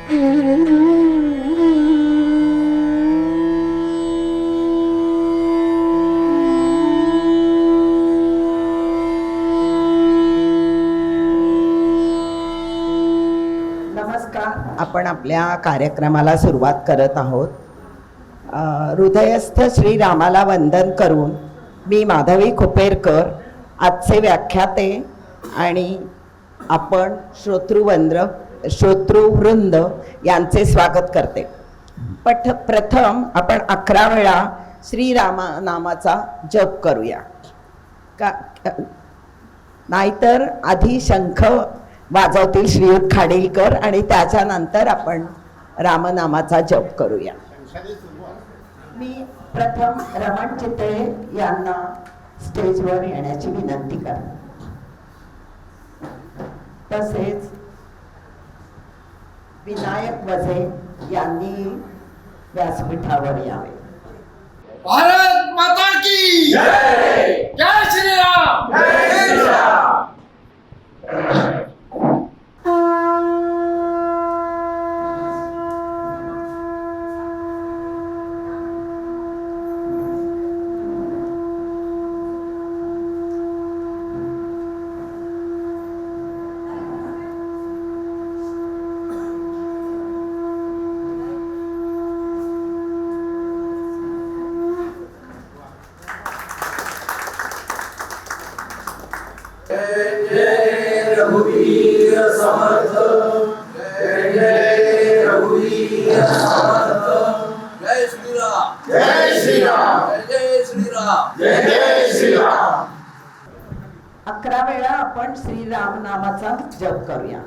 आपण आपल्या कार्यक्रमाला सुरुवात करत आहोत. हृदयस्थ श्रीरामाला वंदन करून मी माधवी खोपेरकर आजचे व्याख्याते आणि आपण श्रोतृवृंद यांचे स्वागत करते. प्रथम आपण 11 वेळा श्रीराम नामाचा जप करूया. नाहीतर आधी शंख वाजवतील श्रीयुत खाडीलकर आणि त्याच्यानंतर आपण रामनामाचा जप करूया. मी प्रथम रमण चितळे यांना स्टेजवर येण्याची विनंती करते. तसेच विनायक वझे यांनी व्यासपीठावर यावे. भारत माता की जय. जय श्रीराम. जय श्रीराम. रघुवीर समर्थ. जय जय रघुवीर समर्थ. जय श्रीराम. जय श्रीराम. जय श्रीराम. जय जय श्रीराम. 11 वेळा आपण श्रीराम नामाचा जप करूया.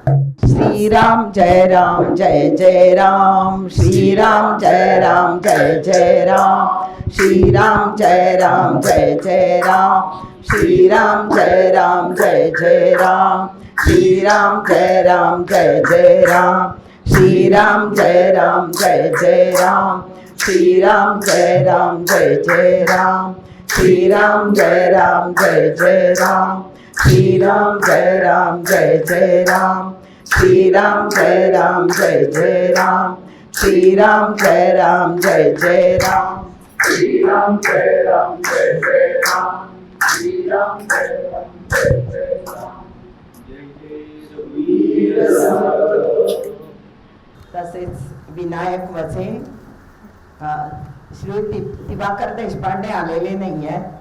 श्रीराम जय राम जय जय राम. श्रीराम जय राम जय जय राम. श्रीराम जय राम जय जय राम. श्रीराम जय राम जय जय राम. श्रीराम जय राम जय जय राम. श्रीराम जय राम जय जय राम. श्रीराम जय राम जय जय राम. श्रीराम जय राम जय जय राम. श्रीराम जय राम जय जय राम. श्रीराम जय राम जय जय राम. श्रीराम जय राम जय जय राम. श्रीराम जय राम जय जय राम. श्रीराम जय राम जय जय राम. तसेच विनायक वझे श्री दिवाकर देशपांडे आलेले नाही आहेत.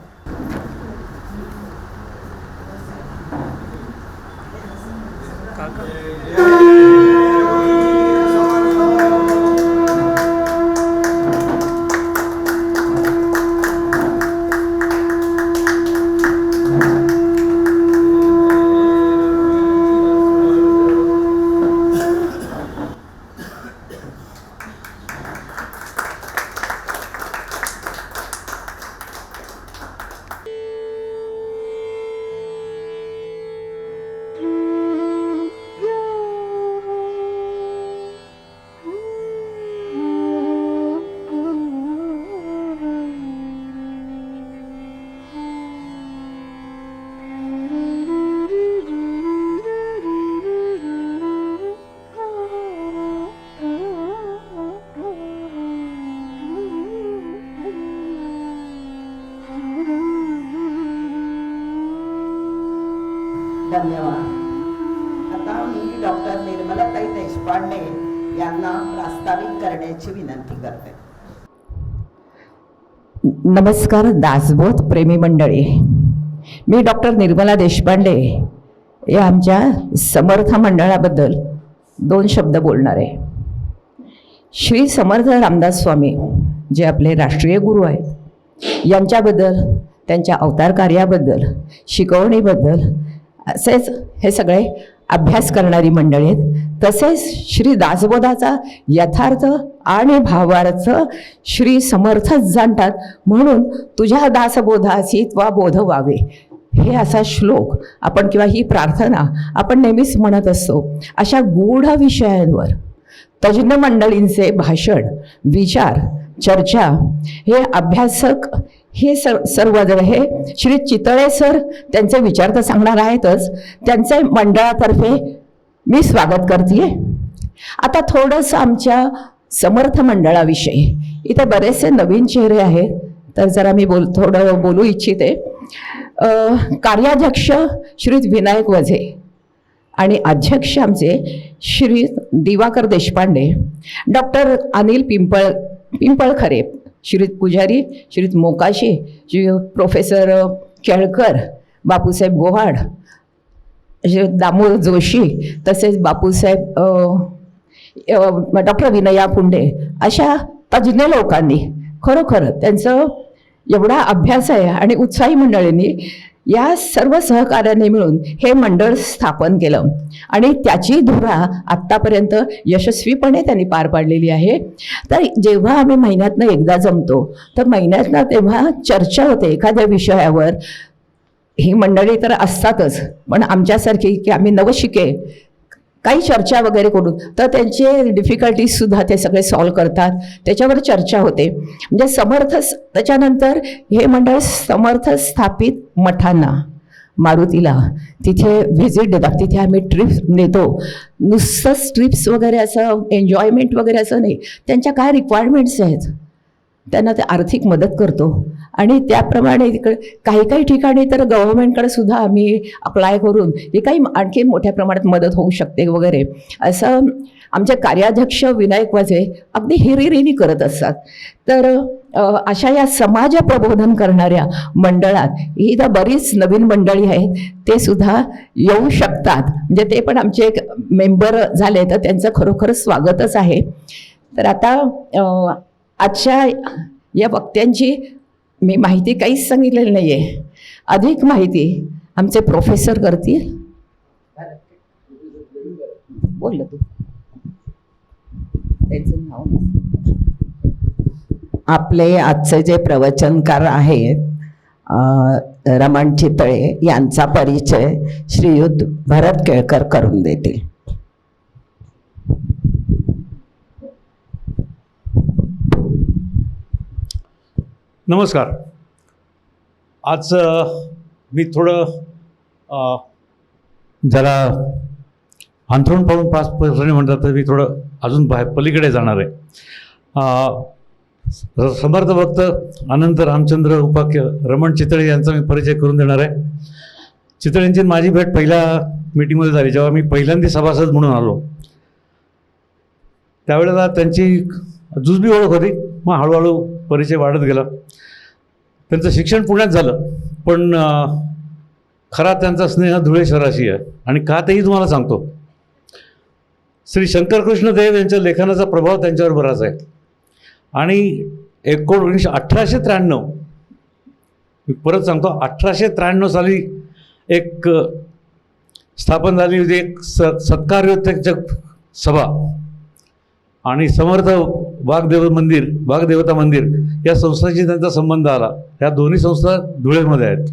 धन्यवाद. आता मी डॉक्टर निर्मलाताई देशपांडे यांना प्रास्ताविक करण्याची विनंती करते. नमस्कार दासबोध प्रेमी मंडळी. मी डॉक्टर निर्मला देशपांडे या आमच्या समर्थ मंडळाबद्दल 2 शब्द बोलणार आहे. श्री समर्थ रामदास स्वामी जे आपले राष्ट्रीय गुरु आहेत यांच्याबद्दल, त्यांच्या अवतार कार्याबद्दल, शिकवणीबद्दल असेच हे सगळे अभ्यास करणारी मंडळी आहेत. तसेच श्री दासबोधाचा यथार्थ आणि भावार्थ श्री समर्थच जाणतात, म्हणून तुझ्या दासबोधासी त्वा बोध व्हावे, हे असा श्लोक आपण किंवा ही प्रार्थना आपण नेहमीच म्हणत असतो. अशा गूढ विषयांवर तज्ज्ञ मंडळींचे भाषण, विचार, चर्चा हे अभ्यासक हे सर्वजण हे श्री चितळे सर त्यांचे विचार तर सांगणार आहेतच, त्यांचे मंडळातर्फे मी स्वागत करते. आता थोडंसं आमच्या समर्थ मंडळाविषयी. इथे बरेचसे नवीन चेहरे आहेत, तर जरा मी थोडं बोलू इच्छिते. कार्याध्यक्ष श्री विनायक वझे आणि अध्यक्ष आमचे श्री दिवाकर देशपांडे, डॉक्टर अनिल पिंपळखरे, श्री पुजारी श्री मोकाशी, श्री प्रोफेसर केळकर, बापूसाहेब गोहाड, श्री दामोदर जोशी, तसेच बापूसाहेब डॉक्टर विनया पुंडे, अशा तज्ज्ञ लोकांनी खरोखर त्यांचं एवढा अभ्यास आहे आणि उत्साही मंडळींनी या सर्व सहकार्याने मिळून हे मंडळ स्थापन केलं आणि त्याची धुरा आत्तापर्यंत यशस्वीपणे त्यांनी पार पाडलेली आहे. तर जेव्हा आम्ही महिन्यातनं एकदा जमतो तर महिन्यातनं तेव्हा चर्चा होते एखाद्या विषयावर. ही मंडळी तर असतातच, पण आमच्यासारखी की आम्ही नवशिके काही चर्चा वगैरे करून तर त्यांचे डिफिकल्टीजसुद्धा ते सगळे सॉल्व करतात, त्याच्यावर चर्चा होते. म्हणजे समर्थ, त्याच्यानंतर हे मंडळ समर्थ स्थापित मठांना, मारुतीला तिथे व्हिजिट देतात. तिथे आम्ही ट्रिप्स नेतो. नुसतंच ट्रिप्स वगैरे असं एन्जॉयमेंट वगैरे असं नाही, त्यांच्या काय रिक्वायरमेंट्स आहेत त्यांना ते आर्थिक मदत करतो आणि त्याप्रमाणे इकडे काही ठिकाणी तर गव्हर्नमेंटकडे सुद्धा आम्ही अप्लाय करून हे काही आणखी मोठ्या प्रमाणात मदत होऊ शकते वगैरे असं आमचे कार्याध्यक्ष विनायक वाजे अगदी हिरिरीने करत असतात. तर अशा या समाज प्रबोधन करणाऱ्या मंडळात ही तर बरीच नवीन मंडळी आहेत, ते सुद्धा येऊ शकतात. म्हणजे ते पण आमचे एक मेंबर झाले तर त्यांचं खरोखरच स्वागतच आहे. तर आता आजच्या या वक्त्यांची मी माहिती काहीच सांगितलेली नाही आहे, अधिक माहिती आमचे प्रोफेसर करतील. बोल तू त्यांचं नाव. आपले आजचे जे प्रवचनकार आहेत रमण चितळे यांचा परिचय श्रीयुत भरत केळकर करून देतील. नमस्कार. आज मी थोडं जरा अंथरूण पाहून पाच प्रश्न म्हणतात तर मी थोडं अजून पलीकडे जाणार आहे. समर्थ भक्त अनंत रामचंद्र उपाख्य रमण चितळे यांचा मी परिचय करून देणार आहे. चितळेंची माझी भेट पहिल्या मीटिंगमध्ये झाली जेव्हा मी पहिल्यांदा सभासद म्हणून आलो. त्यावेळेला त्यांची जुजबी ओळख होती, मग हळूहळू परिचय वाढत गेला. त्यांचं शिक्षण पुण्यात झालं, पण खरा त्यांचा स्नेह धुळे शहराशी आहे आणि का तेही तुम्हाला सांगतो. श्री शंकरकृष्ण देव यांच्या लेखनाचा प्रभाव त्यांच्यावर बराच आहे आणि 1893 मी परत सांगतो 1893 साली एक स्थापन झाली होती एक सत्कार्योत्तेजक सभा आणि समर्थ वाग्देवता मंदिर या संस्थांशी त्यांचा संबंध आला. ह्या दोन्ही संस्था धुळेमध्ये आहेत.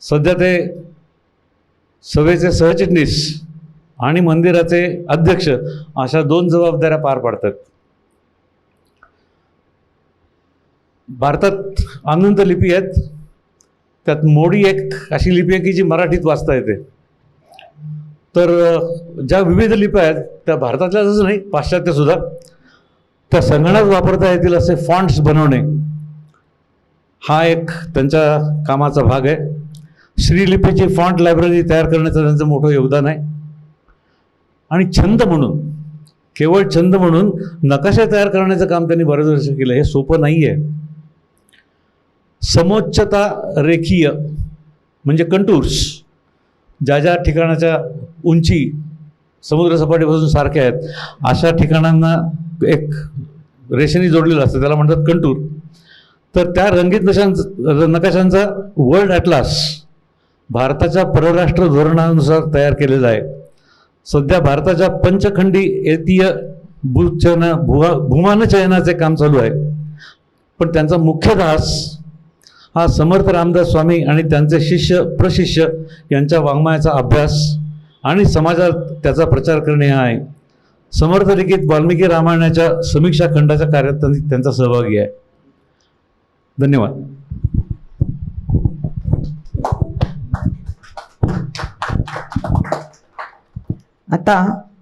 सध्या ते सभेचे सरचिटणीस आणि मंदिराचे अध्यक्ष अशा 2 जबाबदाऱ्या पार पाडतात. भारतात अनंत लिपी आहेत, त्यात मोडी एक अशी लिपी आहे की जी मराठीत वाचता येते. तर ज्या विविध लिप्या आहेत त्या भारतातल्याच नाही, पाश्चात्य सुद्धा, त्या संगणक वापरता येतील असे फॉन्ट्स बनवणे हा एक त्यांच्या कामाचा भाग आहे. श्रीलिपीची फॉन्ट लायब्ररी तयार करण्याचं त्यांचं मोठं योगदान आहे. आणि छंद म्हणून, केवळ छंद म्हणून नकाशा तयार करण्याचं काम त्यांनी बरेच वर्ष केलं. हे सोपं नाही आहे. समोच्चता रेखीय म्हणजे कंटूर्स, ज्या ज्या ठिकाणाच्या उंची समुद्रसपाटीपासून सारख्या आहेत अशा ठिकाणांना एक रेषेने जोडलेलं असतं, त्याला म्हणतात कंटूर. तर त्या रंगीत नकाशांचा वर्ल्ड ॲटलास भारताच्या परराष्ट्र धोरणानुसार तयार केलेला आहे. सध्या भारताच्या पंचखंडी एतीय भूमानचयनाचे काम चालू आहे. पण त्यांचा मुख्य ध्यास हा समर्थ रामदास स्वामी आणि त्यांचे शिष्य प्रशिष्य यांच्या वाङ्मयाचा अभ्यास आणि समाजात त्याचा प्रचार करणे हा आहे. समर्थ लिखित वाल्मिकी रामायणाच्या समीक्षा खंडाच्या कार्यात त्यांचा सहभागी आहे. धन्यवाद. आता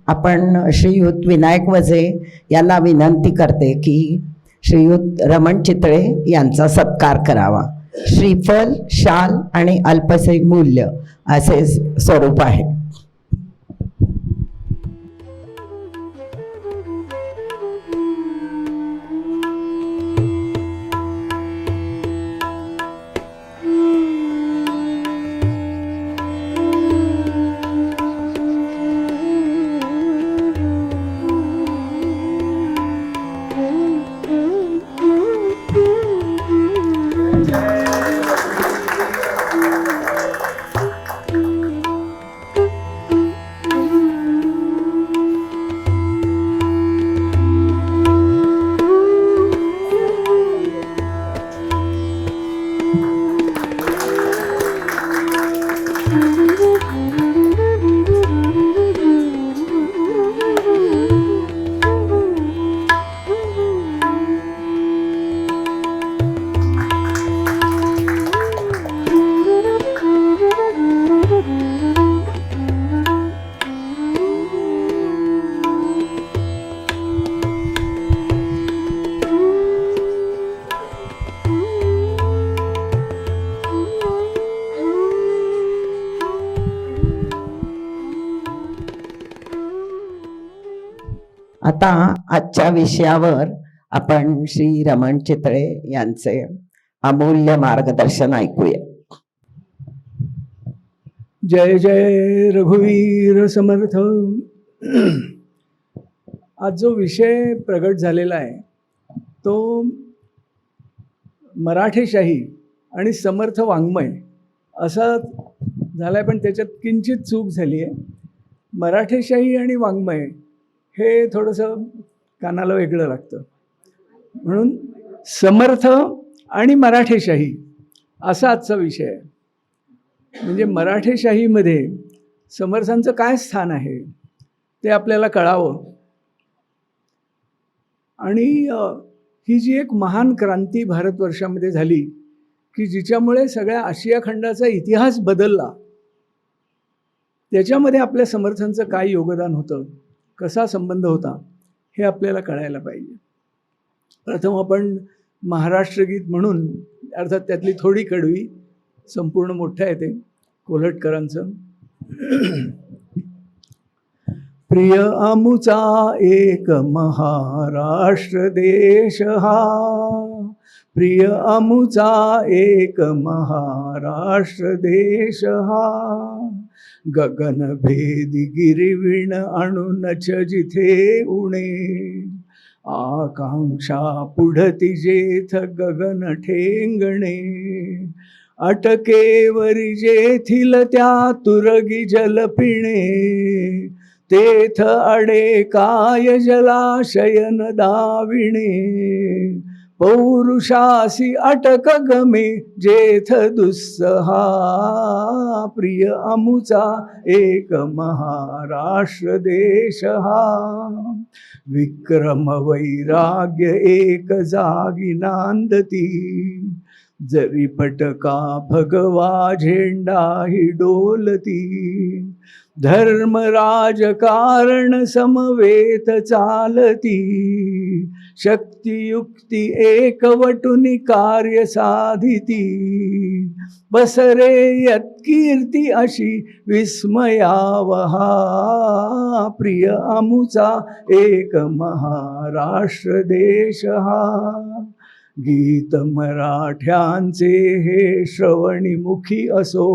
आपण श्रीयुत विनायक वझे यांना विनंती करते की श्रीयुत रमण चितळे यांचा सत्कार करावा. श्रीफल, शाल आणि अल्पसे मूल्य असे स्वरूप आहे. आता आजच्या विषयावर आपण श्री रमण चितळे यांचे अमूल्य मार्गदर्शन ऐकूया. जय जय रघुवीर समर्थ. आज जो विषय प्रगट झालेला आहे तो मराठेशाही आणि समर्थ वाङ्मय असा झाला आहे, पण त्याच्यात किंचित चूक झाली आहे. मराठेशाही आणि वाङ्मय हे थोडंसं कानाला वेगळं लागतं, म्हणून समर्थ आणि मराठेशाही असा आजचा विषय आहे. म्हणजे मराठेशाहीमध्ये समर्थांचं काय स्थान आहे ते आपल्याला कळावं. आणि ही जी एक महान क्रांती भारतवर्षामध्ये झाली की जिच्यामुळे सगळ्या आशिया खंडाचा इतिहास बदलला, त्याच्यामध्ये आपल्या समर्थांचं काय योगदान होतं, कसा संबंध होता, हे आपल्याला कळायला पाहिजे. प्रथम आपण महाराष्ट्रगीत म्हणून, अर्थात त्यातली थोडी कडवी, संपूर्ण मोठं आहे ते कोल्हटकरांचं. प्रिय आमुचा एक महाराष्ट्र देश हा, प्रिय आमुचा एक महाराष्ट्र देश हा, गगन भेदी गिरिविण अणुनच जिथे उणे, आकांक्षा पुढती जेथ गगन ठेंगणे, अटकेवरी जेथील त्या तुरगी जल पिणे, तेथ अडे काय जलाशयन दाविणे, पौरुषासी अटक गमे जेथ दुस्सहा, प्रिय आमुचा एक महाराष्ट्र देश हा, विक्रम वैराग्य एक जागी नांदती, जरी पटका भगवा झेंडा ही डोलती, धर्म राजकारण समवेत चालती, शक्तियुक्ती एकवटुनी कार्य साधिती, बसरे यत्कीर्ती अशी विस्मयावहा, प्रिय आमुचा एक महाराष्ट्र देश हा. गीत मराठ्यांचे हे श्रवणीमुखी असो,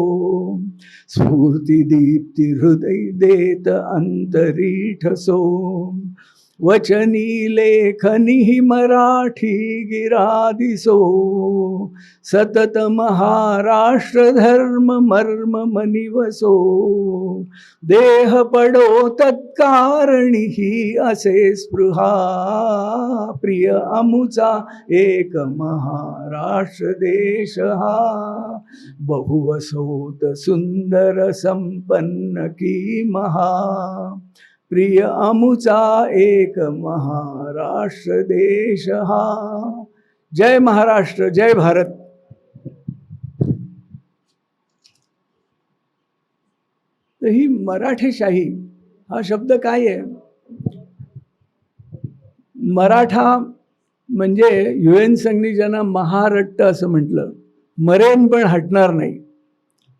स्फूर्ती दीप्ती हृदय देत अंतरी ठसो, वचनी लेखनी ही मराठी गिरा दिसो, सतत महाराष्ट्र धर्म मर्म मनी वसो, देह पडो तत्कारणी ही असे स्पृहा, प्रिय आमुचा एक महाराष्ट्र देश हा, बहुवसोत सुंदर संपन्न की महा, प्रिय आमुचा एक महाराष्ट्र देश हा. जय महाराष्ट्र, जय भारत. तर ही मराठेशाही हा शब्द काय आहे? मराठा म्हणजे UN संघनी ज्यांना महारट्ट असं म्हटलं, मरेन पण हटणार नाही,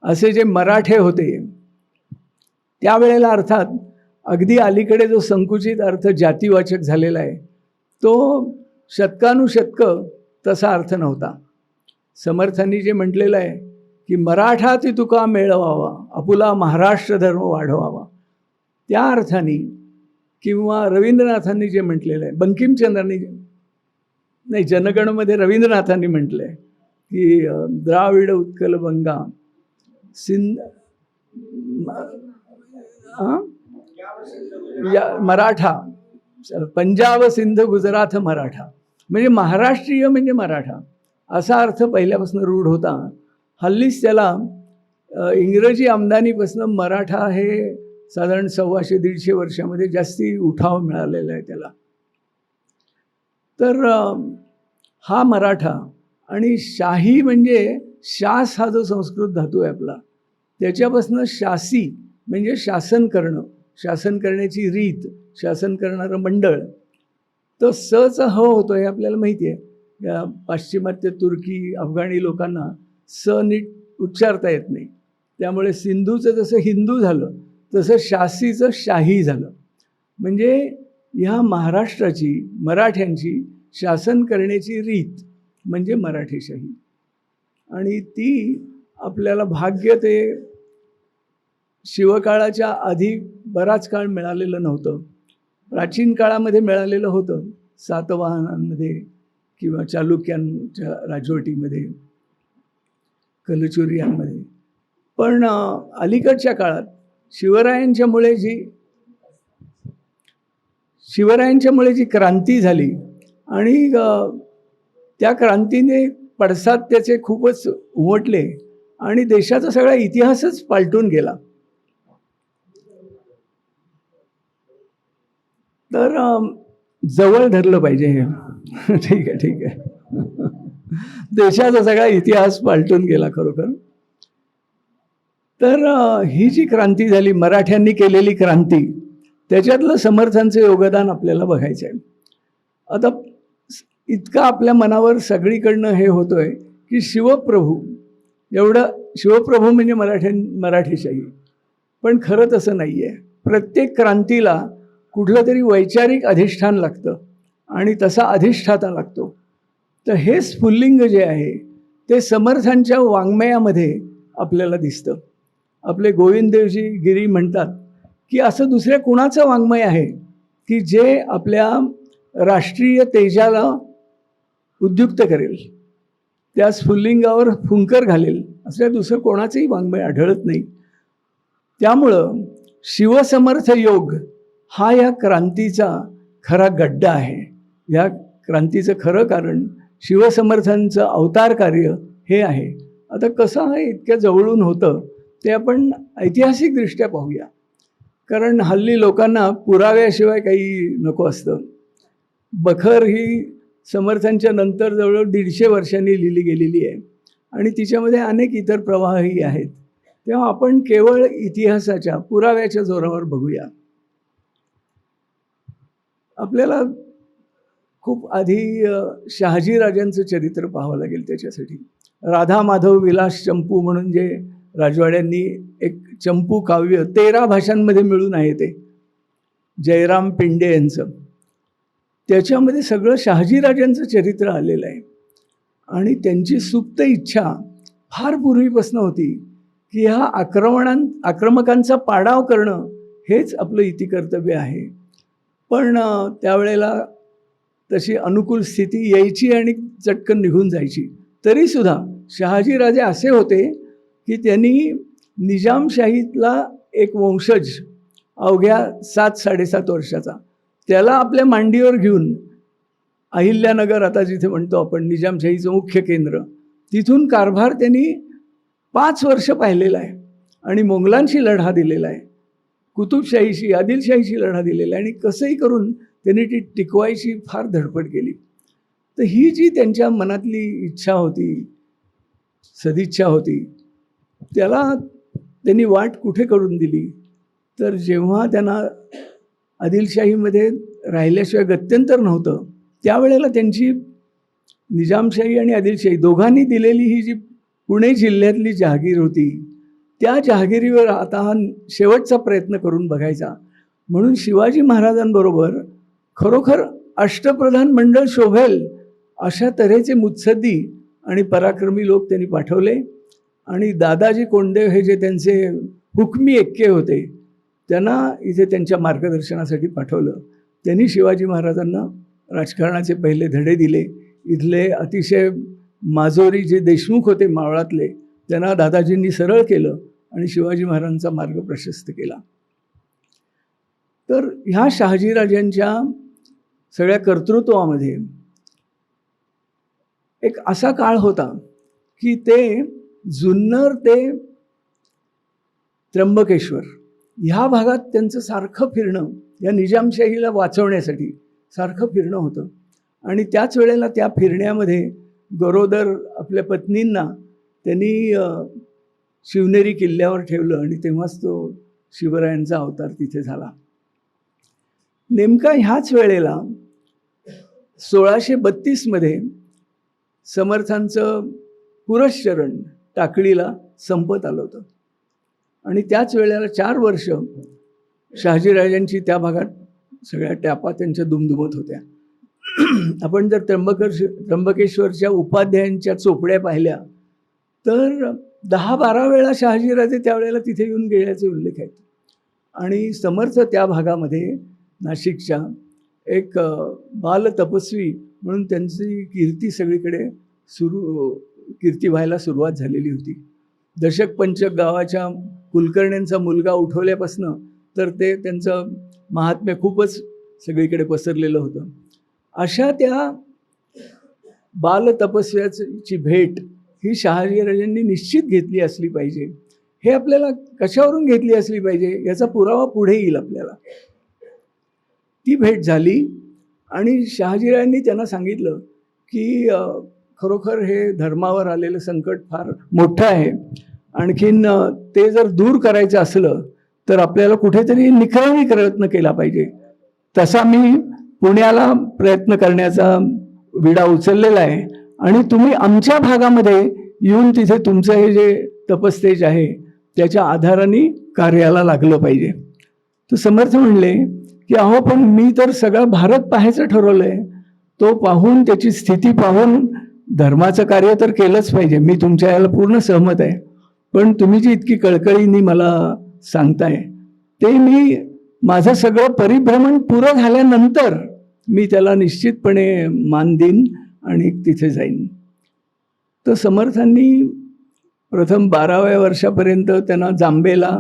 असे जे मराठे होते त्यावेळेला अर्थात अगदी अलीकडे जो संकुचित अर्थ जातीवाचक झालेला आहे तो शतकानुशतकं तसा अर्थ नव्हता. समर्थांनी जे म्हटलेलं आहे की मराठा ती तुका मेळवावा, आपुला महाराष्ट्र धर्म वाढवावा, त्या अर्थाने किंवा रवींद्रनाथांनी जे म्हटलेलं आहे, बंकिमचंद्रांनी नाही जनगणमध्ये रवींद्रनाथांनी म्हटलं आहे की द्राविड उत्कल बंगा मराठा, पंजाब सिंध गुजरात मराठा, म्हणजे महाराष्ट्रीय म्हणजे मराठा असा अर्थ पहिल्यापासून रूढ होता. हल्लीच त्याला इंग्रजी आमदानीपासून मराठा हे साधारण 125-150 वर्षामध्ये जास्ती उठाव मिळालेला आहे त्याला. तर हा मराठा आणि शाही म्हणजे शास हा जो संस्कृत धातू आहे आपला, त्याच्यापासून शासी म्हणजे शासन करणं, शासन करण्याची रीत, शासन करणारं मंडळ. तो सचा ह होतो हे आपल्याला माहिती आहे. या पाश्चिमात्य तुर्की अफगाणी लोकांना स नीट उच्चारता येत नाही, त्यामुळे सिंधूचं जसं हिंदू झालं तसं शासीचं शाही झालं. म्हणजे ह्या महाराष्ट्राची, मराठ्यांची शासन करण्याची रीत म्हणजे मराठेशाही. आणि ती आपल्याला भाग्य ते शिवकाळाच्या आधी बराच काळ मिळालेलं नव्हतं. प्राचीन काळामध्ये मिळालेलं होतं, सातवाहनांमध्ये किंवा चालुक्यांच्या राजवटीमध्ये, कलचुरियांमध्ये. पण अलीकडच्या काळात शिवरायांच्यामुळे जी क्रांती झाली आणि त्या क्रांतीने पडसाद त्याचे खूपच उमटले आणि देशाचा सगळा इतिहासच पालटून गेला. तर जवळ धरलं पाहिजे हे. ठीक आहे. देशाचा सगळा इतिहास पालटून गेला खरोखर. तर ही जी क्रांती झाली, मराठ्यांनी केलेली क्रांती, त्याच्यातलं समर्थांचं योगदान आपल्याला बघायचं आहे. आता इतकं आपल्या मनावर सगळीकडनं हे होतोय की शिवप्रभू म्हणजे मराठेशाही. पण खरं तसं नाही आहे. प्रत्येक क्रांतीला कुठलं तरी वैचारिक अधिष्ठान लागतं आणि तसा अधिष्ठाता लागतो. तर हे स्फुल्लिंग जे आहे ते समर्थांच्या वाङ्मयामध्ये आपल्याला दिसतं. आपले गोविंददेवजी गिरी म्हणतात की असं दुसऱ्या कुणाचं वाङ्मय आहे की जे आपल्या राष्ट्रीय तेजाला उद्युक्त करेल, त्या स्फुल्लिंगावर फुंकर घालेल, असं दुसरं कोणाचंही वाङ्मय आढळत नाही. त्यामुळं शिवसमर्थ योग हा या क्रांतीचा खरा गड्डा आहे. या क्रांतीचं खरं कारण शिवसमर्थांचं अवतार कार्य हे आहे. आता कसं हे इतक्या जवळून होतं ते आपण ऐतिहासिकदृष्ट्या पाहूया, कारण हल्ली लोकांना पुराव्याशिवाय काही नको असतं. बखर ही समर्थांच्या नंतर जवळजवळ 150 वर्षांनी लिहिली गेलेली आहे आणि तिच्यामध्ये अनेक इतर प्रवाहही आहेत. तेव्हा आपण केवळ इतिहासाच्या पुराव्याच्या जोरावर बघूया. आपल्याला खूप आधी शहाजीराजांचं चरित्र पाहावं लागेल. त्याच्यासाठी राधा माधव विलास चंपू म्हणून जे राजवाड्यांनी एक चंपू काव्य 13 भाषांमध्ये मिळून आहे, ते जयराम पिंडे यांचं, त्याच्यामध्ये सगळं शहाजीराजांचं चरित्र आलेलं आहे. आणि त्यांची सुप्त इच्छा फार पूर्वीपासून होती की ह्या आक्रमकांचा पाडाव करणं हेच आपलं इतिकर्तव्य आहे. पण त्यावेळेला तशी अनुकूल स्थिती यायची आणि चटकन निघून जायची. तरीसुद्धा शहाजीराजे असे होते की त्यांनी निजामशाहीतला एक वंशज अवघ्या 7-7.5 वर्षाचा त्याला आपल्या मांडीवर घेऊन अहिल्यानगर, आता जिथे म्हणतो आपण निजामशाहीचं मुख्य केंद्र, तिथून कारभार त्यांनी 5 वर्ष पाहिलेला आहे आणि मोगलांशी लढा दिलेला आहे, कुतुबशाहीशी, आदिलशाहीशी लढा दिलेला आहे आणि कसंही करून त्यांनी ती टिकवायची फार धडपड केली. तर ही जी त्यांच्या मनातली इच्छा होती, सदिच्छा होती, त्याला त्यांनी वाट कुठे करून दिली तर जेव्हा त्यांना आदिलशाहीमध्ये राहिल्याशिवाय गत्यंतर नव्हतं, त्यावेळेला त्यांची निजामशाही आणि आदिलशाही दोघांनी दिलेली ही जी पुणे जिल्ह्यातली जहागीर होती, त्या जहागिरीवर आता हा शेवटचा प्रयत्न करून बघायचा म्हणून शिवाजी महाराजांबरोबर खरोखर अष्टप्रधान मंडळ शोभेल अशा तऱ्हेचे मुत्सद्दी आणि पराक्रमी लोक त्यांनी पाठवले. आणि दादाजी कोंडदेव हे जे त्यांचे हुकमी एक्के होते, त्यांना इथे त्यांच्या मार्गदर्शनासाठी पाठवलं. त्यांनी शिवाजी महाराजांना राजकारणाचे पहिले धडे दिले. इथले अतिशय माजोरी जे देशमुख होते मावळातले, त्यांना दादाजींनी सरळ केलं आणि शिवाजी महाराजांचा मार्ग प्रशस्त केला. तर ह्या शहाजीराजांच्या सगळ्या कर्तृत्वामध्ये एक असा काळ होता की ते जुन्नर ते त्र्यंबकेश्वर ह्या भागात त्यांचं सारखं फिरणं, या निजामशाहीला वाचवण्यासाठी सारखं फिरणं होतं. आणि त्याच वेळेला त्या फिरण्यामध्ये गरोदर आपल्या पत्नींना त्यांनी शिवनेरी किल्ल्यावर ठेवलं आणि तेव्हाच तो शिवरायांचा अवतार तिथे झाला. नेमका ह्याच वेळेला 1632 समर्थांचं पुरश्चरण टाकळीला संपत आलं होतं. आणि त्याच वेळेला 4 वर्ष शहाजीराजांची त्या भागात सगळ्या टॅपा त्यांच्या दुमदुमत होत्या. आपण जर त्र्यंबकेश्वरच्या उपाध्यायांच्या चोपड्या पाहिल्या तर 10-12 वेळा शहाजीराजे त्यावेळेला तिथे येऊन गेल्याचे उल्लेख आहेत. आणि समर्थ त्या भागामध्ये नाशिकच्या एक बाल तपस्वी म्हणून त्यांची कीर्ती सगळीकडे कीर्ती व्हायला सुरुवात झालेली होती. दशक पंचक गावाच्या कुलकर्ण्यांचा मुलगा उठवल्यापासनं तर ते त्यांचं महात्म्य खूपच सगळीकडे पसरलेलं होतं. अशा त्या बाल तपस्व्याची भेट ही शहाजीराजांनी निश्चित घेतली असली पाहिजे. हे आपल्याला कशावरून घेतली असली पाहिजे याचा पुरावा पुढे येईल आपल्याला. ती भेट झाली आणि शहाजीराजांनी त्यांना सांगितलं की खरोखर हे धर्मावर आलेलं संकट फार मोठं आहे. आणखीन ते जर दूर करायचं असलं तर आपल्याला कुठेतरी निखळणी प्रयत्न केला पाहिजे. तसा मी पुण्याला प्रयत्न करण्याचा विडा उचललेला आहे आणि तुम्ही आमच्या भागामध्ये येऊन तिथे तुमचं हे जे तपस्तेज आहे त्याच्या आधाराने कार्याला लागलं पाहिजे. तर समर्थ म्हणले की अहो पण मी तर सगळा भारत पाहायचं ठरवलं आहे. तो पाहून त्याची स्थिती पाहून धर्माचं कार्य तर केलंच पाहिजे. मी तुमच्या याला पूर्ण सहमत आहे. पण तुम्ही जी इतकी कळकळीने मला सांगताय ते मी माझं सगळं परिभ्रमण पुरं झाल्यानंतर मी त्याला निश्चितपणे मान देईन आणि तिथे जाईन. तर समर्थांनी प्रथम 12व्या वर्षापर्यंत त्यांना जांबेला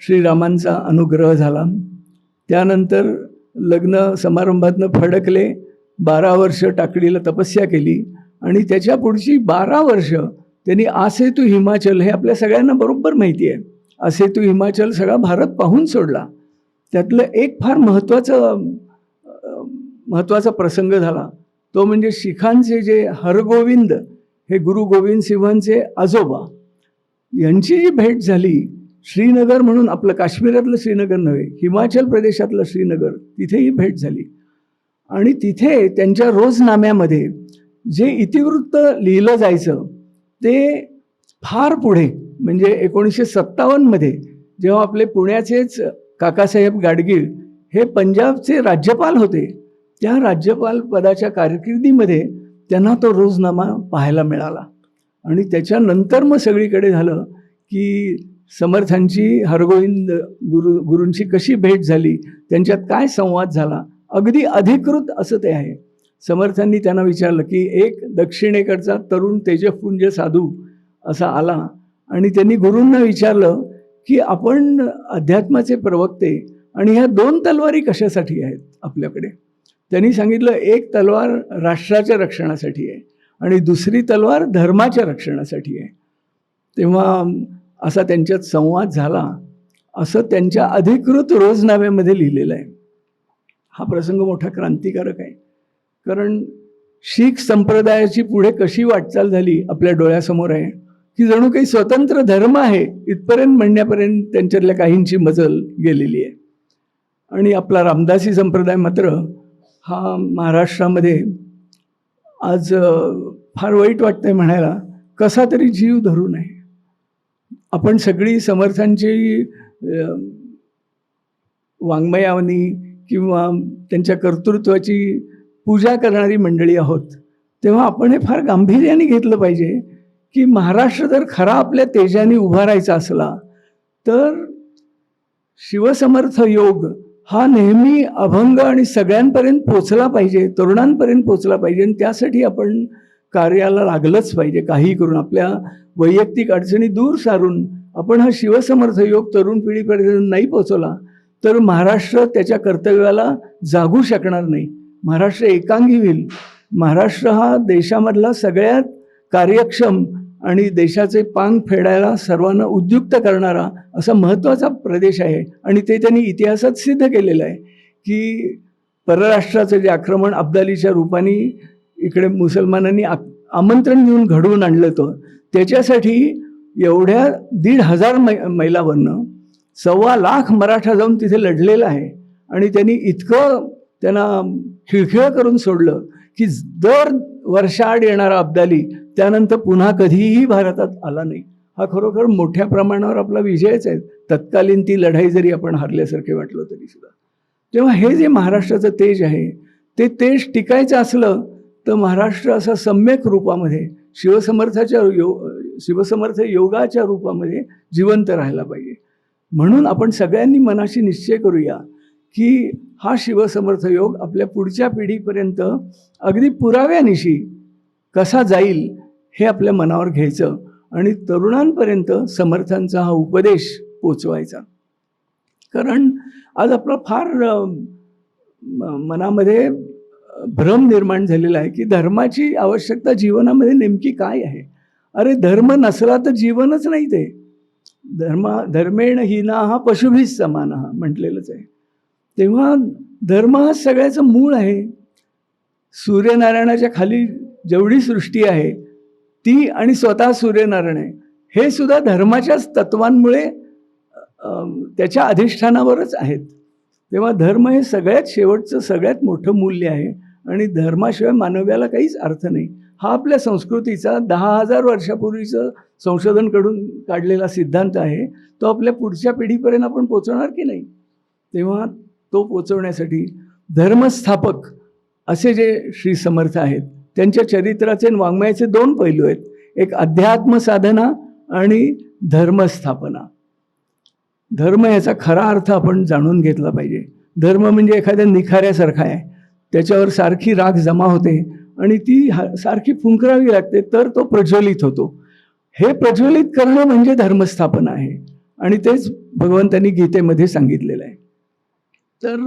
श्रीरामांचा अनुग्रह झाला. त्यानंतर लग्न समारंभातनं फडकले. 12 वर्ष टाकळीला तपस्या केली आणि त्याच्या पुढची 12 वर्ष त्यांनी आसेतू हिमाचल, हे आपल्या सगळ्यांना बरोबर माहिती आहे, आसेतू हिमाचल सगळा भारत पाहून सोडला. त्यातलं एक फार महत्त्वाचा प्रसंग झाला तो म्हणजे शिखांचे जे हरगोविंद हे गुरु गोविंद सिंहांचे आजोबा यांची जी भेट झाली. श्रीनगर म्हणून आपलं काश्मीरातलं श्रीनगर नव्हे, हिमाचल प्रदेशातलं श्रीनगर, तिथेही भेट झाली. आणि तिथे त्यांच्या रोजनाम्यामध्ये जे इतिवृत्त लिहिलं जायचं ते फार पुढे, म्हणजे 1957 जेव्हा आपले पुण्याचेच काकासाहेब गाडगीळ हे पंजाबचे राज्यपाल होते, त्या राज्यपाल पदाच्या कारकिर्दीमध्ये त्यांना तो रोजनामा पाहायला मिळाला. आणि त्याच्यानंतर मग सगळीकडे झालं की समर्थांची हरगोविंद गुरूंची कशी भेट झाली, त्यांच्यात काय संवाद झाला, अगदी अधिकृत असं ते आहे. समर्थांनी त्यांना विचारलं की एक दक्षिणेकडचा तरुण तेजपुंज साधू असा आला आणि त्यांनी गुरूंना विचारलं की आपण अध्यात्माचे प्रवक्ते आणि ह्या 2 तलवारी कशासाठी आहेत आपल्याकडे. त्यांनी सांगितलं एक तलवार राष्ट्राच्या रक्षणासाठी आहे आणि दुसरी तलवार धर्माच्या रक्षणासाठी आहे. तेव्हा असा त्यांच्यात संवाद झाला असं त्यांच्या अधिकृत रोजनाम्यामध्ये लिहिलेलं आहे. हा प्रसंग मोठा क्रांतिकारक आहे, कारण शीख संप्रदायाची पुढे कशी वाटचाल झाली आपल्या डोळ्यासमोर आहे. की जणू काही स्वतंत्र धर्म आहे इथपर्यंत म्हणण्यापर्यंत त्यांच्यातल्या काहींची मजल गेलेली आहे. आणि आपला रामदासी संप्रदाय मात्र हा महाराष्ट्रामध्ये आज फार वाईट वाटतंय म्हणायला, कसा तरी जीव धरू नये. आपण सगळी समर्थांची वाङ्मयावनी किंवा त्यांच्या कर्तृत्वाची पूजा करणारी मंडळी आहोत, तेव्हा आपण हे फार गांभीर्याने घेतलं पाहिजे की महाराष्ट्र जर खरा आपल्या तेजाने उभा राहायचा असला तर शिवसमर्थ योग हा नेहमी अभंग आणि सगळ्यांपर्यंत पोचला पाहिजे, तरुणांपर्यंत पोचला पाहिजे. आणि त्यासाठी आपण कार्याला लागलंच पाहिजे. काही करून आपल्या वैयक्तिक अडचणी दूर सारून आपण हा शिवसमर्थ योग तरुण पिढीपर्यंत नाही पोचवला तर महाराष्ट्र त्याच्या कर्तव्याला जागू शकणार नाही. महाराष्ट्र एकांगी होईल. महाराष्ट्र हा देशामधला सगळ्यात कार्यक्षम आणि देशाचे पांग फेडायला सर्वांना उद्युक्त करणारा असा महत्त्वाचा प्रदेश आहे. आणि ते त्यांनी इतिहासात सिद्ध केलेलं आहे की परराष्ट्राचं जे आक्रमण अब्दालीच्या रूपाने इकडे मुसलमानांनी आमंत्रण देऊन घडवून आणलं होतं, त्याच्यासाठी एवढ्या 1,500 मैलावरनं 1,25,00,000 मराठा जाऊन तिथे लढलेला आहे. आणि त्यांनी इतकं त्यांना खिळखिळ करून सोडलं की दर वर्षाआड येणारा अब्दाली त्यानंतर पुन्हा कधीही भारतात आला नाही. हा खरोखर मोठ्या प्रमाणावर आपला विजयच आहे. तत्कालीन ती लढाई जरी आपण हारल्यासारखे वाटलं तरी सुद्धा. तेव्हा हे जे महाराष्ट्राचं तेज आहे ते तेज टिकायचं असलं तर महाराष्ट्र असा सम्यक रूपामध्ये शिवसमर्थ योगाच्या रूपामध्ये जिवंत राहायला पाहिजे. म्हणून आपण सगळ्यांनी मनाशी निश्चय करूया की हा शिवसमर्थ योग आपल्या पुढच्या पिढीपर्यंत अगदी पुराव्यानिशी कसा जाईल हे आपल्या मनावर घ्यायचं आणि तरुणांपर्यंत समर्थांचा हा उपदेश पोचवायचा. कारण आज आपला फार मनामध्ये भ्रम निर्माण झालेला आहे की धर्माची आवश्यकता जीवनामध्ये नेमकी काय आहे. अरे धर्म नसला तर जीवनच नाही. ते धर्मेण हीना हा पशुभिः समानः म्हटलेलंच आहे. तेव्हा धर्म हा सगळ्याचं मूळ आहे. सूर्यनारायणाच्या खाली जेवढी सृष्टी आहे ती आणि स्वतः सूर्यनारायण आहे हे सुद्धा धर्माच्याच तत्वांमुळे त्याच्या अधिष्ठानावरच आहेत. तेव्हा धर्म हे सगळ्यात शेवटचं सगळ्यात मोठं मूल्य आहे आणि धर्माशिवाय मानव्याला काहीच अर्थ नाही. हा आपल्या संस्कृतीचा 10,000 वर्षापूर्वीचं संशोधन कडून काढलेला सिद्धांत आहे. तो आपल्या पुढच्या पिढीपर्यंत आपण पोचवणार की नाही. तेव्हा तो पोचवण्यासाठी धर्मस्थापक असे जे श्री समर्थ आहेत त्यांच्या चरित्राचे आणि वाङ्मयाचे 2 पैलू आहेत. एक अध्यात्म साधना आणि धर्मस्थापना. धर्म याचा खरा अर्थ आपण जाणून घेतला पाहिजे. धर्म म्हणजे एखाद्या निखाऱ्यासारखा आहे, त्याच्यावर सारखी राख जमा होते आणि ती सारखी फुंकरावी लागते तर तो प्रज्वलित होतो. हे प्रज्वलित करणं म्हणजे धर्मस्थापना आहे आणि तेच भगवंतांनी गीतेमध्ये सांगितलेलं आहे. तर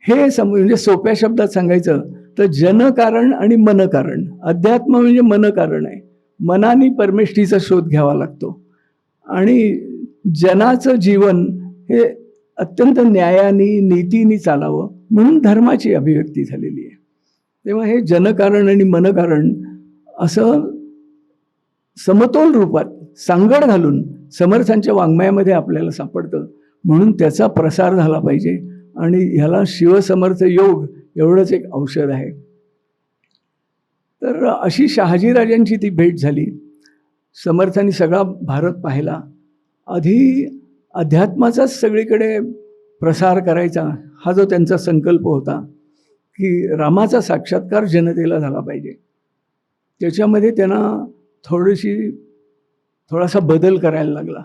हे म्हणजे सोप्या शब्दात सांगायचं तर जनकारण आणि मनकारण. अध्यात्म म्हणजे मनकारण आहे. मनाने परमेष्ठीचा शोध घ्यावा लागतो आणि जनाचं जीवन हे अत्यंत न्यायाने नीतीने चालावं म्हणून धर्माची अभिव्यक्ती झालेली आहे. तेव्हा हे जनकारण आणि मनकारण असं समतोल रूपात सांगड घालून समर्थांच्या वाङ्मयामध्ये आपल्याला सापडतं. म्हणून त्याचा प्रसार झाला पाहिजे आणि ह्याला शिवसमर्थ योग एवढंच एक औषध आहे. तर अशी शहाजीराजांची ती भेट झाली. समर्थांनी सगळा भारत पाहिला. आधी अध्यात्माचाच सगळीकडे प्रसार करायचा हा जो त्यांचा संकल्प होता की रामाचा साक्षात्कार जनतेला झाला पाहिजे. त्याच्यामध्ये त्यांना थोडासा बदल करायला लागला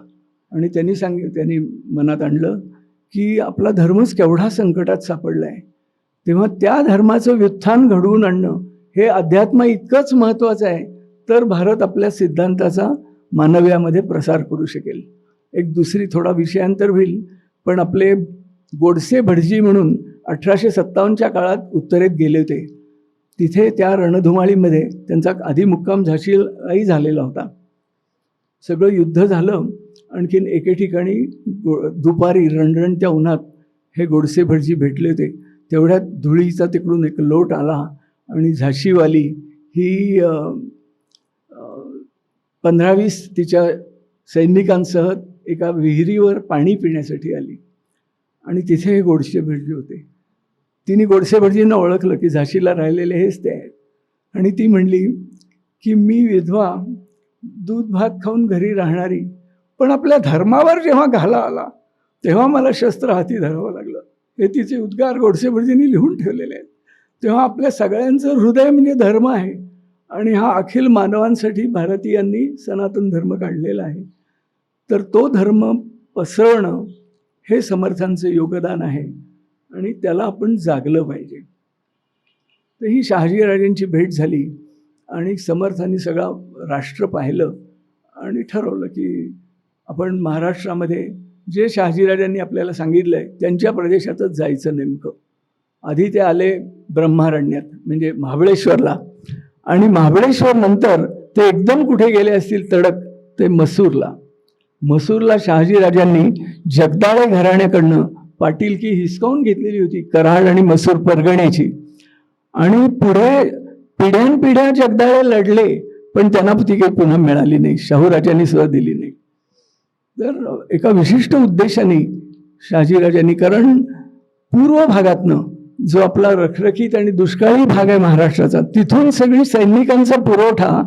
आणि त्यांनी मनात आणलं की आपला धर्मच केवढा संकटात सापडला आहे. तेव्हा त्या धर्माचं व्युत्थान घडवून आणणं हे अध्यात्म इतकंच महत्त्वाचं आहे तर भारत आपल्या सिद्धांताचा मानव्यामध्ये प्रसार करू शकेल. एक दुसरी थोडा विषयांतर होईल पण आपले गोडसे भटजी म्हणून 1857च्या काळात उत्तरेत गेले होते. तिथे त्या रणधुमाळीमध्ये त्यांचा आधी मुक्काम झाशीलाही झालेला होता. सगळं युद्ध झालं. आणखीन एके ठिकाणी दुपारी रणरणत्या उन्हात हे गोडसे भटजी भेटले होते. तेवढ्यात धुळीचा तिकडून एक लोट आला आणि झाशीवाली ही 15-20 तिच्या सैनिकांसह एका विहिरीवर पाणी पिण्यासाठी आली आणि तिथे हे गोडसे भटजी होते. तिने गोडसे भटजींना ओळखलं की झाशीला राहिलेले हेच ते आहेत. आणि ती म्हणली की मी विधवा, दूध भात खाऊन घरी राहणारी, पण आपल्या धर्मावर जेव्हा घाला आला तेव्हा मला शस्त्र हाती धरावं लागलं. हे तिचे उद्गार गोडसे भटजींनी लिहून ठेवलेले आहेत. तेव्हा आपल्या सगळ्यांचं हृदय म्हणजे धर्म आहे आणि हा अखिल मानवांसाठी भारतीयांनी सनातन धर्म काढलेला आहे. तर तो धर्म पसरवणं हे समर्थांचं योगदान आहे आणि त्याला आपण जागलं पाहिजे. तर ही शहाजीराजांची भेट झाली आणि समर्थांनी सगळा राष्ट्र पाहिलं आणि ठरवलं की आपण महाराष्ट्रामध्ये जे शहाजीराजांनी आपल्याला सांगितलं आहे त्यांच्या प्रदेशातच जायचं. नेमकं आधी ते आले ब्रह्मारण्यात म्हणजे महाबळेश्वरला, आणि महाबळेश्वर नंतर ते एकदम कुठे गेले असतील तडक, ते मसूरला. मसूरला शहाजीराजांनी जगदाळे घराण्याकडनं पाटीलकी हिसकावून घेतलेली होती, कराड आणि मसूर परगण्याची. आणि पुढे पिढ्यानपिढ्या जगदाळे लढले पण त्यांना ती काही पुन्हा मिळाली नाही, शाहूराजांनी सुद्धा दिली नाही. तर एका विशिष्ट उद्देशाने शहाजीराजांनी, कारण पूर्व भागातनं जो आपला रखरखीत आणि दुष्काळी भाग आहे महाराष्ट्राचा, तिथून सगळी सैनिकांचा पुरवठा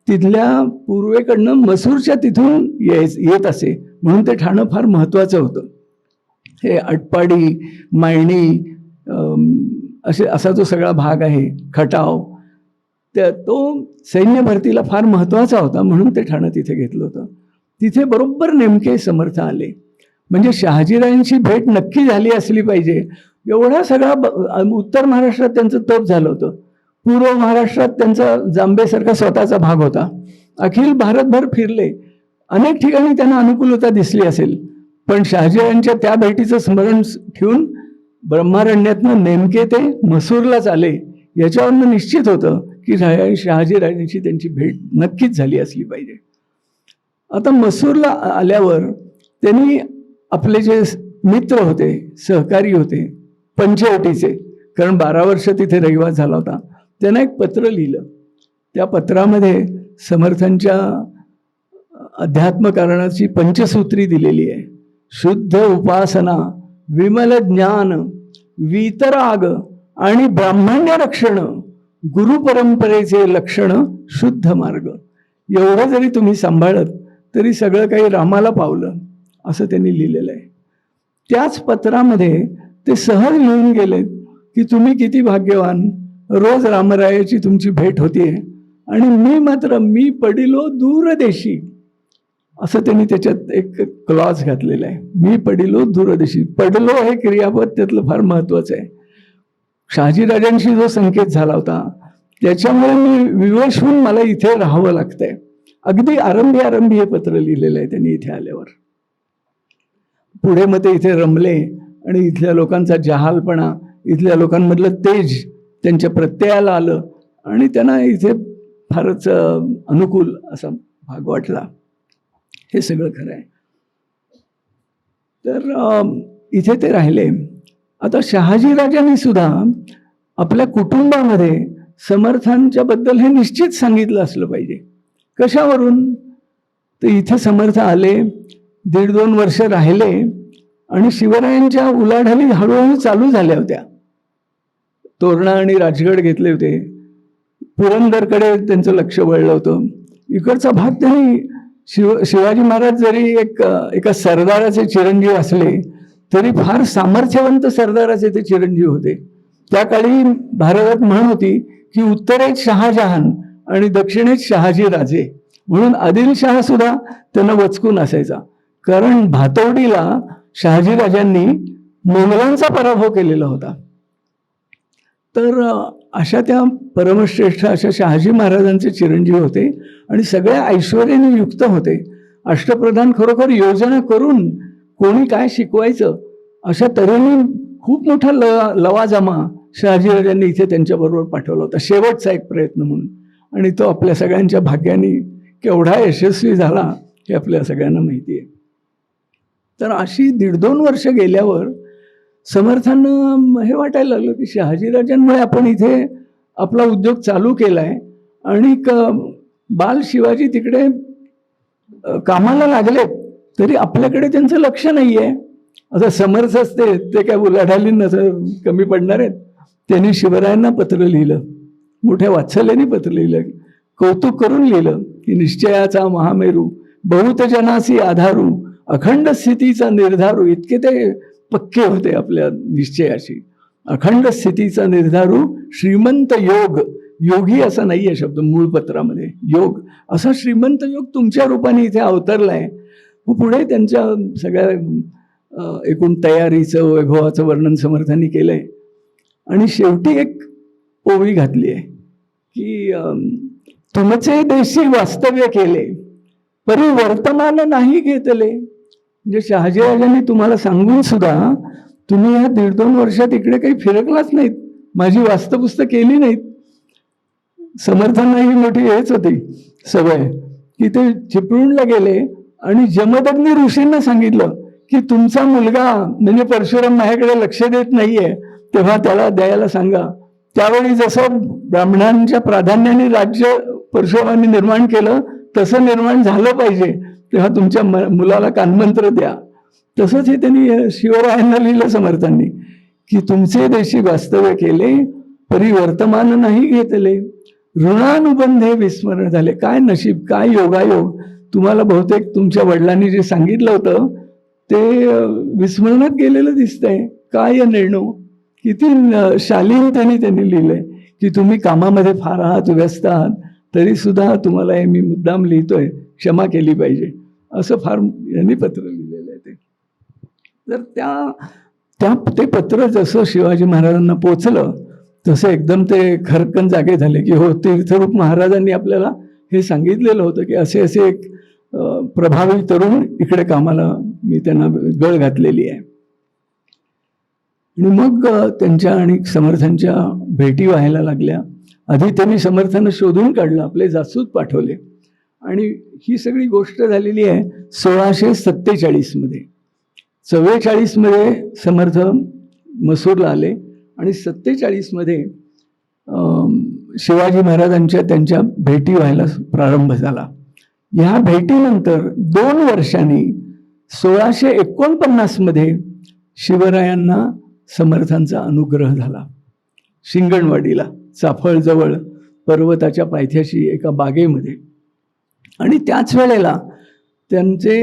तिथल्या पूर्वेकडनं मसूरच्या तिथून येत असे, म्हणून ते ठाणं फार महत्त्वाचं होतं. हे आटपाडी, मायणी असा जो सगळा भाग आहे, खटाव, तो सैन्य भरतीला फार महत्त्वाचा होता, म्हणून ते ठाणं तिथे घेतलं होतं. तिथे बरोबर नेमके समर्थ आले. म्हणजे शहाजीराजांची भेट नक्की झाली असली पाहिजे. एवढा सगळा उत्तर महाराष्ट्रात त्यांचं तप झालं होतं, पूर्व महाराष्ट्रात त्यांचा जांबेसारखा स्वतःचा भाग होता. अखिल भारतभर फिरले, अनेक ठिकाणी त्यांना अनुकूलता दिसली असेल, पण शहाजीराजांच्या त्या भेटीचं स्मरण ठेवून ब्रह्मारण्यातनं नेमके ते मसूरलाच आले. याच्यावरनं निश्चित होतं की शहाजीराजांची त्यांची भेट नक्कीच झाली असली पाहिजे. आता मसूरला आल्यावर त्यांनी आपले जे मित्र होते, सहकारी होते पंचवटीचे, कारण 12 वर्ष तिथे रहिवास झाला होता, त्यांना एक पत्र लिहिलं. त्या पत्रामध्ये समर्थांच्या अध्यात्मकारणाची पंचसूत्री दिलेली आहे. शुद्ध उपासना, विमल ज्ञान, वीतराग आणि ब्राह्मण्य रक्षण, गुरुपरंपरेचे लक्षण, शुद्ध मार्ग. एवढं जरी तुम्ही सांभाळत तरी सगळं काही रामाला पावलं, असं त्यांनी लिहिलेलं आहे. त्याच पत्रामध्ये ते सहज लिहून गेलेत की तुम्ही किती भाग्यवान, रोज रामरायाची तुमची भेट होतीये आणि मी पडिलो दूरदेशी, असं त्यांनी त्याच्यात एक क्लॉज घातलेला आहे. मी पडिलो दूरदेशी. पडलो हे क्रियापद त्यातलं फार महत्वाचं आहे. शहाजीराजांशी जो संकेत झाला होता त्याच्यामुळे मी विवश होऊन मला इथे राहावं लागतंय. अगदी आरंभी हे पत्र लिहिलेलं आहे त्यांनी इथे आल्यावर. पुढे मग ते इथे रमले आणि इथल्या लोकांचा जहालपणा, इथल्या लोकांमधलं तेज त्यांच्या प्रत्ययाला आलं आणि त्यांना इथे फारच अनुकूल असा भाग वाटला. हे सगळं खरं आहे. तर इथे ते राहिले. आता शहाजीराजांनी सुद्धा आपल्या कुटुंबामध्ये समर्थांच्या बद्दल हे निश्चित सांगितलं असलं पाहिजे. कशावरून? तर इथे समर्थ आले, 1.5-2 वर्ष राहिले आणि शिवरायांच्या उलाढाली हळूहळू चालू झाल्या होत्या. तोरणा आणि राजगड घेतले होते, पुरंदरकडे त्यांचं लक्ष वळलं होतं. इकडचा भाग त्यांनी शिवाजी महाराज जरी एका सरदाराचे चिरंजीव असले तरी फार सामर्थ्यवंत सरदाराचे ते चिरंजीव होते. त्या काळी भारतात म्हण होती की उत्तरेत शहाजहान आणि दक्षिणेत शहाजी राजे, म्हणून आदिलशहा सुद्धा त्यांना वचकून असायचा. कारण भातवडीला शहाजीराजांनी मोगलांचा पराभव केलेला होता. तर अशा त्या परमश्रेष्ठ अशा शहाजी महाराजांचे चिरंजीव होते आणि सगळ्या ऐश्वर्याने युक्त होते. अष्टप्रधान खरोखर योजना करून कोणी काय शिकवायचं अशा तऱ्हेने खूप मोठा लवाजमा शहाजीराजांनी इथे त्यांच्याबरोबर पाठवला होता, शेवटचा एक प्रयत्न म्हणून. आणि तो आपल्या सगळ्यांच्या भाग्याने केवढा यशस्वी झाला हे आपल्या सगळ्यांना माहिती आहे. तर अशी 1.5-2 वर्ष गेल्यावर समर्थांना हे वाटायला लागलं की शहाजीराजांमुळे आपण इथे आपला उद्योग चालू केला आहे आणि बाल शिवाजी तिकडे कामाला लागले तरी आपल्याकडे त्यांचं लक्ष नाही आहे. आता समर्थ असते ते काय उलाढाली नसं कमी पडणार आहेत. त्यांनी शिवरायांना पत्र लिहिलं, मोठ्या वात्सल्याने पत्र लिहिलं, कौतुक करून लिहिलं की निश्चयाचा महामेरू बहुत जनासी आधारू अखंड स्थितीचा निर्धारू. इतके ते पक्के होते आपल्या निश्चयाशी. अखंड स्थितीचा निर्धारू श्रीमंत योग, योगी असा नाही आहे शब्द मूळ पत्रामध्ये, योग असा श्रीमंत योग तुमच्या रूपाने इथे अवतरलाय. पुढे त्यांच्या सगळ्या एकूण तयारीचं वैभवाचं वर्णन समर्थांनी केलंय. आणि शेवटी एक ओवी घातली आहे की तुमचे देशी वास्तव्य केले परिवर्तमान नाही घेतले. म्हणजे शहाजीराजांनी तुम्हाला सांगून सुद्धा तुम्ही ह्या 1.5-2 वर्षात इकडे काही फिरकलाच नाहीत, माझी वास्तपुस्त केली नाहीत. समर्थांना ही मोठी हेच होती सवय की ते चिपळूणला गेले आणि जमदग्नी ऋषींना सांगितलं की तुमचा मुलगा म्हणजे परशुराम माझ्याकडे लक्ष देत नाहीये, तेव्हा त्याला द्यायला सांगा. त्यावेळी जसं ब्राह्मणांच्या प्राधान्याने राज्य परशुरामांनी निर्माण केलं तसं निर्माण झालं पाहिजे, तेव्हा तुमच्या मुलाला कानमंत्र द्या. तसंच हे त्यांनी शिवरायांना लिहिलं समर्थांनी की तुमचे देशी वास्तव्य केले परिवर्तमान नाही घेतले ऋणानुबंधे विस्मरण झाले. काय नशीब, काय योगायोग. तुम्हाला बहुतेक तुमच्या वडिलांनी जे सांगितलं होतं ते विस्मरणात गेलेलं दिसतंय. काय निर्णय, किती शालीनतेने त्यांनी लिहिलंय की तुम्ही कामामध्ये फार आहात, व्यस्त आहात, तरी सुद्धा तुम्हाला हे मी मुद्दाम लिहितोय, क्षमा केली पाहिजे, असं फार यांनी पत्र लिहिलेलं आहे ते. तर ते पत्र जसं शिवाजी महाराजांना पोचलं तसं एकदम ते खरकन जागे झाले की हो, तीर्थरूप महाराजांनी आपल्याला हे सांगितलेलं होतं की असे असे एक प्रभावी तरुण इकडे कामाला मी त्यांना गळ घातलेली आहे. आणि मग त्यांच्या आणि समर्थांच्या भेटी व्हायला लागल्या. आधी त्यांनी समर्थांना शोधून काढलं, आपले जासूस पाठवले. आणि ही सगळी गोष्ट झालेली आहे 1647 मध्ये. 44 मध्ये समर्थ मसूरला आले आणि 47 मध्ये शिवाजी महाराजांच्या त्यांच्या भेटी व्हायला प्रारंभ झाला. ह्या भेटीनंतर 2 वर्षांनी 1649 मध्ये शिवरायांना समर्थांचा अनुग्रह झाला. शिंगणवाडीला चाफळजवळ पर्वताच्या पायथ्याशी एका बागेमध्ये. आणि त्याच वेळेला त्यांचे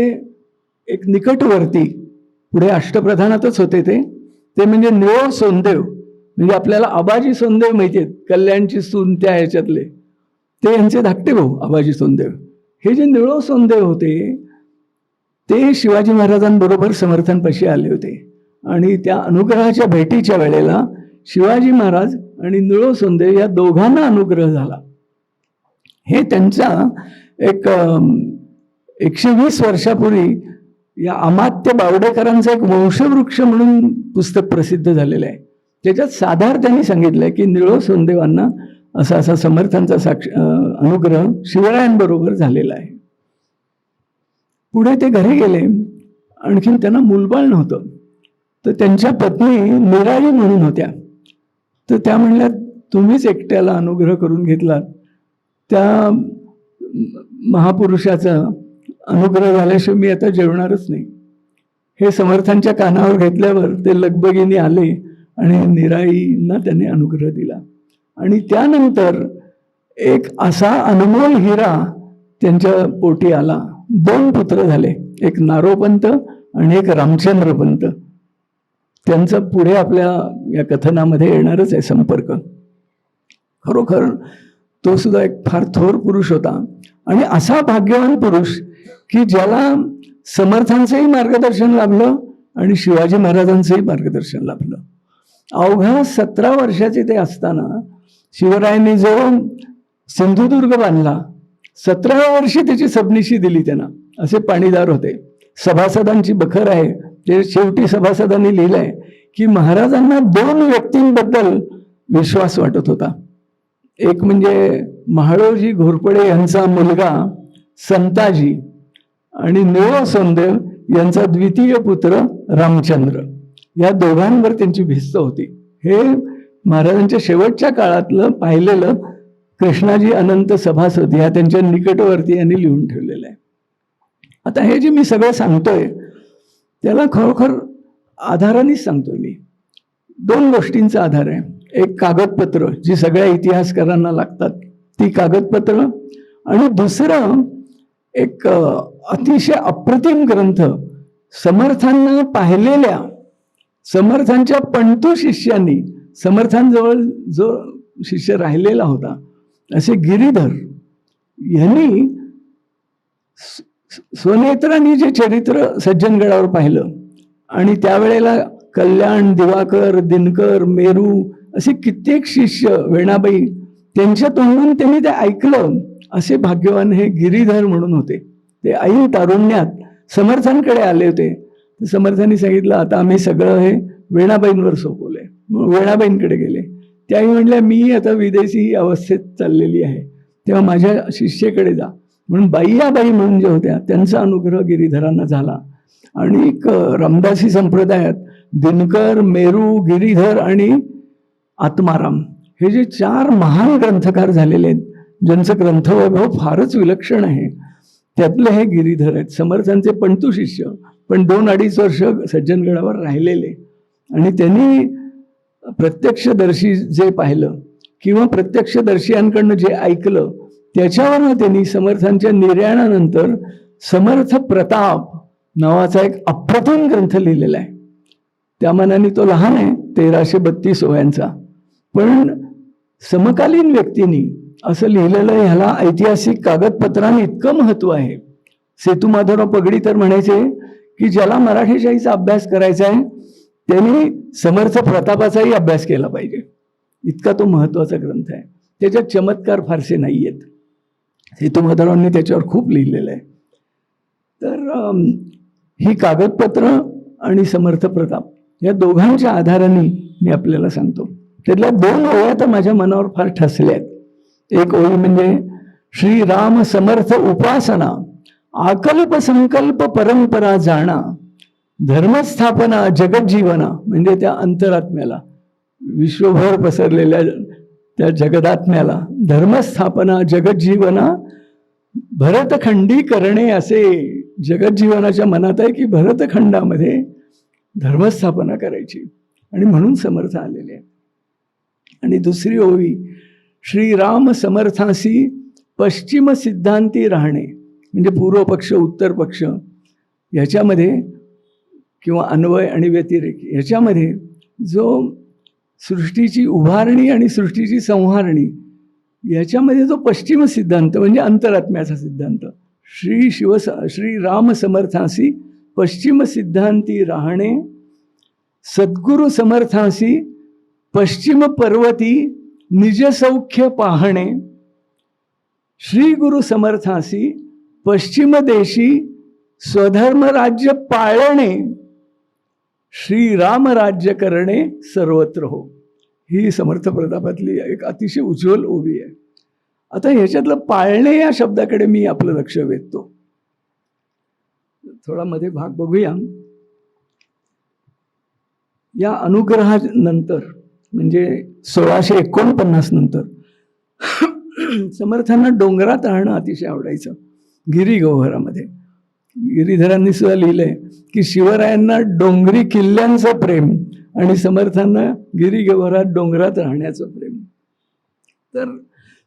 एक निकटवर्ती, पुढे अष्टप्रधानातच होते ते म्हणजे निळो सोनदेव. म्हणजे आपल्याला आबाजी सोनदेव माहिती आहेत, कल्याणची सून त्या ह्याच्यातले, ते यांचे धाकटे भाऊ आबाजी सोनदेव. हे जे निळो सोनदेव होते ते शिवाजी महाराजांबरोबर समर्थांपाशी आले होते. आणि त्या अनुग्रहाच्या भेटीच्या वेळेला शिवाजी महाराज आणि निळो सोनदेव या दोघांना अनुग्रह झाला. हे त्यांचा एक 120 वर्षापूर्वी या अमात्य बावडेकरांचा एक वंशवृक्ष म्हणून पुस्तक प्रसिद्ध झालेलं आहे. त्याच्यात साधार त्यांनी सांगितलंय की निळो सोनदेवांना असा असा समर्थांचा अनुग्रह शिवरायांबरोबर झालेला आहे. पुढे ते घरी गेले, आणखीन त्यांना मूलबाळ नव्हतं. तर त्यांच्या पत्नी मीराई म्हणून होत्या. तर त्या म्हणल्या तुम्हीच एकट्याला अनुग्रह करून घेतलात, त्या महापुरुषाचा अनुग्रह झाल्याशिवाय मी आता जेवणारच नाही. हे समर्थांच्या कानावर घेतल्यावर ते लगबगीने आले आणि मीराईंना त्यांनी अनुग्रह दिला. आणि त्यानंतर एक असा अनमोल हिरा त्यांच्या पोटी आला. 2 पुत्र झाले, एक नारोपंत आणि एक रामचंद्र पंत. त्यांचा पुढे आपल्या या कथनामध्ये येणारच आहे संपर्क. खरोखर तो सुद्धा एक फार थोर पुरुष होता आणि असा भाग्यवान पुरुष की ज्याला समर्थांचंही मार्गदर्शन लाभलं आणि शिवाजी महाराजांचंही मार्गदर्शन लाभलं. अवघा 17 वर्षाचे ते असताना शिवरायांनी जो सिंधुदुर्ग बांधला, 17व्या वर्षी त्याची सबनिशी दिली त्यांना. असे पाणीदार होते. सभासदांची बखर आहे. ते शेवटी सभासदांनी लिहिलंय की महाराजांना 2 व्यक्तींबद्दल विश्वास वाटत होता. एक म्हणजे महाळोजी घोरपडे यांचा मुलगा संताजी आणि निळो सोनदेव यांचा द्वितीय पुत्र रामचंद्र. या दोघांवर त्यांची भिस्त होती. हे महाराजांच्या शेवटच्या काळातलं पाहिलेलं कृष्णाजी अनंत सभासद या त्यांच्या निकटवर्ती यांनी लिहून ठेवलेलं आहे. आता हे जे मी सगळं सांगतोय त्याला खरोखर आधारानेच सांगतोय मी. 2 गोष्टींचा आधार आहे. एक कागदपत्र जी सगळ्या इतिहासकारांना लागतात ती कागदपत्र, आणि दुसरं एक अतिशय अप्रतिम ग्रंथ समर्थांना पाहिलेल्या समर्थांच्या पंतू शिष्यांनी, समर्थांजवळ जो शिष्य राहिलेला होता असे गिरीधर यांनी स्वनेत्रांनी जे चरित्र सज्जनगडावर पाहिलं, आणि त्यावेळेला कल्याण, दिवाकर, दिनकर, मेरू असे कित्येक शिष्य, वेणाबाई, त्यांच्या तोंडून त्यांनी ते ऐकलं, असे भाग्यवान हे गिरीधर म्हणून होते. ते ऐन तारुण्यात समर्थांकडे आले होते. समर्थांनी सांगितलं आता आम्ही सगळं हे वेणाबाईंवर सोपवलंय. मग वेणाबाईंकडे गेले. त्याही म्हणल्या मी आता विदेशी अवस्थेत चाललेली आहे, तेव्हा माझ्या शिष्येकडे जा. म्हणून बाईयाबाई म्हणून ज्या होत्या त्यांचा अनुग्रह गिरीधरांना झाला. आणि रामदासी संप्रदायात दिनकर, मेरू, गिरीधर आणि आत्माराम हे जे 4 महान ग्रंथकार झालेले आहेत, ज्यांचं ग्रंथवैभव फारच विलक्षण आहे, त्यातले हे गिरीधर आहेत. समर्थांचे पंतू शिष्य, पण 2-2.5 वर्ष सज्जनगडावर राहिलेले, आणि त्यांनी प्रत्यक्षदर्शी जे पाहिलं किंवा प्रत्यक्षदर्शियांकडनं जे ऐकलं त्याच्यावरनं त्यांनी समर्थांच्या निर्याणानंतर समर्थ प्रताप नावाचा एक अप्रतिम ग्रंथ लिहिलेला आहे. त्या मानाने तो लहान आहे, 1332 ओव्यांचा, पण समकालीन व्यक्तींनी असं लिहिलेलं ह्याला ऐतिहासिक कागदपत्रांनी इतकं महत्त्व आहे. सेतू माधवराव पगडी तर म्हणायचे की ज्याला मराठीशाहीचा अभ्यास करायचा आहे त्यांनी समर्थ प्रतापाचाही अभ्यास केला पाहिजे, इतका तो महत्त्वाचा ग्रंथ आहे. त्याच्यात चमत्कार फारसे नाही आहेत. सेतू माधवरावांनी त्याच्यावर खूप लिहिलेलं आहे. तर ही कागदपत्र आणि समर्थ प्रताप या दोघांच्या आधाराने मी आपल्याला सांगतो. त्यातल्या 2 ओळ्या तर माझ्या मनावर फार ठसल्या आहेत. एक ओळी म्हणजे श्रीराम समर्थ उपासना, आकल्प संकल्प परंपरा जाणा, धर्मस्थापना जगज्जीवना, म्हणजे त्या अंतरात्म्याला, विश्वभर पसरलेल्या त्या जगदात्म्याला धर्मस्थापना जगज्जीवना, भरतखंडी करणे. असे जगज्जीवनाच्या मनात आहे की भरतखंडामध्ये धर्मस्थापना करायची, आणि म्हणून समर्थ आलेले आहे. आणि दुसरी ओवी श्रीराम समर्थासी पश्चिम सिद्धांती राहणे, म्हणजे पूर्व पक्ष उत्तर पक्ष याच्यामध्ये किंवा अन्वय आणि व्यतिरेक याच्यामध्ये जो सृष्टीची उभारणी आणि सृष्टीची संहारणी याच्यामध्ये जो पश्चिम सिद्धांत म्हणजे अंतरात्म्याचा सिद्धांत, श्रीराम समर्थासी पश्चिम सिद्धांती राहणे, सद्गुरु समर्थासी पश्चिम पर्वती निजसौख्य पाहणे, श्री गुरु समर्थासी पश्चिम देशी स्वधर्म राज्य पाळणे, श्रीराम राज्य करणे सर्वत्र हो. ही समर्थ प्रतापातली एक अतिशय उज्ज्वल ओवी आहे. आता ह्याच्यातलं पाळणे या शब्दाकडे मी आपलं लक्ष वेधतो. थोडा मध्ये भाग बघूया. या अनुग्रहानंतर म्हणजे 1649 नंतर समर्थांना डोंगरात राहणं अतिशय आवडायचं. गिरीगोहरामध्ये गिरीधरांनी सुद्धा लिहिलंय की शिवरायांना डोंगरी किल्ल्यांचं प्रेम आणि समर्थांना गिरीगोहरात डोंगरात राहण्याचं प्रेम. तर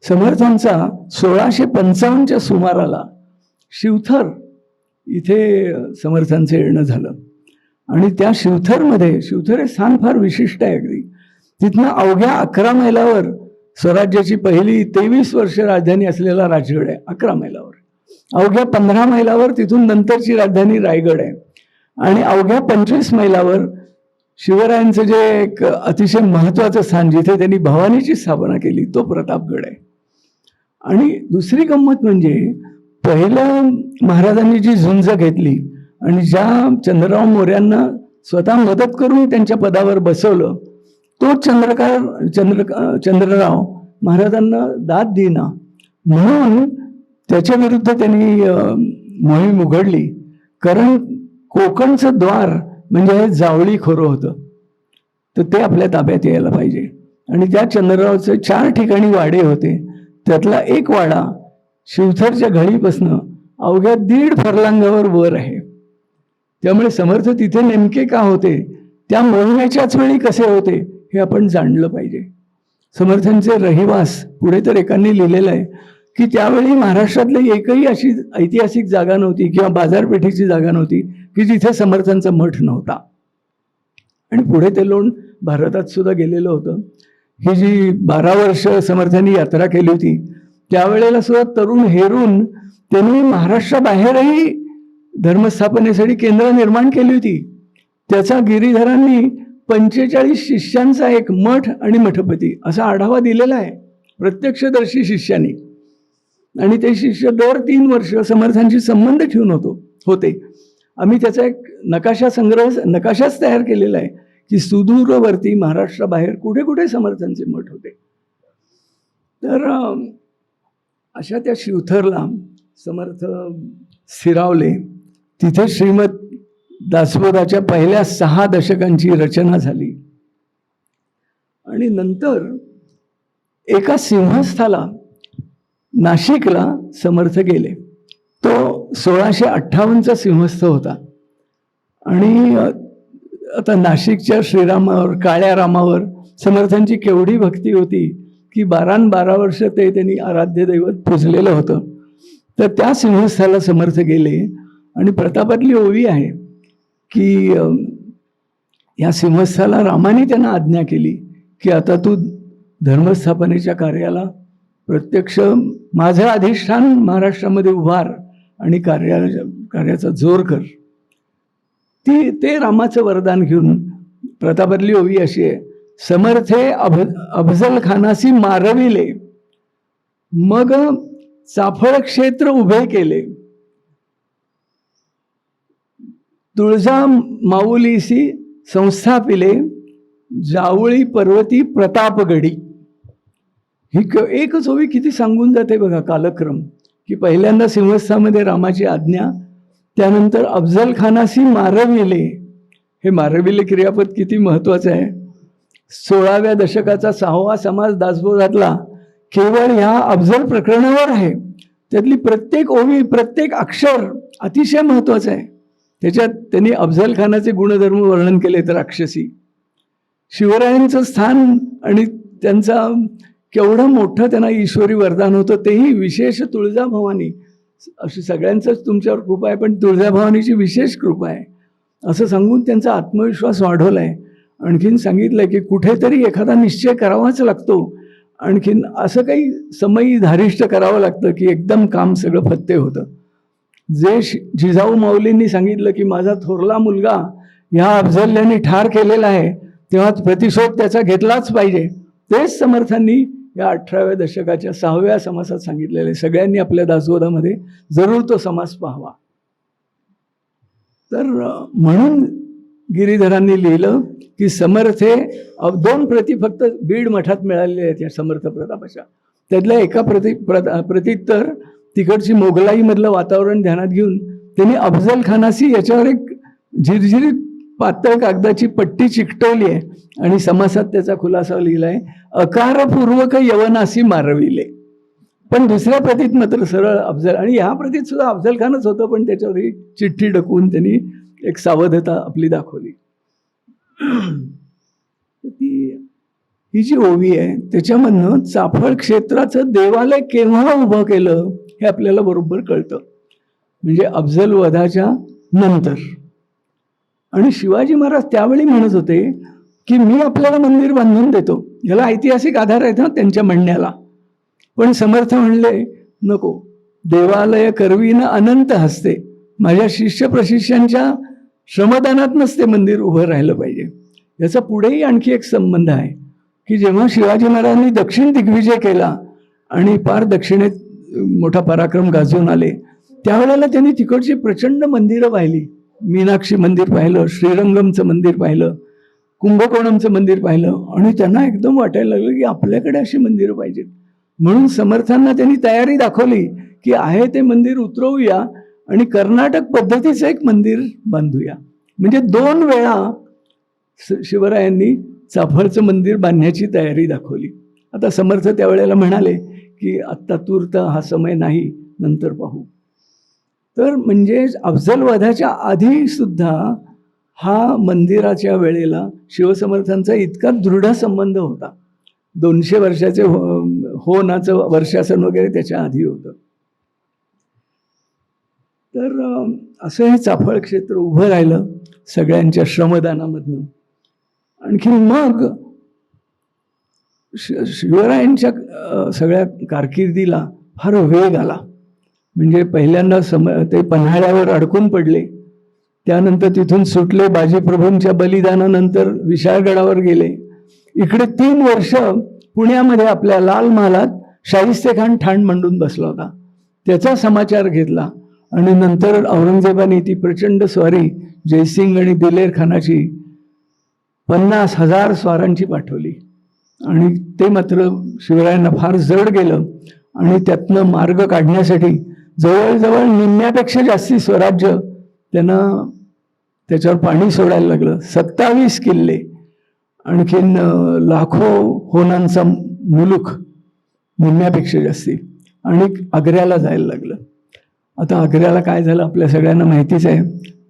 समर्थांचा 1655च्या सुमाराला शिवथर इथे समर्थांचं येणं झालं. आणि त्या शिवथरमध्ये, शिवथर हे स्थान फार विशिष्ट आहे अगदी. तिथनं अवघ्या 11 मैलावर स्वराज्याची पहिली 23 वर्ष राजधानी असलेला राजगड आहे. 11 मैलावर. अवघ्या 15 मैलावर तिथून नंतरची राजधानी रायगड आहे. आणि अवघ्या 25 मैलावर शिवरायांचं जे एक अतिशय महत्त्वाचं स्थान जिथे त्यांनी भवानीची स्थापना केली तो प्रतापगड आहे. आणि दुसरी गंमत म्हणजे पहिलं महाराजांनी जी झुंज घेतली आणि ज्या चंद्रराव मोऱ्यांना स्वतः मदत करून त्यांच्या पदावर बसवलं तो चंद्रराव महाराजांना दाद देईना म्हणून त्याच्या विरुद्ध त्यांनी मोहीम उघडली. कारण कोकणचं द्वार म्हणजे हे जावळी खोरं होतं, तर ते आपल्या ताब्यात यायला पाहिजे. आणि त्या चंद्ररावचे 4 ठिकाणी वाडे होते. त्यातला एक वाडा शिवथरच्या घळीपासनं अवघ्या 1.5 फर्लांगावर वर आहे. त्यामुळे समर्थ तिथे नेमके का होते, त्या मोहिमेच्याच वेळी कसे होते हे आपण जाणलं पाहिजे. समर्थांचे रहिवास पुढे तर एकांनी लिहिलेलं आहे की त्यावेळी महाराष्ट्रातली एकही अशी ऐतिहासिक जागा नव्हती किंवा बाजारपेठेची जागा नव्हती की जिथे समर्थांचा मठ नव्हता. आणि पुढे ते लोण भारतात सुद्धा गेलेलं होतं. ही जी 12 वर्ष समर्थांनी यात्रा केली होती त्यावेळेला सुद्धा तरुण हेरून त्यांनी महाराष्ट्राबाहेरही धर्मस्थापनेसाठी केंद्र निर्माण केली होती. त्याचा गिरीधरांनी 45 शिष्यांचा एक मठ आणि मठपती असा आढावा दिलेला आहे प्रत्यक्षदर्शी शिष्यांनी. आणि ते शिष्य दर 3 वर्ष समर्थांशी संबंध ठेवून होते. आम्ही त्याचा एक नकाशाच तयार केलेला आहे की सुदूरवर्ती महाराष्ट्राबाहेर कुठे कुठे समर्थांचे मठ होते. तर अशा त्या शिवथरला समर्थ स्थिरावले. तिथे श्रीमद दासबोधाच्या पहिल्या 6 दशकांची रचना झाली. आणि नंतर एका सिंहस्थाला नाशिकला समर्थ गेले. तो 1658चा सिंहस्थ होता. आणि आता नाशिकच्या श्रीरामावर, काळ्या रामावर समर्थांची केवढी भक्ती होती की 12 वर्ष त्यांनी आराध्य दैवत पूजलेलं होतं. तर त्या सिंहस्थाला समर्थ गेले. आणि प्रतापातली ओवी आहे की या सिंहस्थाला रामाने त्यांना आज्ञा केली की आता तू धर्मस्थापनेच्या कार्याला प्रत्यक्ष माझं अधिष्ठान महाराष्ट्रामध्ये उभार आणि कार्याचा जोर कर. ते रामाचं वरदान घेऊन प्रतापातली ओवी अशी आहे, समर्थे अफजल खानासी मारविले, मग चाफळ क्षेत्र उभे केले, तुळजा माऊलीसी संस्थापिले, जावळी पर्वती प्रतापगडी. ही एकच ओवी किती सांगून जाते बघा कालक्रम, की पहिल्यांदा सिंहस्थामध्ये रामाची आज्ञा, त्यानंतर अफजल खानासी मारविले. हे मारविले क्रियापद किती महत्वाचं आहे. 16व्या दशकाचा 6वा समाज दासबोधातला केवळ ह्या अफजल प्रकरणावर आहे. त्यातली प्रत्येक ओवी, प्रत्येक अक्षर अतिशय महत्वाचं आहे. त्याच्यात त्यांनी अफजल खानाचे गुणधर्म वर्णन केले तर राक्षसी, शिवरायांचं स्थान आणि त्यांचा केवढं मोठं त्यांना ईश्वरी वरदान होतं तेही विशेष तुळजाभवानी. अशी सगळ्यांचंच तुमच्यावर कृपा आहे पण तुळजाभवानीची विशेष कृपा आहे असं सांगून त्यांचा आत्मविश्वास वाढवला आहे. आणखीन सांगितलं की कुठेतरी एखादा निश्चय करावाच लागतो, आणखीन असं काही समयी धारिष्ट करावं लागतं की एकदम काम सगळं फत्ते होतं. जे जिजाऊ माऊलींनी सांगितलं की माझा थोरला मुलगा ह्या अफजल्याने ठार केलेला आहे तेव्हा प्रतिशोध त्याचा घेतलाच पाहिजे, तेच समर्थांनी या 18व्या दशकाच्या 6व्या समासात सांगितलेले. सगळ्यांनी आपल्या दासबोधामध्ये जरूर तो समास पाहावा. तर म्हणून गिरीधरांनी लिहिलं की समर्थे 2 प्रती फक्त बीड मठात मिळालेल्या आहेत या समर्थ प्रतापाच्या. त्यातल्या एका प्रतीत तर तिकडची मोगलाईमधलं वातावरण ध्यानात घेऊन त्यांनी अफजल खानासी याच्यावर एक झिरझिरीत पातळ कागदाची पट्टी चिकटवली आहे आणि समासात त्याचा खुलासा लिहिलाय, अकारपूर्वक यवनासी मारविले. पण दुसऱ्या प्रतीत मात्र सरळ अफजल, आणि ह्या प्रतीत सुद्धा अफजल खानच होतं पण त्याच्यावर ही चिठ्ठी डकवून त्यांनी एक सावधता आपली दाखवली. ही जी ओवी आहे त्याच्यामधनं चाफळ क्षेत्राचं देवालय केव्हा उभं केलं हे आपल्याला बरोबर कळतं. म्हणजे अफजल वधाच्या नंतर. आणि शिवाजी महाराज त्यावेळी म्हणत होते की मी आपल्याला मंदिर बांधून देतो. याला ऐतिहासिक आधार आहेत ना त्यांच्या म्हणण्याला. पण समर्थ म्हणले नको, देवालय करवीन अनंत हस्ते, माझ्या शिष्य प्रशिष्यांच्या श्रमदानातनंच ते मंदिर उभं राहिलं पाहिजे. याचा पुढेही आणखी एक संबंध आहे की जेव्हा शिवाजी महाराजांनी दक्षिण दिग्विजय केला आणि पार दक्षिणेत मोठा पराक्रम गाजवून आले त्यावेळेला त्यांनी तिकडची प्रचंड मंदिरं पाहिली. मीनाक्षी मंदिर पाहिलं, श्रीरंगमचं मंदिर पाहिलं, कुंभकोणमचं मंदिर पाहिलं आणि त्यांना एकदम वाटायला लागलं की आपल्याकडे अशी मंदिरं पाहिजेत. म्हणून समर्थांना त्यांनी तयारी दाखवली की आहे ते मंदिर उतरवूया आणि कर्नाटक पद्धतीचं एक मंदिर बांधूया. म्हणजे 2 वेळा शिवरायांनी चाफळचं मंदिर बांधण्याची तयारी दाखवली. आता समर्थ त्यावेळेला म्हणाले की आत्ता तूर्त हा समय नाही, नंतर पाहू. तर म्हणजे अफजल वधाच्या आधी सुद्धा हा मंदिराच्या वेळेला शिवसमर्थांचा इतका दृढ संबंध होता. 200 वर्षाचे होनाचं वर्षासन वगैरे त्याच्या आधी होतं. तर असं हे चाफळ क्षेत्र उभं राहिलं सगळ्यांच्या श्रमदानामधनं. आणखी मग शिवरायांच्या सगळ्या कारकिर्दीला फार वेग आला. म्हणजे पहिल्यांदा ते पन्हाळ्यावर अडकून पडले, त्यानंतर तिथून सुटले, बाजीप्रभूंच्या बलिदानानंतर विशाळगडावर गेले. इकडे 3 वर्ष पुण्यामध्ये आपल्या लाल महालात शाहिस्तेखान ठाण मांडून बसला होता, त्याचा समाचार घेतला. आणि नंतर औरंगजेबाने ती प्रचंड स्वारी जयसिंग आणि दिलेर खानाची 50,000 स्वारांची पाठवली. आणि ते मात्र शिवरायांना फार जड गेलं आणि त्यातनं मार्ग काढण्यासाठी जवळजवळ निम्म्यापेक्षा जास्ती स्वराज्य त्यांना त्याच्यावर पाणी सोडायला लागलं. 27 किल्ले, आणखीन लाखो होनांचा मुलूक, निम्म्यापेक्षा जास्ती, आणि आग्र्याला जायला लागलं. आता आग्र्याला काय झालं आपल्या सगळ्यांना माहितीच आहे.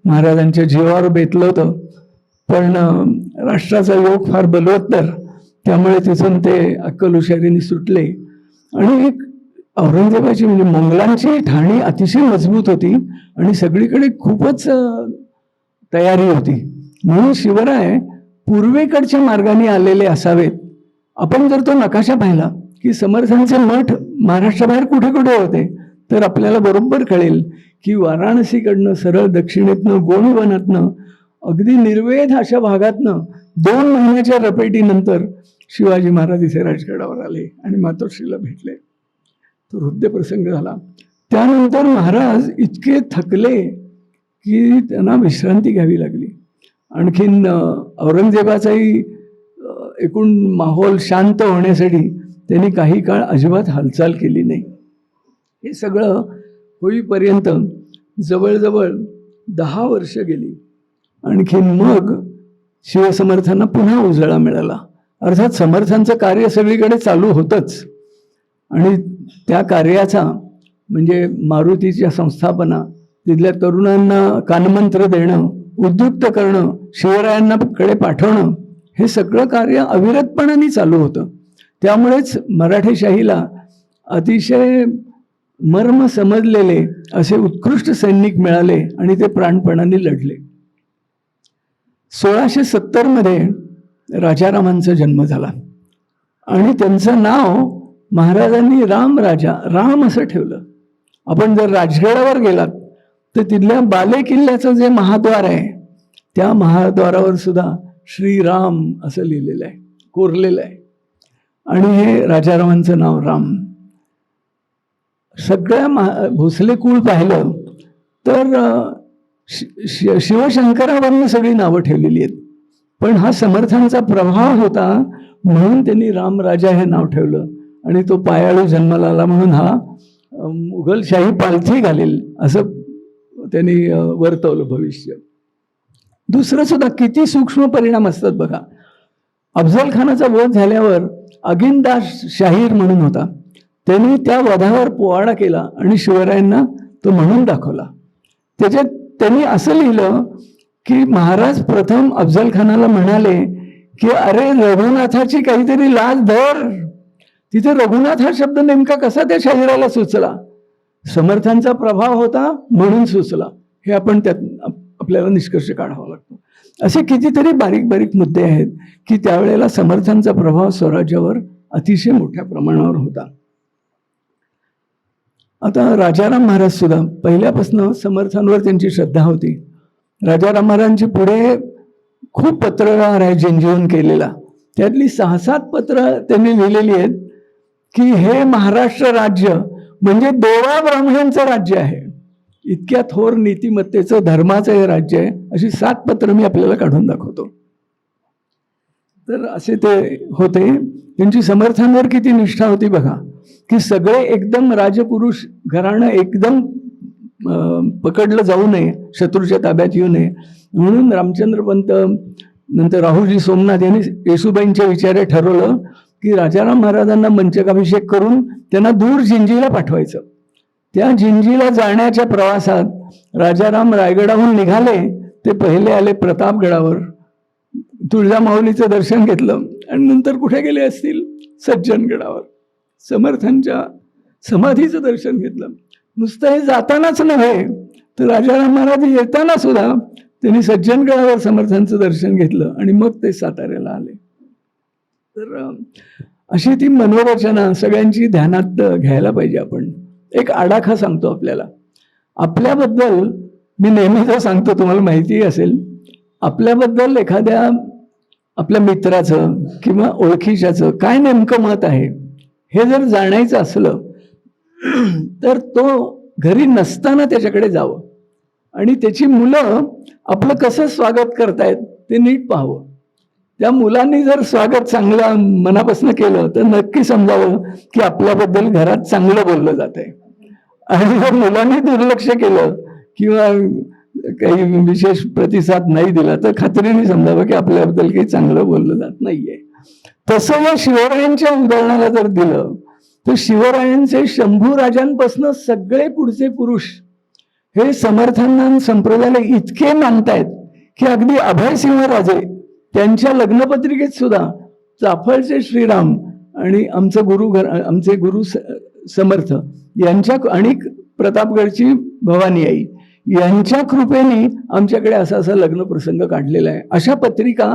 महाराजांच्या जीवावर बेतलं होतं, पण राष्ट्राचा योग फार बलवत्तर, त्यामुळे तिथून ते अक्कलहुशारीने सुटले. आणि एक औरंगजेबाची म्हणजे मोंगलांची ठाणी अतिशय मजबूत होती आणि सगळीकडे खूपच तयारी होती. म्हणून शिवराय पूर्वेकडच्या मार्गाने आलेले असावेत. आपण जर तो नकाशा पाहिला की समर्थांचे मठ महाराष्ट्राबाहेर कुठे कुठे होते, तर आपल्याला बरोबर कळेल की वाराणसीकडनं सरळ दक्षिणेतनं गोंडवनातनं अगदी निर्वेध अशा भागातनं 2 महिन्याच्या रपेटीनंतर शिवाजी महाराज इथे राजगडावर आले आणि मातोश्रीला भेटले. तो हृदयप्रसंग झाला. त्यानंतर महाराज इतके थकले की त्यांना विश्रांती घ्यावी लागली. आणखीन औरंगजेबाचाही एकूण माहोल शांत होण्यासाठी त्यांनी काही काळ अजिबात हालचाल केली नाही. हे सगळं होईपर्यंत जवळजवळ 10 वर्ष गेली. आणखीन मग शिवसमर्थांना पुन्हा उजळा मिळाला. अर्थात समर्थांचं कार्य सगळीकडे चालू होतंच, आणि त्या कार्याचा म्हणजे मारुतीच्या संस्थापना, तिथल्या तरुणांना कानमंत्र देणं, उद्युक्त करणं, शिवरायांना कडे पाठवणं, हे सगळं कार्य अविरतपणाने चालू होतं. त्यामुळेच मराठेशाहीला अतिशय मर्म समजलेले असे उत्कृष्ट सैनिक मिळाले आणि ते प्राणपणाने लढले. 1670 मध्ये राजारामांचा जन्म झाला आणि त्यांचं नाव महाराजांनी रामराजा, राम असं ठेवलं. आपण जर राजगडावर गेलात तर तिथल्या बाले किल्ल्याचं जे महाद्वार आहे, त्या महाद्वारावर सुद्धा श्रीराम असं लिहिलेलं आहे, कोरलेलं आहे. आणि हे राजारामांचं नाव राम. सगळ्या भोसले कुळ पाहिलं तर शिवशंकरावरनं सगळी नावं ठेवलेली आहेत, पण हा समर्थांचा प्रभाव होता म्हणून त्यांनी रामराजा हे नाव ठेवलं. आणि तो पायाळू जन्माला आला म्हणून हा मुघलशाही पालथी घालेल असं त्यांनी वर्तवलं भविष्य. दुसरं सुद्धा किती सूक्ष्म परिणाम असतात बघा. अफजल खानाचा वध झाल्यावर अगिनदास शाहीर म्हणून होता, त्यांनी त्या वधावर पोवाडा केला आणि शिवरायांना तो म्हणून दाखवला. त्याच्यात त्यांनी असं लिहिलं की महाराज प्रथम अफजल खानाला म्हणाले की अरे रघुनाथाची काहीतरी लाज धर. तिथे रघुनाथ हा शब्द नेमका कसा त्या शाहिराला सुचला? समर्थांचा प्रभाव होता म्हणून सुचला, हे आपण त्यात आपल्याला निष्कर्ष काढावा लागतो. असे कितीतरी बारीक बारीक मुद्दे आहेत की त्यावेळेला समर्थांचा प्रभाव स्वराज्यावर अतिशय मोठ्या प्रमाणावर होता. आता राजाराम महाराज सुद्धा पहिल्यापासून समर्थांवर त्यांची श्रद्धा होती. राजाराम महाराजांची पुढे खूप पत्रव्यवहार आहे जनजीवन केलेला. त्यातली 6-7 पत्र त्यांनी लिहिलेली आहेत की हे महाराष्ट्र राज्य म्हणजे देवा ब्राह्मणांचं राज्य आहे, इतक्या थोर नीतिमत्तेचं धर्माचं हे राज्य आहे. अशी 7 पत्र मी आपल्याला काढून दाखवतो. तर असे ते होते. त्यांची समर्थांवर किती निष्ठा होती बघा, की सगळे एकदम राजपुरुष घराणं एकदम पकडलं जाऊ नये, शत्रूच्या ताब्यात येऊ नये म्हणून रामचंद्र पंत नंतर राहुलजी सोमनाथ यांनी येशूबाईंच्या विचारे ठरवलं की राजाराम महाराजांना मंचकाभिषेक करून त्यांना दूर जिंजीला पाठवायचं. त्या जिंजीला जाण्याच्या प्रवासात राजाराम रायगडाहून निघाले, ते पहिले आले प्रतापगडावर, तुळजामाऊलीचं दर्शन घेतलं आणि नंतर कुठे गेले असतील? सज्जनगडावर समर्थांच्या समाधीचं दर्शन घेतलं. नुसतं हे जातानाच नव्हे तर राजाराम महाराज येताना सुद्धा त्यांनी सज्जनगडावर समर्थांचं दर्शन घेतलं आणि मग ते साताऱ्याला आले. तर अशी ती मनोरचना सगळ्यांची ध्यानात घ्यायला पाहिजे. आपण एक आडाखा सांगतो आपल्याला. आपल्याबद्दल मी नेहमीच सांगतो, तुम्हाला माहिती असेल, आपल्याबद्दल एखाद्या आपल्या मित्राचं किंवा ओळखीच्याचं काय नेमकं मत आहे हे जर जाणायचं असलं तर तो घरी नसताना त्याच्याकडे जावं आणि त्याची मुलं आपलं कसं स्वागत करतायत ते नीट पाहावं. त्या मुलांनी जर स्वागत चांगलं मनापासून केलं तर नक्की समजावं की आपल्याबद्दल घरात चांगलं बोललं जात आहे. आणि जर मुलांनी दुर्लक्ष केलं किंवा काही विशेष प्रतिसाद नाही दिला तर खात्रीने समजावं की आपल्याबद्दल काही चांगलं बोललं जात नाहीये. तसं या शिवरायांच्या उदाहरणाला जर दिलं तर शिवरायांचे शंभू राजांपासून सगळे पुढचे पुरुष हे समर्थांना संप्रदायाला इतके मानतायत की अगदी अभयसिंह राजे त्यांच्या लग्नपत्रिकेत सुद्धा चाफळचे श्रीराम आणि आमचे गुरु समर्थ यांच्या आणि प्रतापगडची भवानी आई यांच्या कृपेने आमच्याकडे असा असा लग्न प्रसंग काढलेला आहे. अशा पत्रिका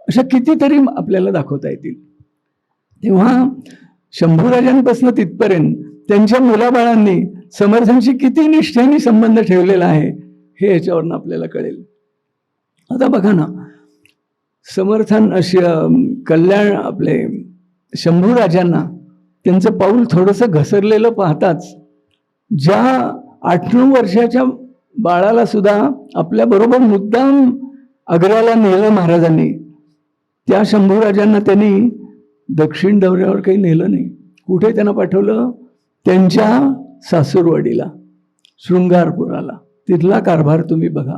अशा कितीतरी आपल्याला दाखवता येतील. तेव्हा शंभूराजांपासून तिथपर्यंत त्यांच्या मुलाबाळांनी समर्थांशी किती निष्ठेने संबंध ठेवलेला आहे हे याच्यावरनं आपल्याला कळेल. आता बघा ना, समर्थान कल्याण आपले शंभूराजांना त्यांचं पाऊल थोडंसं घसरलेलं पाहताच ज्या 8-9 वर्षाच्या बाळाला सुद्धा आपल्याबरोबर मुद्दाम आग्र्याला नेलं महाराजांनी, त्या शंभूराजांना त्यांनी दक्षिण दौऱ्यावर काही नेलं नाही. कुठे त्यांना पाठवलं? त्यांच्या सासूरवाडीला, शृंगारपुराला. तिथला कारभार तुम्ही बघा.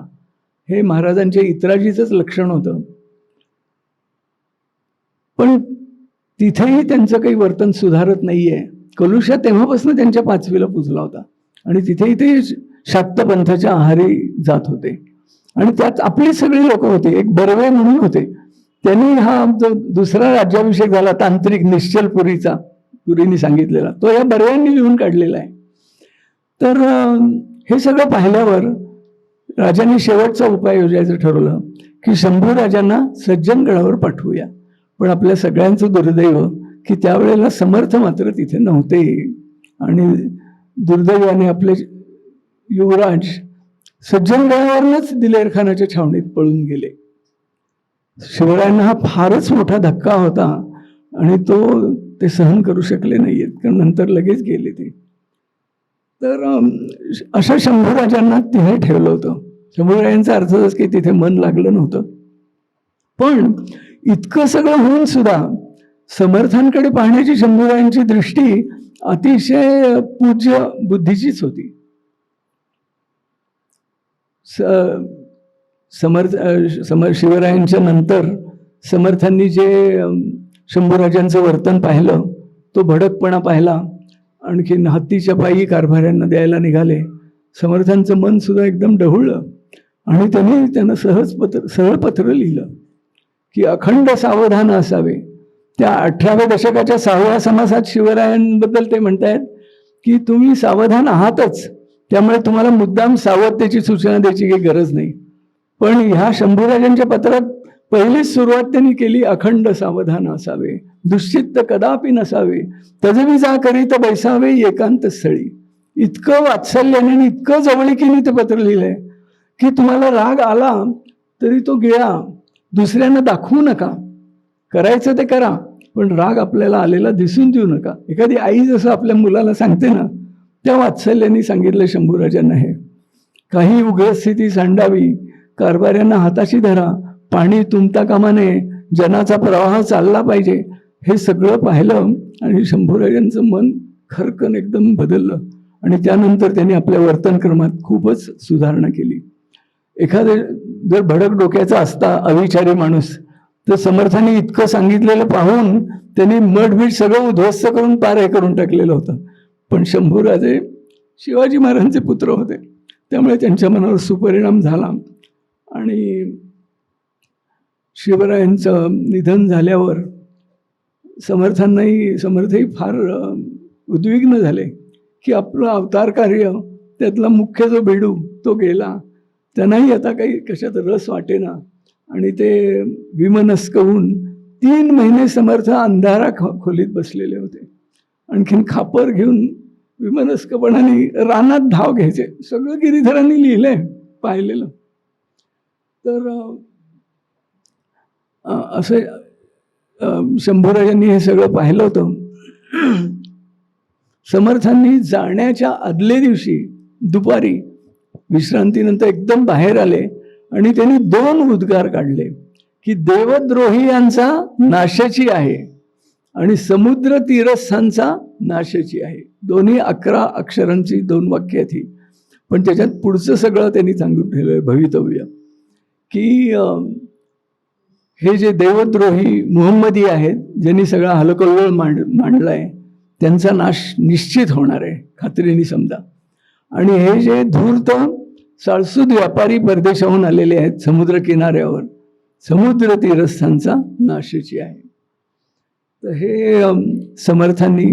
हे महाराजांच्या इतराजीचंच लक्षण होतं. पण तिथेही त्यांचं काही वर्तन सुधारत नाहीये. कलुषा तेव्हापासून त्यांच्या 5वीला पुजला होता आणि तिथेही ते शाक्त पंथाच्या आहारी जात होते. आणि त्यात आपली सगळी लोक होते. एक बर्वे म्हणून होते, त्यांनी हा जो दुसरा राज्याभिषेक झाला तांत्रिक निश्चलपुरीचा, पुरीने सांगितलेला, तो या बर्व्यांनी लिहून काढलेला आहे. तर हे सगळं पाहिल्यावर राजांनी शेवटचा उपाय योजायचं ठरवलं की शंभूराजांना सज्जनगडावर पाठवूया. पण आपल्या सगळ्यांचं दुर्दैव की त्यावेळेला समर्थ मात्र तिथे नव्हते आणि दुर्दैवाने आपले युवराज सज्जनगडावरनंच दिलेरखानाच्या छावणीत पळून गेले. शिवरायांना हा फारच मोठा धक्का होता आणि ते सहन करू शकले नाहीयेत, कारण नंतर लगेच गेले ते. तर अशा शंभूराजांना तिथे ठेवलं होतं. शंभूराजांचा अर्थच की तिथे मन लागलं नव्हतं. पण इतकं सगळं होऊन सुद्धा समर्थांकडे पाहण्याची शंभूरायांची दृष्टी अतिशय पूज्य बुद्धीचीच होती. शिवरायांच्या नंतर समर्थांनी जे शंभूराजांचं वर्तन पाहिलं, तो भडकपणा पाहिला. आणखीन हत्तीच्या पायी कारभाऱ्यांना द्यायला निघाले. समर्थांचं मन सुद्धा एकदम ढवळलं आणि त्यांना सरळ पत्र लिहिलं की अखंड सावधान असावे. त्या 18व्या दशकाच्या 6व्या समासात शिवरायांबद्दल ते म्हणतायत की तुम्ही सावधान आहातच, त्यामुळे तुम्हाला मुद्दाम सावधतेची सूचना द्यायची काही गरज नाही. पण ह्या शंभूराजांच्या पत्रात पहिलीच सुरुवात त्यांनी केली, अखंड सावधान असावे, दुश्चित्त कदापि नसावे, तजवी जा करीत बैसावे एकांत स्थळी. इतकं वात्सल्याने आणि इतकं जवळीकीने ते पत्र लिहिलंय की तुम्हाला राग आला तरी तो गिळा, दुसऱ्यांना दाखवू नका, करायचं ते करा, पण राग आपल्याला आलेला दिसून देऊ नका. एखादी आई जसं आपल्या मुलाला सांगते ना, त्या वात्सल्याने सांगितलं शंभूराजांना हे. काही उग्रस्थिती सांडावी, कारभाऱ्यांना हाताशी धरा, पाणी तुंबता कामा नये, जनाचा प्रवाह चालला पाहिजे. हे सगळं पाहिलं आणि शंभूराजांचं मन खरकन एकदम बदललं आणि त्यानंतर त्यांनी आपल्या वर्तनक्रमात खूपच सुधारणा केली. एखादे जर भडक डोक्याचा असता अविचारी माणूस तर समर्थांनी इतकं सांगितलेलं पाहून त्यांनी मठबीठ सगळं उद्ध्वस्त करून पार हे करून टाकलेलं होतं. पण शंभूराजे शिवाजी महाराजांचे पुत्र होते, त्यामुळे त्यांच्या मनावर सुपरिणाम झाला. आणि शिवरायांचं निधन झाल्यावर समर्थही फार उद्विग्न झाले की आपलं अवतार कार्य, त्यातला मुख्य जो बेडू तो गेला, त्यांनाही आता काही कशात रस वाटेना. आणि ते विमनस्क होऊन 3 महिने समर्थ अंधारा खोलीत बसलेले होते. आणखीन खापर घेऊन विमनस्कपणाने रानात धाव घ्यायचे. सगळं गिरीधरांनी लिहिलंय, पाहिलेलं. तर असं शंभूराजांनी हे सगळं पाहिलं होतं. समर्थांनी जाण्याच्या आदल्या दिवशी दुपारी विश्रांतीनंतर एकदम बाहेर आले आणि त्यांनी 2 उद्गार काढले की देवद्रोही यांचा नाशाची आहे आणि समुद्र तीरस्थांचा नाशाची आहे. दोन्ही 11 अक्षरांची 2 वाक्य आहेत ही. पण त्याच्यात पुढचं सगळं त्यांनी सांगून ठेवलं भवितव्य की हे जे देवद्रोही मुहम्मदी आहेत, ज्यांनी सगळा हलकल्लोळ मांडलाय, त्यांचा नाश निश्चित होणार आहे, खात्रीने समजा. आणि हे जे धूर्त साळसूद व्यापारी परदेशाहून आलेले आहेत समुद्र किनाऱ्यावर, समुद्र तीरस्थांचा नाशाची आहे. तर हे समर्थांनी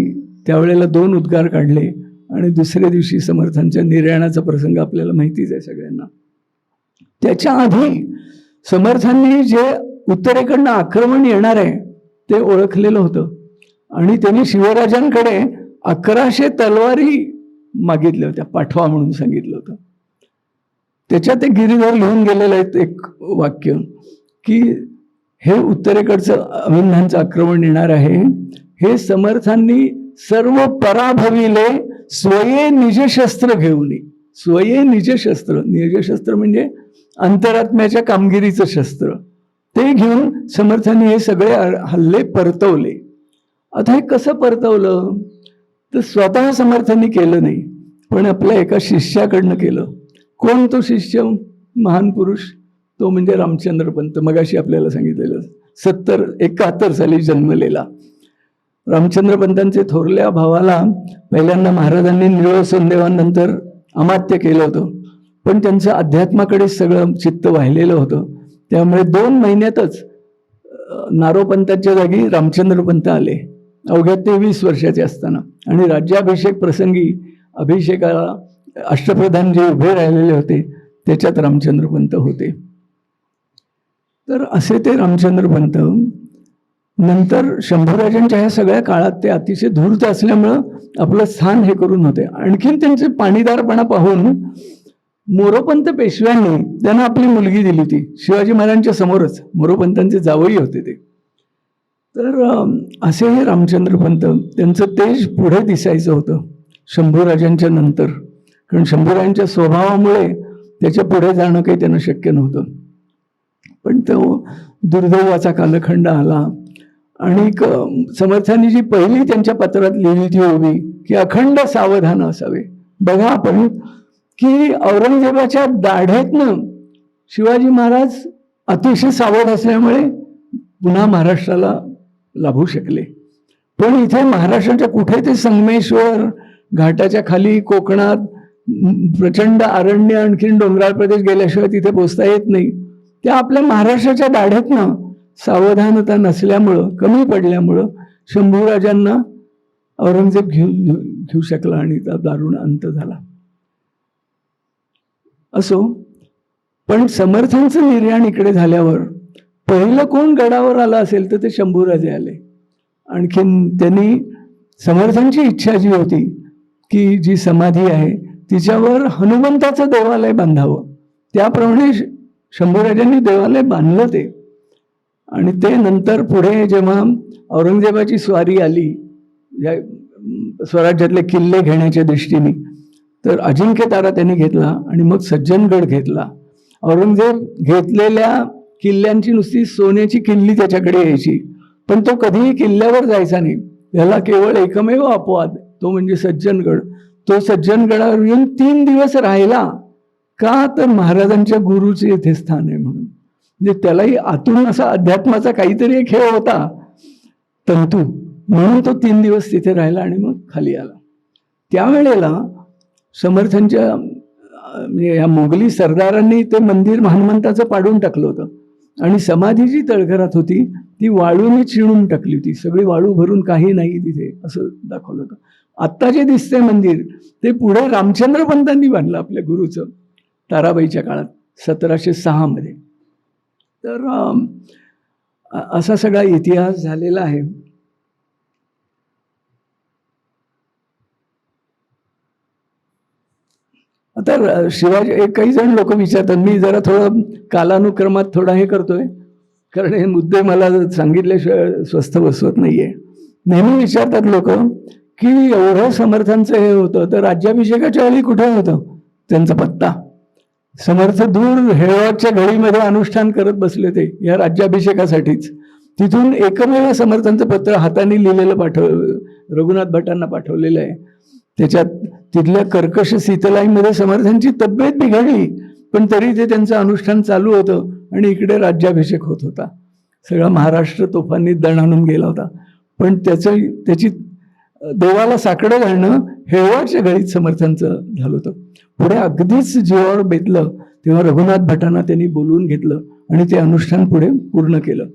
त्यावेळेला 2 उद्गार काढले. आणि दुसऱ्या दिवशी समर्थांच्या निर्याणाचा प्रसंग आपल्याला माहितीच आहे सगळ्यांना. त्याच्या आधी समर्थांनी जे उत्तरेकडनं आक्रमण येणार आहे ते ओळखलेलं होतं आणि त्यांनी शिवराजांकडे 1100 तलवारी मागितल्या होत्या, पाठवा म्हणून सांगितलं होतं. त्याच्यात ते गिरीधर लिहून गेलेलं आहे एक वाक्य की हे उत्तरेकडचं अभिमन्यांचं आक्रमण येणार आहे, हे समर्थांनी सर्व पराभविले स्वये निजशस्त्र घेऊन. स्वये निजशस्त्र, निजशस्त्र म्हणजे अंतरात्म्याच्या कामगिरीचं शस्त्र, ते घेऊन समर्थांनी हे सगळे हल्ले परतवले. आता हे कसं परतवलं तर स्वतः समर्थांनी केलं नाही, पण आपल्या एका शिष्याकडनं केलं. कोण तो शिष्य? महान पुरुष, तो म्हणजे रामचंद्र पंत. मगाशी आपल्याला सांगितलेलं 71 साली जन्मलेला रामचंद्र पंतांचे थोरल्या भावाला पहिल्यांदा महाराजांनी निळो सोंदेवानंतर अमात्य केलं होतं, पण त्यांचं अध्यात्माकडे सगळं चित्त वाहिलेलं होतं. त्यामुळे 2 महिन्यातच नारोपंतांच्या जागी रामचंद्र पंत आले, अवघ्या 23 वर्षाचे असताना. आणि राज्याभिषेक प्रसंगी अभिषेकाला अष्टप्रधान जे उभे राहिलेले होते त्याच्यात रामचंद्र पंत होते. तर असे ते रामचंद्र पंत नंतर शंभूराजांच्या ह्या सगळ्या काळात ते अतिशय धूर्त असल्यामुळं आपलं स्थान हे करून होते. आणखीन त्यांचे पाणीदारपणा पाहून मोरोपंत पेशव्यांनी त्यांना आपली मुलगी दिली होती शिवाजी महाराजांच्या समोरच. मोरोपंतांचे जावई होते ते. तर असे हे रामचंद्र पंत, त्यांचं तेज पुढे दिसायचं होतं शंभूराजांच्या नंतर, कारण शंभूराजांच्या स्वभावामुळे त्याच्या पुढे जाणं काही त्यांना शक्य नव्हतं. पण तो दुर्दैवाचा कालखंड आला आणि समर्थांनी जी पहिली त्यांच्या पत्रात लिहिली होती ओवी की अखंड सावधान असावे. बघा आपण की औरंगजेबाच्या दाढेतनं शिवाजी महाराज अतिशय सावध असल्यामुळे पुन्हा महाराष्ट्राला लाभू शकले. पण इथे महाराष्ट्राच्या कुठे ते संगमेश्वर घाटाच्या खाली कोकणात प्रचंड अरण्य, आणखीन डोंगराळ प्रदेश गेल्याशिवाय तिथे पोचता येत नाही. त्या आपल्या महाराष्ट्राच्या दाढेतनं सावधानता नसल्यामुळं, कमी पडल्यामुळं शंभूराजांना औरंगजेब घेऊ शकला आणि त्या दारुण अंत झाला. असो, पण समर्थांचं निर्याण इकडे झाल्यावर पहिलं कोण गडावर आलं असेल तर ते शंभूराजे आले. आणखीन त्यांनी समर्थांची इच्छा जी होती की जी समाधी आहे तिच्यावर हनुमंताचं देवालय बांधावं, त्याप्रमाणे शंभूराजांनी देवालय बांधलं ते. आणि ते नंतर पुढे जेव्हा औरंगजेबाची स्वारी आली या स्वराज्यातले किल्ले घेण्याच्या दृष्टीने, तर अजिंक्यतारा त्यांनी घेतला आणि मग सज्जनगड घेतला. औरंगजेब घेतलेल्या किल्ल्यांची नुसती सोन्याची किल्ली त्याच्याकडे यायची, पण तो कधीही किल्ल्यावर जायचा नाही. याला केवळ एकमेव अपवाद, तो म्हणजे सज्जनगड. तो सज्जनगडावर येऊन 3 दिवस राहिला. का तर महाराजांच्या गुरुचे येथे स्थान आहे म्हणून. म्हणजे त्यालाही आतून असा अध्यात्माचा काहीतरी एक खेळ होता तंतू, म्हणून तो 3 दिवस तिथे राहिला आणि मग खाली आला. त्यावेळेला समर्थांच्या म्हणजे ह्या मोगली सरदारांनी ते मंदिर हनुमंताचं पाडून टाकलं होतं आणि समाधी जी तळघरात होती ती वाळूने चिणून टाकली होती, सगळी वाळू भरून काही नाही तिथे असं दाखवलं होतं. आत्ता जे दिसतंय मंदिर ते पुढे रामचंद्र पंतांनी बांधलं आपल्या गुरुचं ताराबाईच्या काळात 1706 मध्ये. तर असा सगळा इतिहास झालेला आहे. आता शिवाजी काही जण लोक विचारतात, मी जरा थोडं कालानुक्रमात थोडा हे करतोय कारण हे मुद्दे मला सांगितल्याशिवाय स्वस्थ बसवत नाहीये. नेहमी विचारतात लोक की एवढं समर्थांचं हे होतं तर राज्याभिषेकाच्या वेळी कुठे होतं त्यांचा पत्ता. समर्थ दूर हेळवाडच्या घडीमध्ये अनुष्ठान करत बसले ते या राज्याभिषेकासाठीच. तिथून एकमेव समर्थांचं पत्र हाताने लिहिलेलं रघुनाथ भटांना पाठवलेलं आहे. त्याच्यात तिथल्या कर्कश शीतलाईमध्ये समर्थांची तब्येत बिघडली पण तरी ते त्यांचं अनुष्ठान चालू होतं आणि इकडे राज्याभिषेक होत होता. सगळा महाराष्ट्र तोफांनी दण आणून गेला होता. पण त्याची देवाला साकडं घालणं हेळवाडच्या घडीत समर्थांचं झालं होतं. पुढे अगदीच जीवावर बेतलं तेव्हा रघुनाथ भटांना त्यांनी बोलवून घेतलं आणि ते अनुष्ठान पुढे पूर्ण केलं.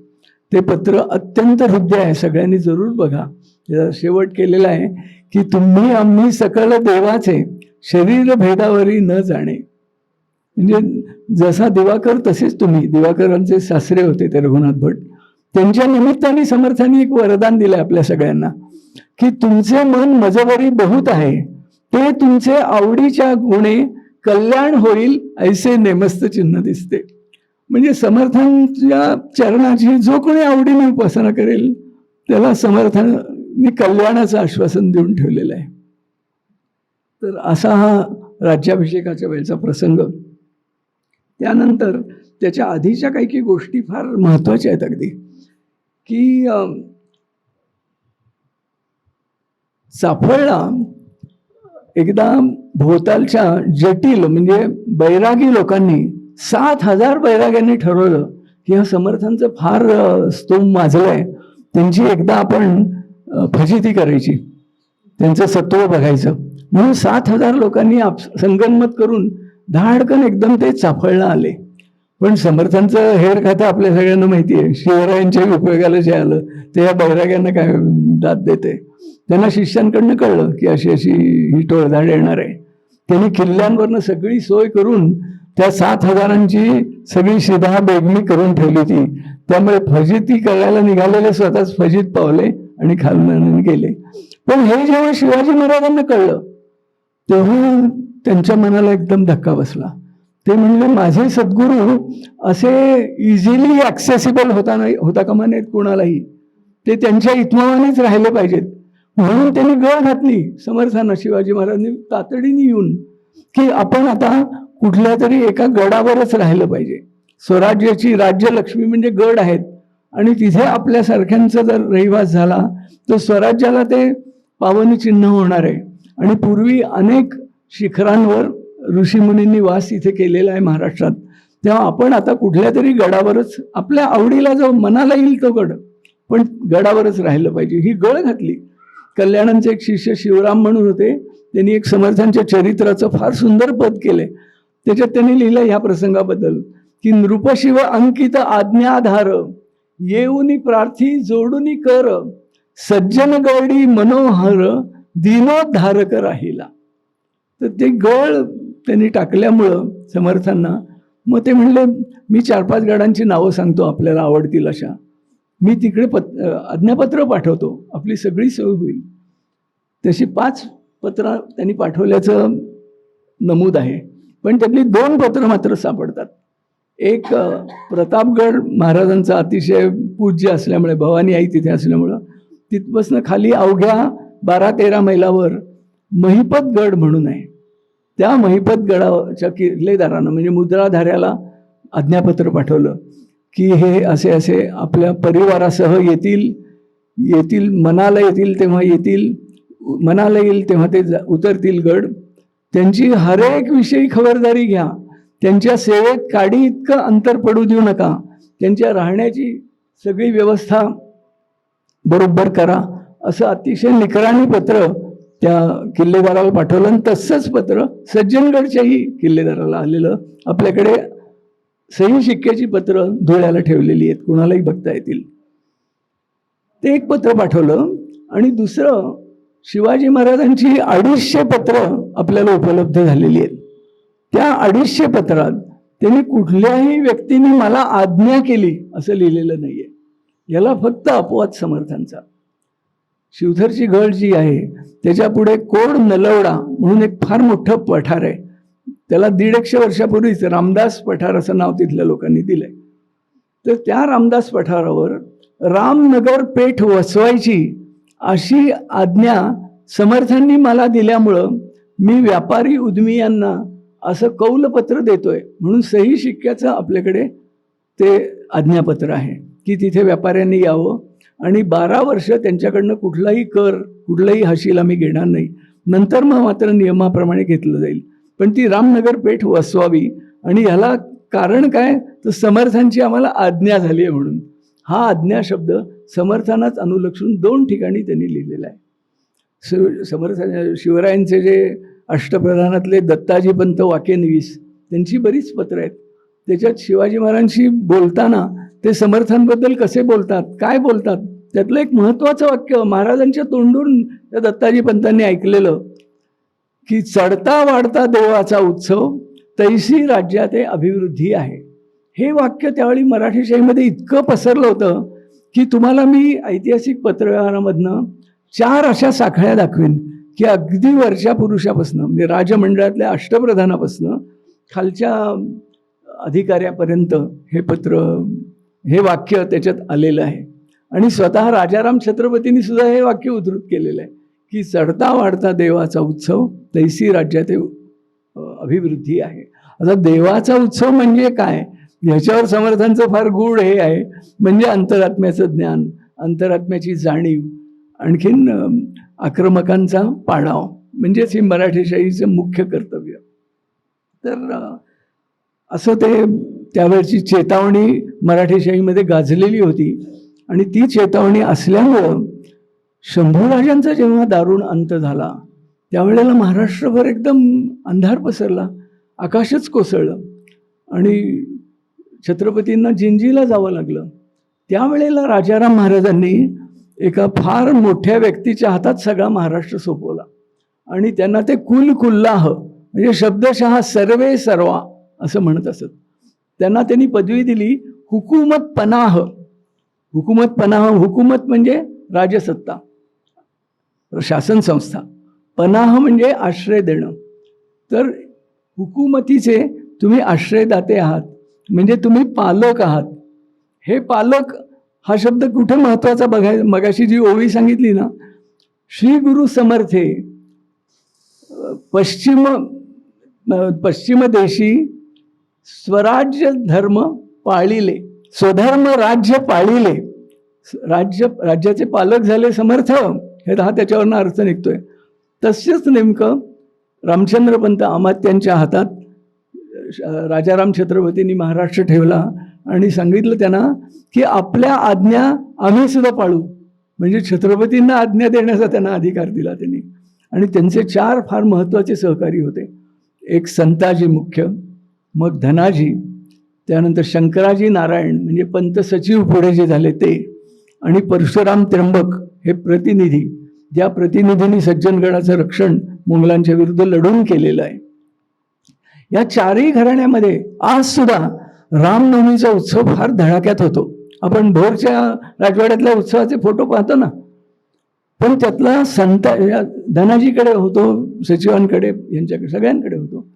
ते पत्र अत्यंत हृदय आहे, सगळ्यांनी जरूर बघा. त्याचा शेवट केलेला आहे की तुम्ही आम्ही सकल देवाचे शरीर भेदावरी न जाणे. म्हणजे जसा दिवाकर तसेच तुम्ही. दिवाकरांचे सासरे होते ते रघुनाथ भट. त्यांच्या निमित्ताने समर्थांनी एक वरदान दिलं आपल्या सगळ्यांना की तुमचे मन मजवरी बहुत आहे ते तुमचे आवडीच्या गुणे कल्याण होईल ऐसे नेमस्त चिन्ह दिसते. म्हणजे समर्थांच्या चरणाची जो कोणी आवडीने उपासना करेल त्याला समर्थांनी कल्याणाचं आश्वासन देऊन ठेवलेलं आहे. तर असा हा राज्याभिषेकाच्या वेळचा प्रसंग. त्यानंतर त्याच्या आधीच्या काही गोष्टी फार महत्त्वाच्या आहेत अगदी की चाफळला एकदा भोवतालच्या जटिल म्हणजे बैरागी लोकांनी 7,000 बैराग्यांनी ठरवलं की ह्या समर्थांचं फार स्तोम माजलंय, त्यांची एकदा आपण फजिती करायची, त्यांचं सत्व बघायचं. म्हणून 7,000 लोकांनी संगनमत करून धाडकन एकदम ते चाफळला आले. पण समर्थांचं हेर खातं आपल्या सगळ्यांना माहिती आहे. शिवरायांच्या उपयोगाला जे आलं ते या बैराग्यांना काय दाद देते. त्यांना शिष्यांकडनं कळलं की अशी अशी ही टोळधाड येणार आहे. त्यांनी किल्ल्यांवरनं सगळी सोय करून त्या 7,000ची सगळी शिधा बेगमी करून ठेवली होती. त्यामुळे फजिती करायला निघालेले स्वतःच फजित पावले आणि खालून गेले. पण हे जेव्हा शिवाजी महाराजांना कळलं तेव्हा त्यांच्या मनाला एकदम धक्का बसला. ते म्हणले माझे सद्गुरू असे इझिली ॲक्सेसिबल होता कामा नयेत कोणालाही, ते त्यांच्या इतमामानेच राहिले पाहिजेत. म्हणून त्यांनी गळ घातली समर्थांना. शिवाजी महाराजांनी तातडीने येऊन की आपण आता कुठल्या तरी एका गडावरच राहिलं पाहिजे. स्वराज्याची राज्यलक्ष्मी म्हणजे गड आहेत आणि तिथे आपल्यासारख्यांचा जर रहिवास झाला तर स्वराज्याला ते पावनी चिन्ह होणार आहे. आणि पूर्वी अनेक शिखरांवर ऋषीमुनींनी वास इथे केलेला आहे महाराष्ट्रात. तेव्हा आपण आता कुठल्या तरी गडावरच आपल्या आवडीला जो मनाला येईल तो गड पण गडावरच राहिलं पाहिजे. ही गळ घातली. कल्याणांचे एक शिष्य शिवराम म्हणून होते, त्यांनी एक समर्थांच्या चरित्राचं फार सुंदर पद केले. त्याच्यात त्यांनी लिहिलं ह्या प्रसंगाबद्दल की नृपशिव अंकित आज्ञाधार येऊनी प्रार्थी जोडूनी कर सज्जन गडी मनोहर दीनोद्धारक राहिला. तर ते गळ त्यांनी टाकल्यामुळं समर्थांना मग ते म्हणले मी 4-5 गडांची नावं सांगतो आपल्याला आवडतील अशा, मी तिकडे आज्ञापत्र पाठवतो, आपली सगळी सोय होईल. तशी 5 पत्र त्यांनी पाठवल्याचं नमूद आहे. पण त्यातली 2 पत्र मात्र सापडतात. एक प्रतापगड महाराजांचा अतिशय पूज्य असल्यामुळे, भवानी आई तिथे असल्यामुळं तिथपासून खाली अवघ्या 12-13 मैलावर महिपत गड म्हणून आहे. त्या महिपत गडाच्या किल्लेदारानं म्हणजे मुद्राधाऱ्याला आज्ञापत्र पाठवलं की हे असे असे आपल्या परिवारासह येतील मनाला येतील तेव्हा येतील, मनाला येईल तेव्हा ते उतरतील गड. त्यांची हरेक विषयी खबरदारी घ्या. त्यांच्या सेवेत काडी इतकं अंतर पडू देऊ नका. त्यांच्या राहण्याची सगळी व्यवस्था बरोबर करा. असं अतिशय निकराणी पत्र त्या किल्लेदाराला पाठवलं आणि तसंच पत्र सज्जनगडच्याही किल्लेदाराला आलेलं. आपल्याकडे सही शिक्क्याची पत्र धुळ्याला ठेवलेली आहेत, कुणालाही बघता येतील. ते एक पत्र पाठवलं आणि दुसरं शिवाजी महाराजांची 250 पत्र आपल्याला उपलब्ध झालेली आहेत. त्या 250 पत्रात त्यांनी कुठल्याही व्यक्तीने मला आज्ञा केली असं लिहिलेलं नाहीये. याला फक्त अपवाद समर्थांचा. शिवथरची गळ जी आहे त्याच्या पुढे कोड नलवडा म्हणून एक फार मोठं पठार आहे. त्याला 150 वर्षापूर्वीच रामदास पठार असं नाव तिथल्या लोकांनी दिलंय. तर त्या रामदास पठारावर रामनगर पेठ वसवायची अशी आज्ञा समर्थांनी मला दिल्यामुळं मी व्यापारी उद्यमियांना असं कौलपत्र देतोय म्हणून सही शिक्क्याचं आपल्याकडे ते आज्ञापत्र आहे की तिथे व्यापाऱ्यांनी यावं आणि 12 वर्ष त्यांच्याकडनं कुठलाही कर कुठलाही हशीला मी घेणार नाही. नंतर मग मात्र नियमाप्रमाणे घेतलं जाईल. पण ती रामनगर पेठ वसवावी आणि ह्याला कारण काय तर समर्थांची आम्हाला आज्ञा झाली आहे म्हणून. हा आज्ञा शब्द समर्थांनाच अनुलक्षून 2 ठिकाणी त्यांनी लिहिलेला आहे. समर्थ शिवरायांचे जे अष्टप्रधानातले दत्ताजी पंत वाकेनवीस त्यांची बरीच पत्र आहेत. त्याच्यात शिवाजी महाराजांशी बोलताना ते समर्थांबद्दल कसे बोलतात काय बोलतात त्यातलं एक महत्त्वाचं वाक्य महाराजांच्या तोंडून त्या दत्ताजी पंतांनी ऐकलेलं की चढता वाढता देवाचा उत्सव तैसी राज्यात अभिवृद्धी आहे. हे वाक्य त्यावेळी मराठी शाहीमध्ये इतकं पसरलं होतं की तुम्हाला मी ऐतिहासिक पत्रव्यवहारामधनं 4 अशा साखळ्या दाखवीन की अगदी वरच्या पुरुषापासून म्हणजे राजमंडळातल्या अष्टप्रधानापासून खालच्या अधिकाऱ्यापर्यंत हे पत्र हे वाक्य त्याच्यात आलेलं आहे. आणि स्वतः राजाराम छत्रपतींनी सुद्धा हे वाक्य उद्धृत केलेलं आहे की चढता वाढता देवाचा उत्सव तैसी राज्यात अभिवृद्धी आहे. आता देवाचा उत्सव म्हणजे काय ह्याच्यावर समर्थांचं फार गूढ हे आहे म्हणजे अंतरात्म्याचं ज्ञान अंतरात्म्याची जाणीव आणखीन आक्रमकांचा पाडाव म्हणजेच ही मराठी शाहीचं मुख्य कर्तव्य. तर असं ते त्यावेळची चेतावणी मराठी शाहीमध्ये गाजलेली होती आणि ती चेतावणी असल्यामुळं शंभूराजांचा जेव्हा दारुण अंत झाला त्यावेळेला महाराष्ट्रभर एकदम अंधार पसरला, आकाशच कोसळलं आणि छत्रपतींना जिंजीला जावं लागलं. त्यावेळेला राजाराम महाराजांनी एका फार मोठ्या व्यक्तीच्या हातात सगळा महाराष्ट्र सोपवला आणि त्यांना ते कुल्लाह म्हणजे शब्दशः सर्वे सर्वा असं म्हणत असत. त्यांना त्यांनी पदवी दिली हुकूमत पनाह. हुकूमत पनाह हुकूमत म्हणजे राजसत्ता शासन संस्था, पनाह म्हणजे आश्रय देणं. तर हुकूमतीचे तुम्ही आश्रयदाते आहात म्हणजे तुम्ही पालक आहात. हे पालक हा शब्द कुठे महत्त्वाचा मगाशी जी ओवी सांगितली ना श्री गुरु समर्थे पश्चिम देशी स्वराज्य धर्म पाळिले स्वधर्म राज्य पाळिले. राज्याचे पालक झाले समर्थ हे त्याच्यावरनं अर्थ निघतोय. तसेच नेमकं रामचंद्रपंत अमात्यांच्या हातात राजाराम छत्रपतींनी महाराष्ट्र ठेवला आणि सांगितलं त्यांना की आपल्या आज्ञा आम्ही सुद्धा पाळू म्हणजे छत्रपतींना आज्ञा देण्याचा त्यांना अधिकार दिला त्यांनी. आणि त्यांचे 4 फार महत्त्वाचे सहकारी होते. एक संताजी मुख्य, मग धनाजी, त्यानंतर शंकराजी नारायण म्हणजे पंत सचिव पुढे जे झाले ते, आणि परशुराम त्र्यंबक हे प्रतिनिधी ज्या प्रतिनिधींनी सज्जनगडाचं रक्षण मोंगलांच्या विरुद्ध लढून केलेलं आहे. या 4ही घराण्यामध्ये आज सुद्धा रामनवमीचा उत्सव फार धडाक्यात होतो. आपण भोरच्या राजवाड्यातल्या उत्सवाचे फोटो पाहतो ना, पण त्यातला धनाजीकडे होतो, सचिवांकडे, यांच्याकडे सगळ्यांकडे होतो.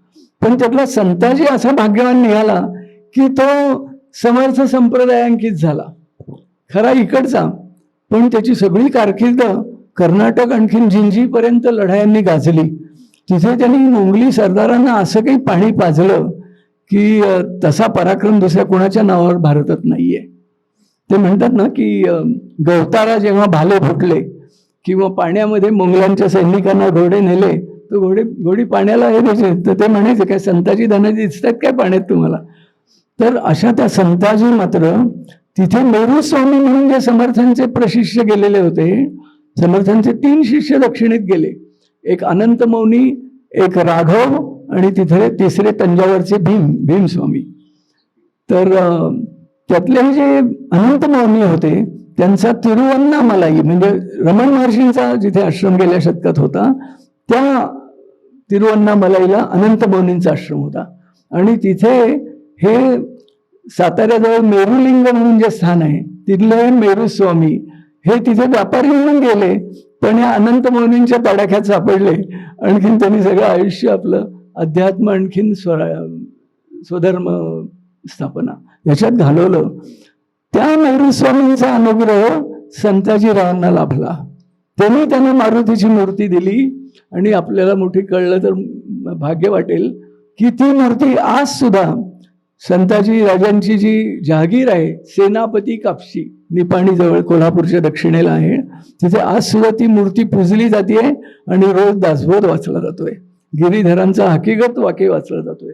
पण त्यातला संताजी असा भाग्यवान निघाला की तो समर्थ संप्रदायांकित झाला, खरा इकडचा, पण त्याची सगळी कारकीर्द कर्नाटक आणखीन जिंजीपर्यंत लढायांनी गाजली. तिथे त्यांनी मोंगली सरदारांना असं काही पाणी पाजलं की तसा पराक्रम दुसऱ्या कोणाच्या नावावर भारतात नाहीये. ते म्हणतात ना की गवतारा जेव्हा भाले फुटले किंवा पाण्यामध्ये मोंगलांच्या सैनिकांना घोडे नेले तर घोडी पाण्याला हे द्यायचे, तर ते म्हणायचे काय संताजी धनाजी दिसतात काय पाण्यात तुम्हाला. तर अशा त्या संताजी मात्र तिथे नेहरू स्वामी म्हणून जे समर्थांचे प्रशिष्य गेलेले होते, समर्थांचे 3 शिष्य दक्षिणेत गेले. एक अनंत मौनी, एक राघव आणि तिथे तिसरे तंजावरचे भीमस्वामी. तर त्यातले जे अनंत मौनी होते त्यांचा तिरुवन्नामलाई म्हणजे रमण महर्षींचा जिथे आश्रम गेल्या शतकात होता त्या तिरुवन्नामलाईला अनंत मौनींचा आश्रम होता. आणि तिथे हे साताऱ्याजवळ मेरुलिंग म्हणून जे स्थान आहे तिथले मेरुस्वामी हे तिथे व्यापारी म्हणून गेले, पण या अनंत मौनींच्या तडाख्यात सापडले. आणखीन त्यांनी सगळं आयुष्य आपलं अध्यात्म आणखीन स्वधर्म स्थापना याच्यात घालवलं. त्या मेरुस्वामींचा अनुग्रह संताजीरावांना लाभला. त्यांना मारुतीची मूर्ती दिली आणि आपल्याला मोठी कळलं तर भाग्य वाटेल की ती मूर्ती आज सुद्धा संताजी राजांची जी जहागीर आहे सेनापती कापशी निपाणीजवळ कोल्हापूरच्या दक्षिणेला आहे, तिथे आज सुद्धा ती मूर्ती पूजली जाते आणि रोज दासबोध वाचला जातोय, गिरीधरांचा हकीकत वाक्य वाचला जातोय.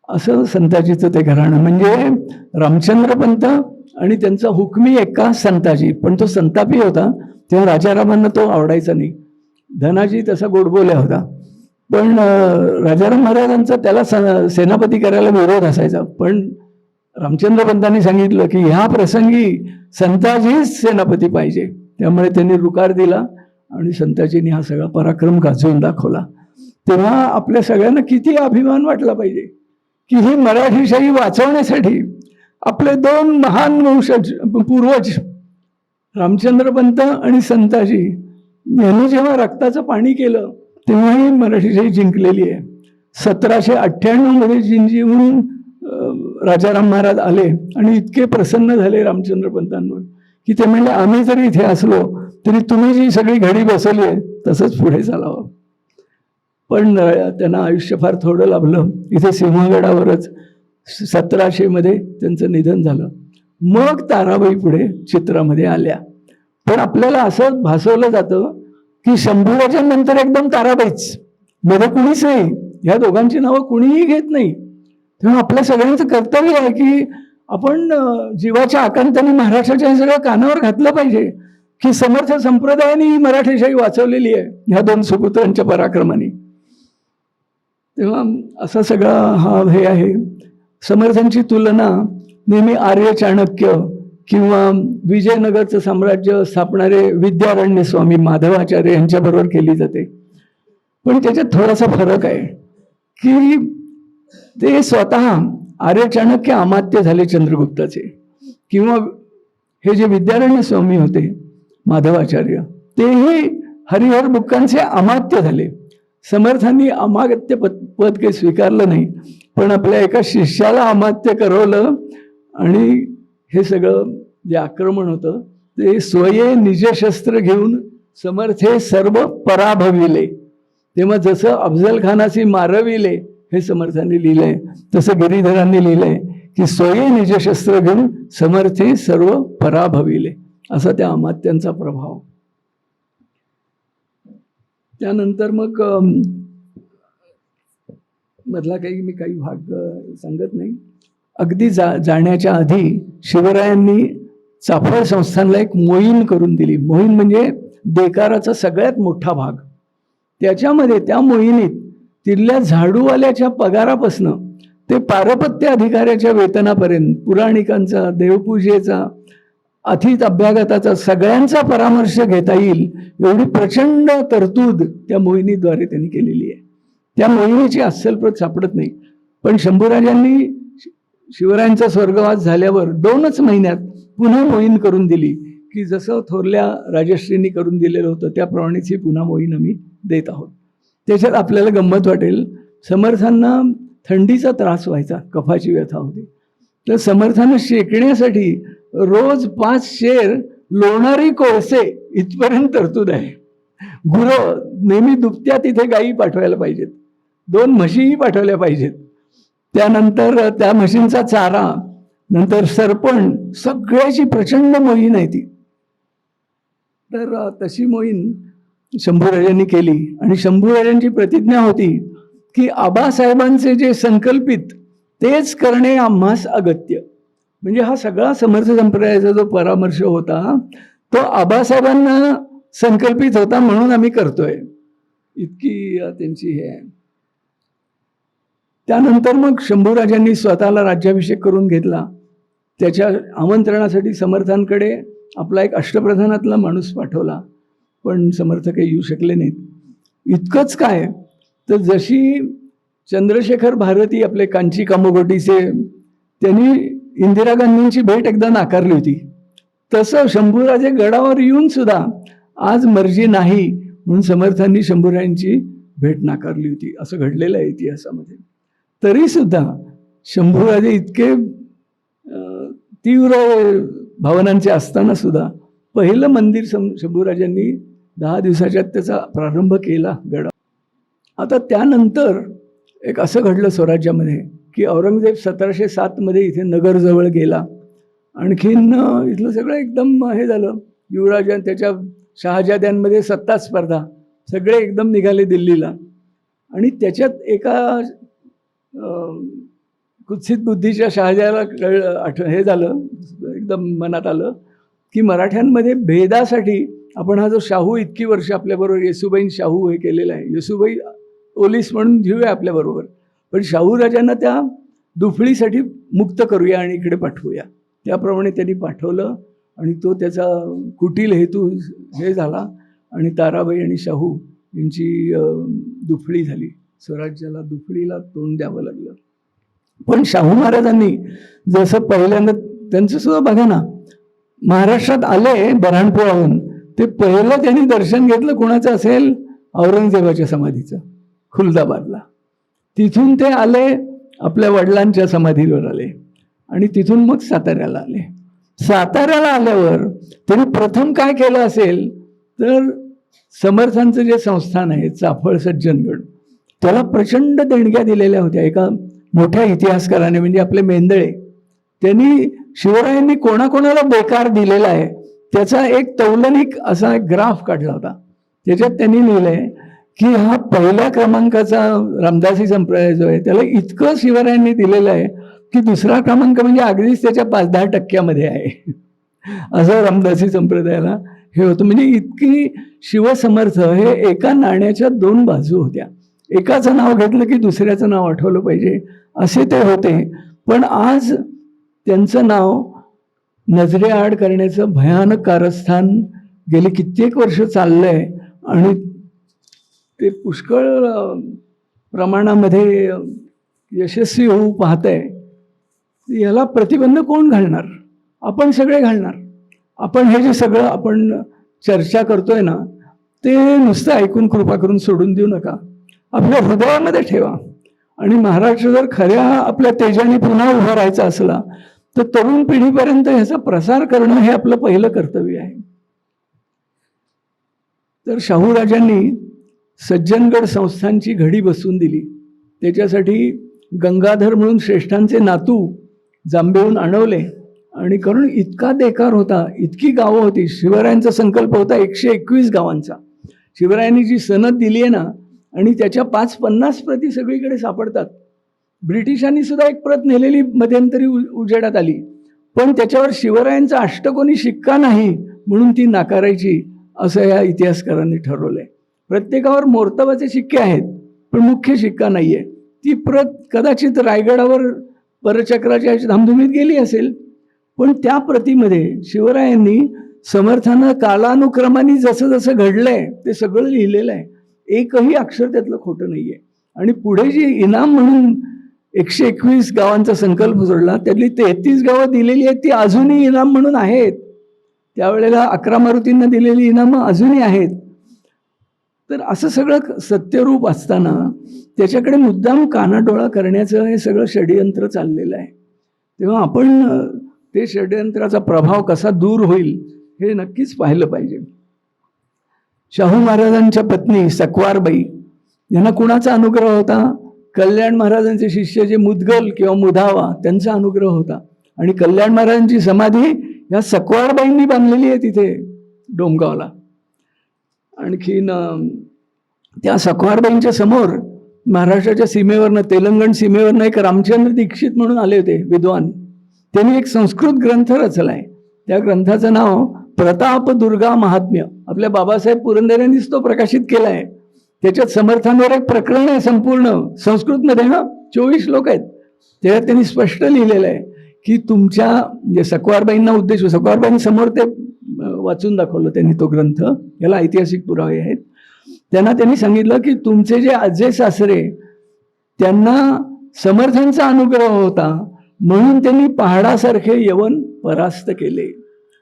असं संताजीचं ते घराणं. म्हणजे रामचंद्रपंत आणि त्यांचा हुकमी एक्का संताजी, पण तो संतापी होता तेव्हा राजारामांना तो आवडायचा नाही. धनाजी तसा गोडबोल्या होता, पण राजाराम महाराजांचा त्याला सेनापती करायला विरोध असायचा. पण रामचंद्रपंतांनी सांगितलं की ह्या प्रसंगी संताजीच सेनापती पाहिजे, त्यामुळे त्यांनी रुकार दिला आणि संताजींनी हा सगळा पराक्रम गाजवून दाखवला. तेव्हा आपल्या सगळ्यांना किती अभिमान वाटला पाहिजे की ही मराठीशाही वाचवण्यासाठी आपले दोन महान वंशज पूर्वज रामचंद्रपंत आणि संताजी यांनी जेव्हा रक्ताचं पाणी केलं तेव्हा ही मराठीशाही जिंकलेली आहे. 1798 मध्ये जिंजीहून राजाराम महाराज आले आणि इतके प्रसन्न झाले रामचंद्रपंतांवर की ते म्हणले आम्ही जरी इथे असलो तरी तुम्ही जी सगळी घडी बसवली आहे तसंच पुढे चालावं. पण त्यांना आयुष्य फार थोडं लाभलं. इथे सिंहगडावरच 1700 मध्ये त्यांचं निधन झालं. मग ताराबाई पुढे चित्रामध्ये आल्या. पण आपल्याला असं भासवलं जातं की शंभूराजां नंतर एकदम ताराबाईच, मध्ये कुणीच नाही. ह्या दोघांची नावं कुणीही घेत नाही. तेव्हा आपल्या सगळ्यांचं कर्तव्य आहे की आपण जीवाच्या आकांताने महाराष्ट्राच्या हे सगळं कानावर घातलं पाहिजे की समर्थ संप्रदायाने ही मराठीशाही वाचवलेली आहे ह्या दोन सुपुत्रांच्या पराक्रमाने. तेव्हा असा सगळा हा हे आहे. समर्थांची तुलना नेहमी आर्य चाणक्य किंवा विजयनगरचं साम्राज्य स्थापणारे विद्यारण्य स्वामी माधवाचार्य यांच्याबरोबर केली जाते. पण त्याच्यात थोडासा फरक आहे की ते स्वतः आर्य चाणक्य अमात्य झाले चंद्रगुप्ताचे, किंवा हे जे विद्यारण्य स्वामी होते माधवाचार्य तेही हरिहर बुक्कांचे अमात्य झाले. समर्थांनी अमात्य पद काही स्वीकारलं नाही, पण आपल्या एका शिष्याला अमात्य करवलं आणि हे सगळं जे आक्रमण होतं ते स्वये निजशस्त्र घेऊन समर्थे सर्व पराभविले. तेव्हा जसं अफजल खानाशी मारविले हे समर्थांनी लिहिलंय, तसं गिरीधरांनी लिहिलंय की स्वये निजशस्त्र घेऊन समर्थे सर्व पराभविले, असा त्या अमात्यांचा प्रभाव. त्यानंतर मग मधला काही भाग सांगत नाही. अगदी जाण्याच्या आधी शिवरायांनी चाफळ संस्थानला एक मोहीम करून दिली. मोहीम म्हणजे देकाराचा सगळ्यात मोठा भाग. त्याच्यामध्ये त्या मोहिनीत तिथल्या झाडूवाल्याच्या पगारापासनं ते पारपत्य अधिकाऱ्याच्या वेतनापर्यंत पुराणिकांचा, देवपूजेचा, अथित अभ्यागताचा सगळ्यांचा परामर्श घेता येईल एवढी प्रचंड तरतूद त्या मोहिनीद्वारे त्यांनी केलेली आहे. त्या मोहिनीची अस्सल प्रत सापडत नाही, पण शंभूराजांनी शिवरायांचा स्वर्गवास झाल्यावर 2च महिन्यात पुन्हा मोहीम करून दिली की जसं थोरल्या राजश्रींनी करून दिलेलं होतं त्याप्रमाणेच ही पुन्हा मोहीम आम्ही देत आहोत. त्याच्यात आपल्याला गंमत वाटेल, समर्थांना थंडीचा त्रास व्हायचा, कफाची व्यथा होती, तर समर्थांना शेकण्यासाठी रोज 5 शेर लोणारी कोळसे इथपर्यंत तरतूद आहे. गुरं नेहमी दुभत्या तिथे गायी पाठवायला पाहिजेत, 2 म्हशीही पाठवल्या पाहिजेत. त्यानंतर त्या म्हशींचा चारा, नंतर सरपण, सगळ्याची प्रचंड मोहीम आहे ती. तर तशी मोहीम शंभूराजांनी केली आणि शंभूराजांची प्रतिज्ञा होती की आबासाहेबांचे जे संकल्पित तेच करणे आम्हास अगत्य. म्हणजे हा सगळा समर्थ संप्रदायाचा जो परामर्श होता तो आबासाहेबांना संकल्पित होता म्हणून आम्ही करतोय. इतकी त्यांची हे आहे. त्यानंतर मग शंभूराजांनी स्वतःला राज्याभिषेक करून घेतला. त्याच्या आमंत्रणासाठी समर्थांकडे आपला एक अष्टप्रधानातला माणूस पाठवला, पण समर्थ काही येऊ शकले नाहीत. इतकंच काय तर जशी चंद्रशेखर भारती आपले कांची कामोगोटीचे, त्यांनी इंदिरा गांधींची भेट एकदा नाकारली होती, तसं शंभूराजे गडावर येऊन सुद्धा आज मर्जी नाही म्हणून समर्थांनी शंभूराजांची भेट नाकारली होती. असं घडलेलं आहे इतिहासामध्ये. तरी सुद्धा शंभूराजे इतके तीव्र भावनांचे असताना सुद्धा पहिलं मंदिर शंभूराजांनी 10 दिवसाच्यात त्याचा प्रारंभ केला गडा. आता त्यानंतर एक असं घडलं स्वराज्यामध्ये की औरंगजेब 1707 मध्ये इथे नगरजवळ गेला. आणखीन इथलं सगळं एकदम हे झालं. युवराज आणि त्याच्या शहाजाद्यांमध्ये सत्ता स्पर्धा, सगळे एकदम निघाले दिल्लीला. आणि त्याच्यात एका कुत्सित बुद्धीच्या शहाजाला हे झालं, एकदम मनात आलं की मराठ्यांमध्ये भेदासाठी आपण हा जो शाहू इतकी वर्ष आपल्याबरोबर, येसुबाई शाहू हे केलेला आहे, येसुबाई ओलीस म्हणून घेऊया आपल्याबरोबर, पण शाहूराजांना त्या दुफळीसाठी मुक्त करूया आणि इकडे पाठवूया. त्याप्रमाणे त्यांनी पाठवलं आणि तो त्याचा कुटील हेतू हे झाला आणि ताराबाई आणि शाहू यांची दुफळी झाली. स्वराज्याला दुफळीला तोंड द्यावं लागलं. पण शाहू महाराजांनी जसं पहिल्यांदा त्यांचं सुद्धा बघा ना, महाराष्ट्रात आले बऱ्हाणपुराहून, ते पहिलं त्यांनी दर्शन घेतलं कोणाचं असेल, औरंगजेबाच्या समाधीचं खुलदाबादला. तिथून ते आले आपल्या वडिलांच्या समाधीवर आले आणि तिथून मग साताऱ्याला आले. साताऱ्याला आल्यावर त्यांनी प्रथम काय केलं असेल तर समर्थांचं जे संस्थान आहे चाफळ सज्जनगड, त्याला प्रचंड देणग्या दिलेल्या होत्या. एका मोठ्या इतिहासकाराने म्हणजे आपले मेंदळे, त्यांनी शिवरायांनी कोणाकोणाला बेकार दिलेला आहे त्याचा एक तौलनिक असा एक ग्राफ काढला होता. त्याच्यात त्यांनी लिहिलंय की हा पहिल्या क्रमांकाचा रामदासी संप्रदाय जो आहे त्याला इतकं शिवरायांनी दिलेलं आहे की दुसरा क्रमांक म्हणजे अगदीच त्याच्या 5-10% आहे. असं रामदासी संप्रदायाला हे होतं. म्हणजे इतकी शिवसमर्थ हे एका नाण्याच्या 2 बाजू होत्या. एकाचं नाव घेतलं की दुसऱ्याचं नाव आठवलं पाहिजे असे ते होते. पण आज त्यांचं नाव नजरेआड करण्याचं भयानक कारस्थान गेली कित्येक वर्ष चाललंय आणि ते पुष्कळ प्रमाणामध्ये यशस्वी होऊ पाहतंय. याला प्रतिबंध कोण घालणार? आपण सगळे घालणार. आपण हे जे सगळं आपण चर्चा करतोय ना, ते नुसतं ऐकून कृपा करून सोडून देऊ नका, आपल्या हृदयामध्ये ठेवा. आणि महाराष्ट्र जर खऱ्या आपल्या तेजाने पुन्हा उभा राहायचा असला तर तरुण पिढीपर्यंत ह्याचा प्रसार करणं हे आपलं पहिलं कर्तव्य आहे. तर शाहूराजांनी सज्जनगड संस्थांची घडी बसवून दिली. त्याच्यासाठी गंगाधर म्हणून श्रेष्ठांचे नातू जांबेहून आणवले आणि कारण इतका देकार होता, इतकी गावं होती. शिवरायांचा संकल्प होता 121 गावांचा. शिवरायांनी जी सनद दिली आहे ना, आणि त्याच्या 5-50 प्रती सगळीकडे सापडतात. ब्रिटिशांनी सुद्धा एक प्रत नेलेली मध्यंतरी उजेडात आली, पण त्याच्यावर शिवरायांचा अष्टकोनी शिक्का नाही म्हणून ती नाकारायची असं या इतिहासकारांनी ठरवलंय. प्रत्येकावर मोर्तबाचे शिक्के आहेत पण मुख्य शिक्का नाही आहे. ती प्रत कदाचित रायगडावर परचक्राच्या धामधुमीत गेली असेल, पण त्या प्रतिमध्ये शिवरायांनी समर्थांना कालानुक्रमाने जसं जसं घडलंय ते सगळं लिहिलेलं आहे. एकही अक्षर त्यातलं खोटं नाही आहे. आणि पुढे जी इनाम म्हणून 121 गावांचा संकल्प सोडला, त्यातली 33 गावं दिलेली आहेत, ती अजूनही इनाम म्हणून आहेत. त्यावेळेला 11 मारुतींना दिलेली इनामं अजूनही आहेत. तर असं सगळं सत्यरूप असताना त्याच्याकडे मुद्दाम कानाडोळा करण्याचं हे सगळं षड्यंत्र चाललेलं आहे. तेव्हा आपण ते षड्यंत्राचा प्रभाव कसा दूर होईल हे नक्कीच पाहिलं पाहिजे. शाहू महाराजांच्या पत्नी सकवारबाई यांना कुणाचा अनुग्रह होता? कल्याण महाराजांचे शिष्य जे मुदगल किंवा मुधावा त्यांचा अनुग्रह होता. आणि कल्याण महाराजांची समाधी या सकवारबाईंनी बांधलेली आहे तिथे डोमगावला. आणखीन त्या सकवारबाईंच्या समोर महाराष्ट्राच्या सीमेवरनं, तेलंगण सीमेवरनं एक रामचंद्र दीक्षित म्हणून आले होते विद्वान. त्यांनी एक संस्कृत ग्रंथ रचलाय. त्या ग्रंथाचं नाव प्रताप दुर्गा महात्म्य. आपल्या बाबासाहेब पुरंदरेंनीच तो प्रकाशित केला आहे. त्याच्यात समर्थांवर एक प्रकरण आहे संपूर्ण संस्कृतमध्ये, 24 श्लोक आहेत. त्याच्यात त्यांनी स्पष्ट लिहिलेलं आहे की तुमच्या म्हणजे सकवारबाईंना उद्देश, सकवारबाईंसमोर ते वाचून दाखवलं त्यांनी तो ग्रंथ, याला ऐतिहासिक पुरावे आहेत. त्यांनी सांगितलं की तुमचे जे आजे सासरे त्यांना समर्थांचा अनुग्रह होता म्हणून त्यांनी पहाडासारखे यवन परास्त केले,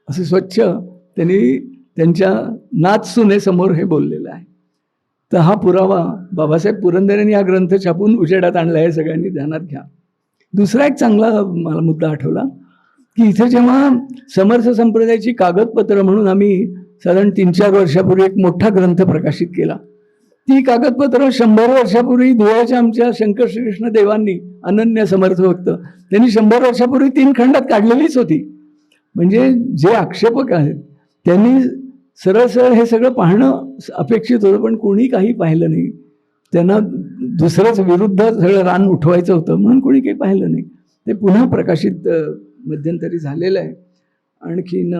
असे स्वच्छ त्यांनी त्यांच्या नाथसुनेसमोर हे बोललेलं आहे. तर हा पुरावा बाबासाहेब पुरंदरेंनी हा ग्रंथ छापून उजेडात आणला आहे, सगळ्यांनी ध्यानात घ्या. दुसरा एक चांगला मला मुद्दा आठवला की इथे जेव्हा समर्थ संप्रदायाची कागदपत्र म्हणून आम्ही साधारण 3-4 वर्षापूर्वी एक मोठा ग्रंथ प्रकाशित केला. ती कागदपत्र 100 वर्षापूर्वी धुळ्याच्या आमच्या शंकर श्रीकृष्ण देवांनी, अनन्य समर्थ भक्त, त्यांनी 100 वर्षापूर्वी 3 खंडात काढलेलीच होती. म्हणजे जे आक्षेपक आहेत त्यांनी सरळ सरळ हे सगळं पाहणं अपेक्षित होतं, पण कोणी काही पाहिलं नाही. त्यांना दुसरंच विरुद्ध सगळं रान उठवायचं होतं म्हणून कोणी काही पाहिलं नाही. ते पुन्हा प्रकाशित मध्यंतरी झालेलं आहे. आणखीन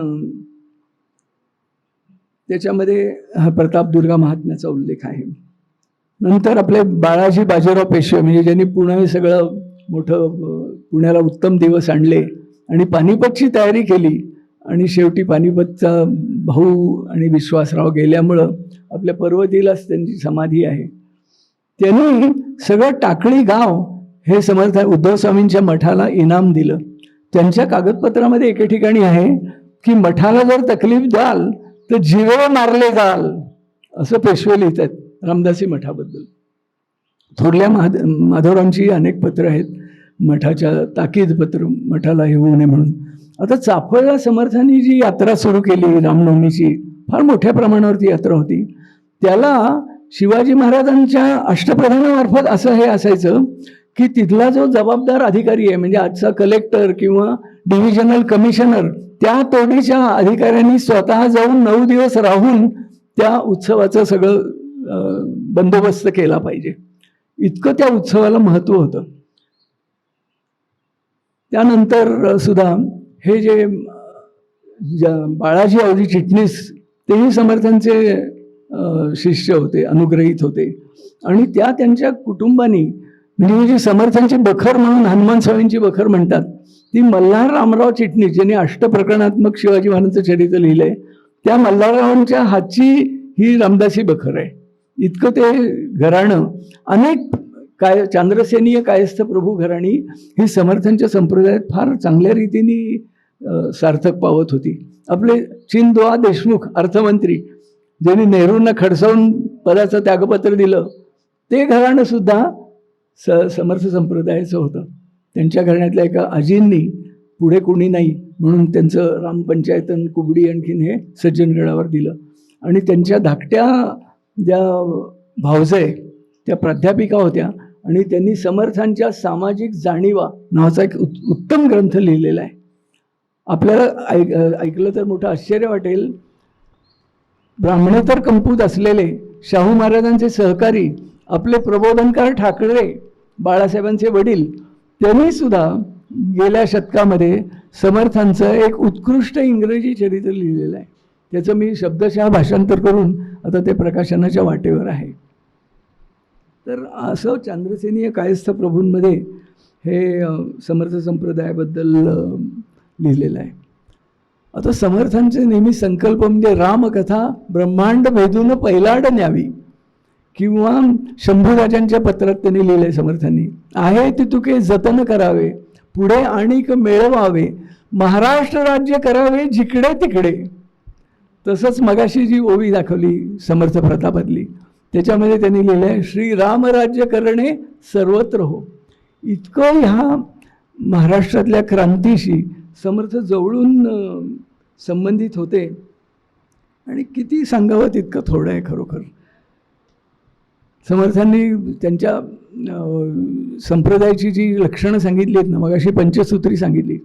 त्याच्यामध्ये प्रतापदुर्गा महात्म्याचा उल्लेख आहे. नंतर आपले बाळाजी बाजीराव पेशवे, म्हणजे ज्यांनी पुणे सगळं मोठं पुण्याला उत्तम दिवस आणले आणि पानिपतची तयारी केली आणि शेवटी पानिपतचा भाऊ आणि विश्वासराव गेल्यामुळं आपल्या पर्वतीलाच त्यांची समाधी आहे. त्यांनी सगळं टाकळी गाव हे समर्थ उद्धव स्वामींच्या मठाला इनाम दिलं. त्यांच्या कागदपत्रामध्ये एके ठिकाणी आहे की मठाला जर तकलीफ द्याल तर जीवे मारले जाल, असं पेशवे लिहितात रामदासी मठाबद्दल. थोरल्या माधवरावांची अनेक पत्र आहेत, मठाच्या ताकीद पत्र, मठाला हे होऊ नये म्हणून. आता चाफळला समर्थांनी जी यात्रा सुरू केली रामनवमीची, फार मोठ्या प्रमाणावरती यात्रा होती. त्याला शिवाजी महाराजांच्या अष्टप्रधानामार्फत असं हे असायचं की तिथला जो जबाबदार अधिकारी आहे, म्हणजे आजचा कलेक्टर किंवा डिव्हिजनल कमिशनर, त्या तोडीच्या अधिकाऱ्यांनी स्वतः जाऊन 9 दिवस राहून त्या उत्सवाचं सगळं बंदोबस्त केला पाहिजे, इतकं त्या उत्सवाला महत्त्व होतं. त्यानंतर सुद्धा हे जे बाळाजी आवजी चिटणीस, तेही समर्थांचे शिष्य होते, अनुग्रहित होते. आणि त्यांच्या कुटुंबानी म्हणजे समर्थांची बखर म्हणून हनुमान स्वामींची बखर म्हणतात, ती मल्हार रामराव चिटणीस ज्यांनी अष्टप्रकरणात्मक शिवाजी महाराजांचं चरित्र लिहिलंय, त्या मल्हाररावांच्या हातची ही रामदासी बखर आहे. इतकं ते घराणं, अनेक चांद्रसेनीय कायस्थ प्रभू घराणी ही समर्थांच्या संप्रदायात फार चांगल्या रीतीने सार्थक पावत होती. आपले चिंदवा देशमुख अर्थमंत्री, ज्यांनी नेहरूंना खडसावून पदाचं त्यागपत्र दिलं, ते घराणं सुद्धा समर्थ संप्रदायाचं होतं. त्यांच्या घराण्यातल्या एका आजींनी पुढे कोणी नाही म्हणून त्यांचं रामपंचायतन कुबडी आणखीन हे सज्जनगडावर दिलं. आणि त्यांच्या धाकट्या ज्या भावजय त्या प्राध्यापिका होत्या आणि त्यांनी समर्थांच्या सामाजिक जाणीवा नावाचा एक उत्तम ग्रंथ लिहिलेला आहे. आपल्याला ऐकलं तर मोठं आश्चर्य वाटेल. ब्राह्मणेतर कंपूत असलेले शाहू महाराजांचे सहकारी आपले प्रबोधनकार ठाकरे बाळासाहेबांचे वडील, त्यांनी सुद्धा गेल्या शतकामध्ये समर्थांचं एक उत्कृष्ट इंग्रजी चरित्र लिहिलेलं आहे. त्याचं मी शब्दशः भाषांतर करून आता ते प्रकाशनाच्या वाटेवर आहे. तर असं चांद्रसेनीय कायस्थ प्रभूंमध्ये हे समर्थ संप्रदायाबद्दल लिहिलेलं आहे. आता समर्थांचे नेहमी संकल्प म्हणजे रामकथा ब्रह्मांड भेदून पैलाड न्यावी, किंवा शंभूराजांच्या पत्रात त्यांनी लिहिलंय समर्थांनी, आहे ती तुके जतन करावे, पुढे आणिक मिळवावे, महाराष्ट्र राज्य करावे जिकडे तिकडे. तसंच मगाशी जी ओवी दाखवली समर्थ प्रतापातली, त्याच्यामध्ये त्यांनी लिहिलं आहे श्रीराम राज्य करणे सर्वत्र हो. इतकं ह्या महाराष्ट्रातल्या क्रांतीशी समर्थ जवळून संबंधित होते आणि किती सांगावं तितकं थोडं आहे खरोखर. समर्थांनी त्यांच्या संप्रदायाची जी लक्षणं सांगितली आहेत ना, मगाशी पंचसूत्री सांगितली,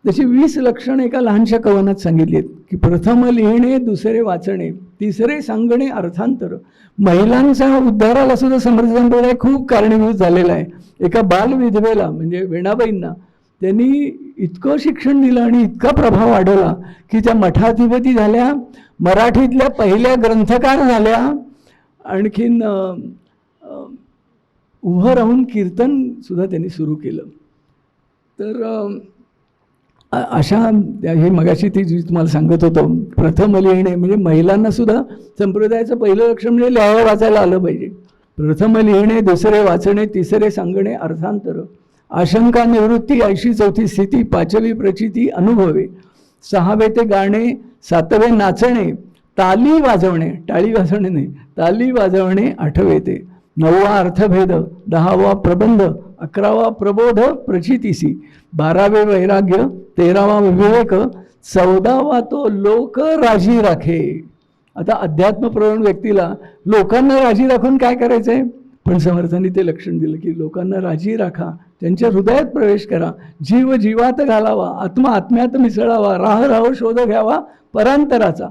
तशी 20 लक्षणं एका लहानशा कवनात सांगितली आहेत की प्रथम लिहिणे, दुसरे वाचणे, तिसरे सांगणे अर्थांतर. महिलांचा उद्धाराला सुद्धा समर्थ संप्रदाय खूप कारणीभूत झालेला आहे. एका बालविधवेला म्हणजे वेणाबाईंना त्यांनी इतकं शिक्षण दिलं आणि इतका प्रभाव वाढवला की त्या मठाधिपती झाल्या, मराठीतल्या पहिल्या ग्रंथकार झाल्या आणखीन उभं राहून कीर्तनसुद्धा त्यांनी सुरू केलं. तर अशा हे मगाशी ती जी तुम्हाला सांगत होतो प्रथम लिहिणे म्हणजे महिलांनासुद्धा संप्रदायाचं पहिलं लक्षण म्हणजे लिहायला वाचायला आलं पाहिजे. प्रथम लिहिणे, दुसरे वाचणे, तिसरे सांगणे अर्थांतर, आशंका निवृत्ती, 84वी स्थिती, 5वी प्रचिती अनुभवे, 6वे ते गाणे, 7वे नाचणे, ताली वाजवणे, टाळी वाजवणे नाही, ताली वाजवणे 8वे ते, 9वा अर्थभेद, 10वा प्रबंध, 11वा प्रबोध प्रचितीसी, 12वे वैराग्य, 13वा विवेक, 14वा तो लोक राजी राखे. आता अध्यात्मप्रवण व्यक्तीला लोकांना राजी राखून काय करायचं आहे, पण समर्थांनी ते लक्षण दिलं की लोकांना राजी राखा, त्यांच्या हृदयात प्रवेश करा, जीव जीवात घालावा, आत्मा आत्म्यात मिसळावा, राह राह शोध घ्यावा परांतराचा.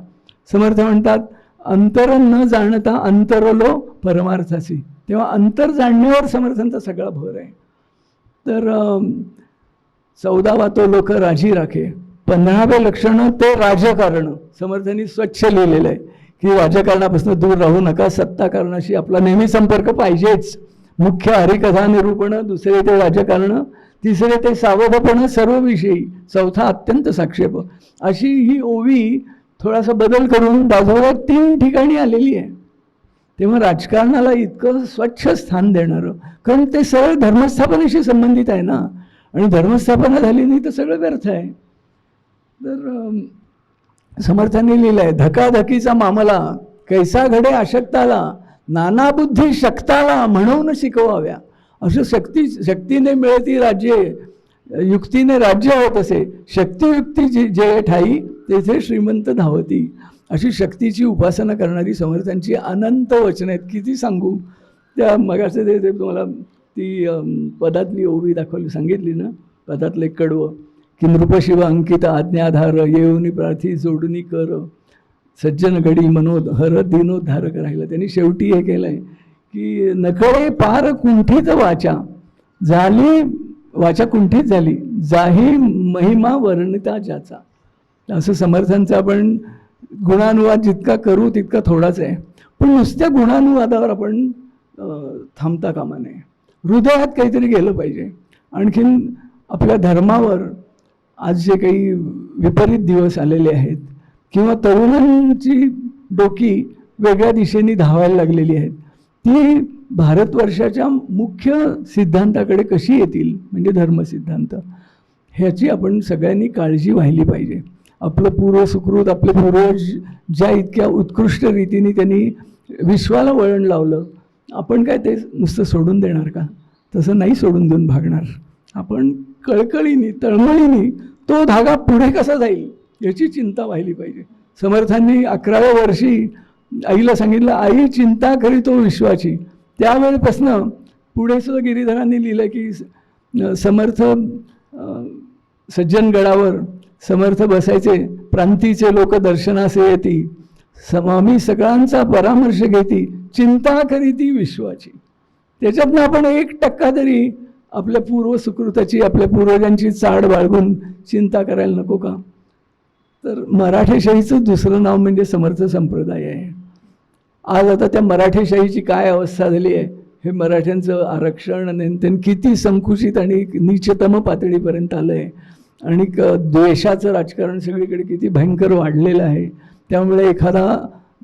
समर्थ म्हणतात अंतर न जाणता अंतरलो परमार्थासी. तेव्हा अंतर जाणण्यावर समर्थांचा सगळा भर आहे. तर 14वा तो लोक राजी राखे, 15वे लक्षण ते राजकारण. समर्थांनी स्वच्छ लिहिलेलं आहे की राजकारणापासून दूर राहू नका, सत्ताकारणाशी आपला नेहमी संपर्क पाहिजेच. मुख्य हरिकथा निरूपण, दुसरे ते राजकारण, तिसरे ते सावधपण सर्वविषयी, चौथा अत्यंत साक्षेप. अशी ही ओवी थोडासा बदल करून दासबोधात 3 ठिकाणी आलेली आहे. तेव्हा राजकारणाला इतकं स्वच्छ स्थान देणारं, कारण ते सरळ धर्मस्थापनेशी संबंधित आहे ना, आणि धर्मस्थापना झाली नाही तर सगळं व्यर्थ आहे. तर समर्थांनी लिहिलं आहे धकाधकीचा मामला, कैसा घडे अशक्ताला, नाना बुद्धी शक्ताला म्हणून शिकवाव्या. असं शक्तीने मिळती राज्ये, युक्तीने राज्य होत असे, शक्तियुक्ती जे ठाई तेथे श्रीमंत धावती. अशी शक्तीची उपासना करणारी समर्थांची अनंत वचनं आहेत. किती सांगू. त्या मगाचं ते तुम्हाला ती पदातली ओवी दाखवली सांगितली ना, पदातलं एक कडवं की नृपशिव अंकित आज्ञाधार, येऊनी प्रार्थी जोडणी कर, सज्जन घडी मनोहर दिनोद्धारक राहिलं. त्यांनी शेवटी हे केलं आहे की नकळे पार कुंठित वाचा झाली, वाचा कुंठित झाली, जाही महिमा वर्णिता ज्याचा. असं समर्थांचं आपण गुणानुवाद जितका करू तितका थोडाच आहे, पण नुसत्या गुणानुवादावर आपण थांबता कामा नये. हृदयात काहीतरी गेलं पाहिजे. आणखीन आपल्या धर्मावर आज जे काही विपरीत दिवस आलेले आहेत किंवा तरुणांची डोकी वेगळ्या दिशेने धावायला लागलेली आहेत, ती भारतवर्षाच्या मुख्य सिद्धांताकडे कशी येतील म्हणजे धर्मसिद्धांत, ह्याची आपण सगळ्यांनी काळजी वाहिली पाहिजे. आपलं पूर्व सुकृत, आपले पूर्वज ज्या इतक्या उत्कृष्ट रीतीने त्यांनी विश्वाला वळण लावलं, आपण काय ते नुसतं सोडून देणार का? तसं नाही सोडून देऊन भागणार. आपण कळकळीने तळमळीने तो धागा पुढे कसा जाईल याची चिंता व्हायली पाहिजे. समर्थांनी 11व्या वर्षी आईला सांगितलं, आई चिंता करीतो विश्वाची. त्यावेळेपासनं पुढे सुद्धा गिरीधरांनी लिहिलं की समर्थ सज्जनगडावर समर्थ बसायचे, प्रांतीचे लोक दर्शनासे येती, स्वामी सगळ्यांचा परामर्श घेती, चिंता करीती विश्वाची. त्याच्यातनं आपण 1% तरी आपल्या पूर्व सुकृताची, आपल्या पूर्वजांची चाड बाळगून चिंता करायला नको का? तर मराठेशाहीचं दुसरं नाव म्हणजे समर्थ संप्रदाय आहे. आज आता त्या मराठेशाहीची काय अवस्था झाली आहे, हे मराठ्यांचं आरक्षण नेमतेन किती संकुचित आणि नीचतम पातळीपर्यंत आलं आहे, आणि द्वेषाचं राजकारण सगळीकडे किती भयंकर वाढलेलं आहे. त्यामुळे एखादा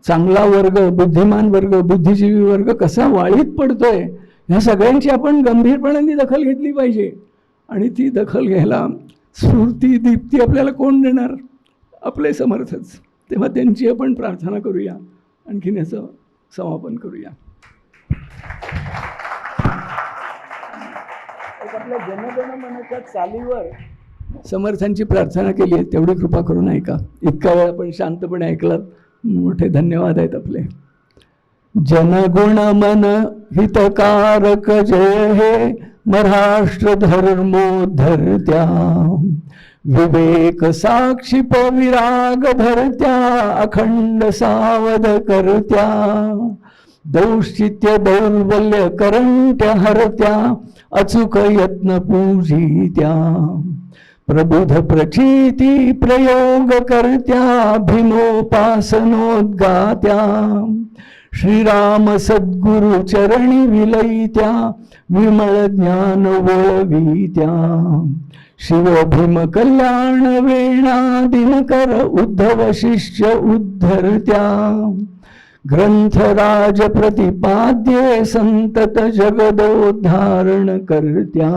चांगला वर्ग, बुद्धिमान वर्ग, बुद्धिजीवी वर्ग कसा वाळीत पडतोय, ह्या सगळ्यांची आपण गंभीरपणाने दखल घेतली पाहिजे. आणि ती दखल घ्यायला स्फूर्ती, दीप्ती आपल्याला कोण देणार? आपले समर्थच. तेव्हा त्यांची आपण प्रार्थना करूया, आणखीन याचं समापन करूया. आपल्या जनगण मनाच्या चालीवर समर्थांची प्रार्थना केली आहे, तेवढी कृपा करून ऐका. इतका वेळ आपण शांतपणे ऐकलात, मोठे धन्यवाद आहेत आपले. जनगुण मन हितकारक जय हे महाराष्ट्र धर्मोद्धरत्या, विवेक साक्षी पविराग धरत्या, अखंड सावध करत्या, दौश्चित्य दौर्बल्य करंट्य हरत्या, अचूक यत्न पूजित्या, प्रबुध प्रचिती प्रयोग करत्या, भीमोपासनोद्गात्या, श्रीराम सद्गुरु चरणी विलयित्या विमळ ज्ञान वळवित्या शिव भीम कल्याण वेणा दिनकर उद्धव शिष्य उद्धरत्या ग्रंथराज प्रतिपाद्ये संतत जगदोद्धारण करत्या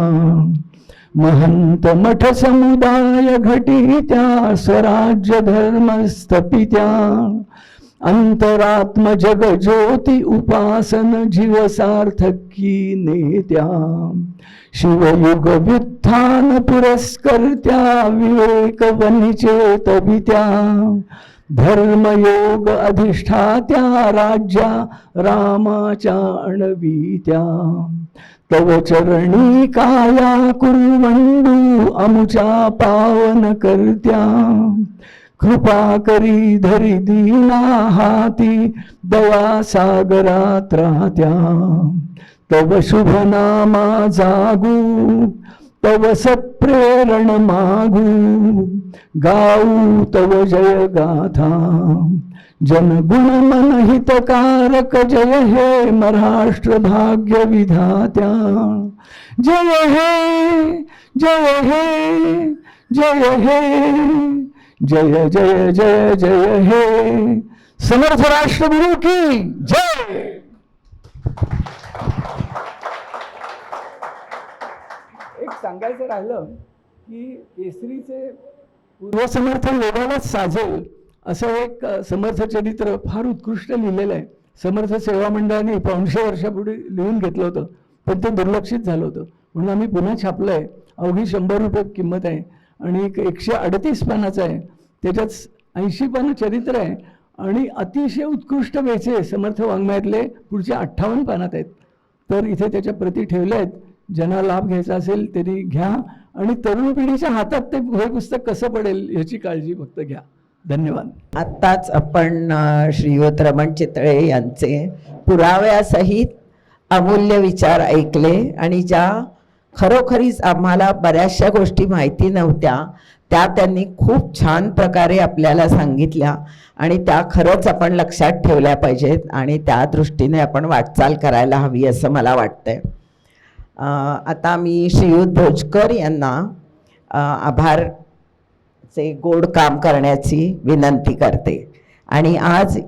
महंत मठ समुदाय घटित्या स्वराज्य धर्म स्थपित्या अंतरात्म जग ज्योती उपासन जीव सार्थकी नेत्या शिवयुग व्युत्थान पुरस्कर्त्या विवेक वनिचेतवित्या धर्मयोग अधिष्ठात्या राज्या रामाच्या अणवित्या तव चरणी काया कुर्वंडू अमुच्या पावन करत्या कृपा करी धरी दीना हाती दया सागरात राहत्या तव शुभ नामा जागू तव सत्प्रेरण मागू गाऊ तव जय गाथा जनगुण मन हितकारक जय हे महाराष्ट्र भाग्य विधात्या जय हे जय हे जय हे जय जय जय जय हे समर्थ राष्ट्रगुरु की जय. एक सांगायचं राहिलं की केसरीचे पूर्वसमर्थ योगालाच साजेल असं एक समर्थ चरित्र फार उत्कृष्ट लिहिलेलं आहे. समर्थ सेवा मंडळाने 500 वर्षापूर्वी लिहून घेतलं होतं, पण ते दुर्लक्षित झालं होतं म्हणून आम्ही पुन्हा छापलं आहे. अवघी 100 रुपये किंमत आहे आणि 138 पानाचं आहे. त्याच्यात 80 पानं चरित्र आहे आणि अतिशय उत्कृष्ट वेचे समर्थ वाङ्मयातले पुढच्या 58 पानात आहेत. तर इथे त्याच्या प्रती ठेवल्या आहेत. ज्यांना लाभ घ्यायचा असेल त्यांनी घ्या आणि तरुण पिढीच्या हातात ते हे पुस्तक कसं पडेल याची काळजी फक्त घ्या. धन्यवाद. आत्ताच आपण श्रीयुत रमण चितळे यांचे पुराव्यासहित अमूल्य विचार ऐकले आणि ज्या खरोखरीच आम्हाला बऱ्याचशा गोष्टी माहिती नव्हत्या त्या त्यांनी खूप छान प्रकारे आपल्याला सांगितल्या आणि त्या खरंच आपण लक्षात ठेवल्या पाहिजेत आणि त्या दृष्टीने आपण वाटचाल करायला हवी असं मला वाटतंय. आता मी श्रीयुत भोजकर यांना आभारचे गोड काम करण्याची विनंती करते आणि आज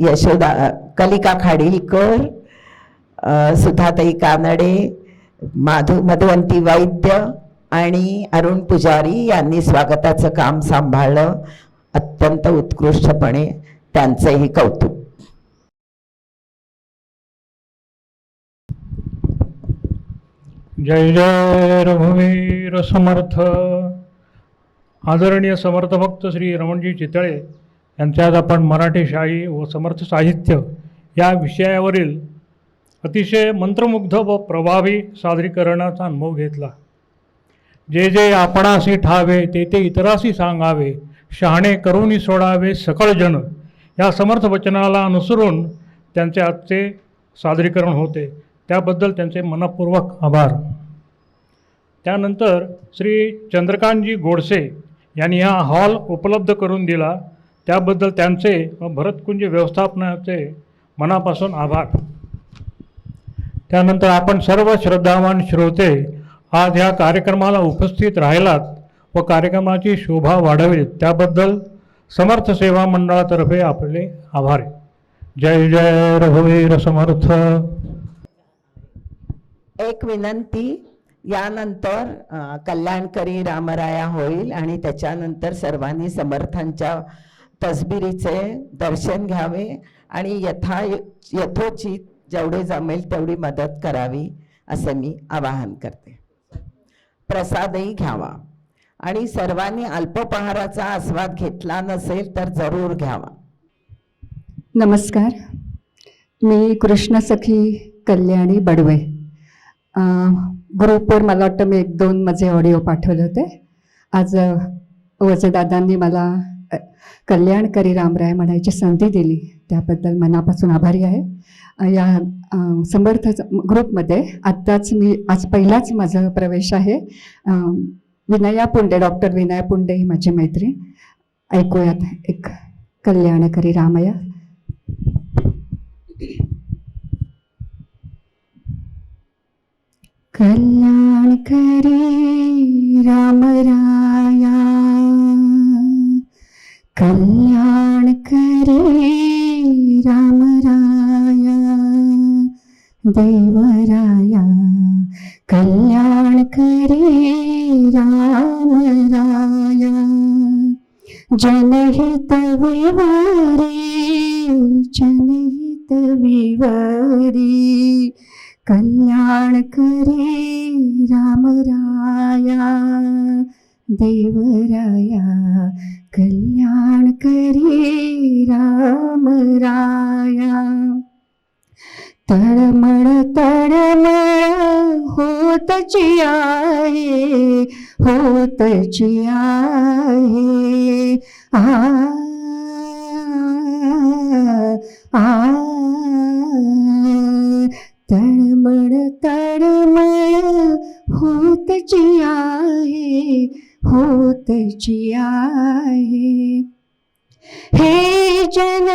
कलिका खाडीलकर, सुधाताई कानडे, मधुवंती वैद्य आणि अरुण पुजारी यांनी स्वागताचं काम सांभाळलं अत्यंत उत्कृष्टपणे. त्यांचंही कौतुक. जय जय रघुवीर समर्थ. आदरणीय समर्थ भक्त श्री रमणजी चितळे यांचे आज आपण मराठी शाही व समर्थ साहित्य या विषयावरील अतिशय मंत्रमुग्ध व प्रभावी सादरीकरणाचा अनुभव घेतला. जे जे आपणासी ठावे ते ते इतरासी सांगावे, शहाणे करूनी सोडावे सकळ जन, या समर्थ वचनाला अनुसरून त्यांचे आजचे सादरीकरण होते. त्याबद्दल त्यांचे मनपूर्वक आभार. त्यानंतर श्री चंद्रकांतजी गोडसे यांनी हा हॉल उपलब्ध करून दिला, त्याबद्दल त्यांचे व भरतकुंज व्यवस्थापनाचे मनापासून आभार. त्यानंतर आपण सर्व श्रद्धावान श्रोते आज ह्या कार्यक्रमाला उपस्थित राहिलात व कार्यक्रमाची शोभा वाढवेल त्याबद्दल समर्थ सेवा मंडळातर्फे आपले आभार. जय जय रघुवीर समर्थ. एक विनंती, यानंतर कल्याणकरी रामराया होईल आणि त्याच्यानंतर सर्वांनी समर्थांच्या तसबिरीचे दर्शन घ्यावे आणि यथोचित जेवढे जमेल तेवढी मदत करावी असे मी आवाहन करते. प्रसादही घ्यावा आणि सर्वांनी अल्पपहाराचा आस्वाद घेतला नसेल तर जरूर घ्यावा. नमस्कार, मी कृष्णसखी कल्याणी बडवे. ग्रुपवर मला वाटतं मी 1-2 माझे ऑडिओ पाठवले होते. आज वजेदादांनी मला कल्याणकरी रामराय म्हणायची संधी दिली त्याबद्दल मनापासून आभारी आहे. या समर्थ ग्रुपमध्ये आत्ताच आज पहिलाच माझा प्रवेश आहे. विनया पुंडे, डॉक्टर विनया पुंडे ही माझी मैत्रीण. ऐकूयात एक कल्याणकरी रामया. कल्याण करे राम राया, कल्याण करे राम राया, देवराया कल्याण करे राम राया, जनहित विवारी, जनहित विवारी, कल्याण करे राम राया, देवराया कल्याण करे राम राया, तळमळ तळमळ होतची आहे, होतची आहे, तळमळ तळमळ होतची आहे, होतची आहे, हे जन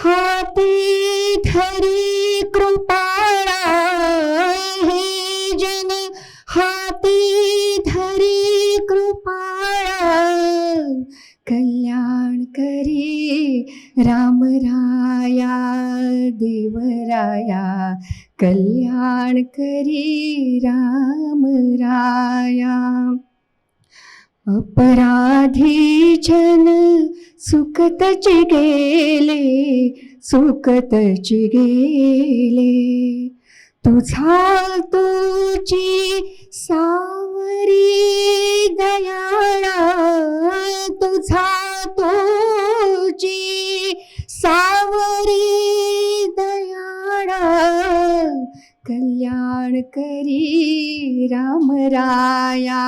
हाती धरी कृपाळा, हे जन हाती धरी कृपाळा, कल्याण करी राम राया, देवराया कल्याण करी राम राया, अपराधी जन सुखतची गेले, सुखतची गेले, तुझा तुझी सावरी दयाळा, तुझा तुझी सावरी दयाळा, कल्याण करी राम राया,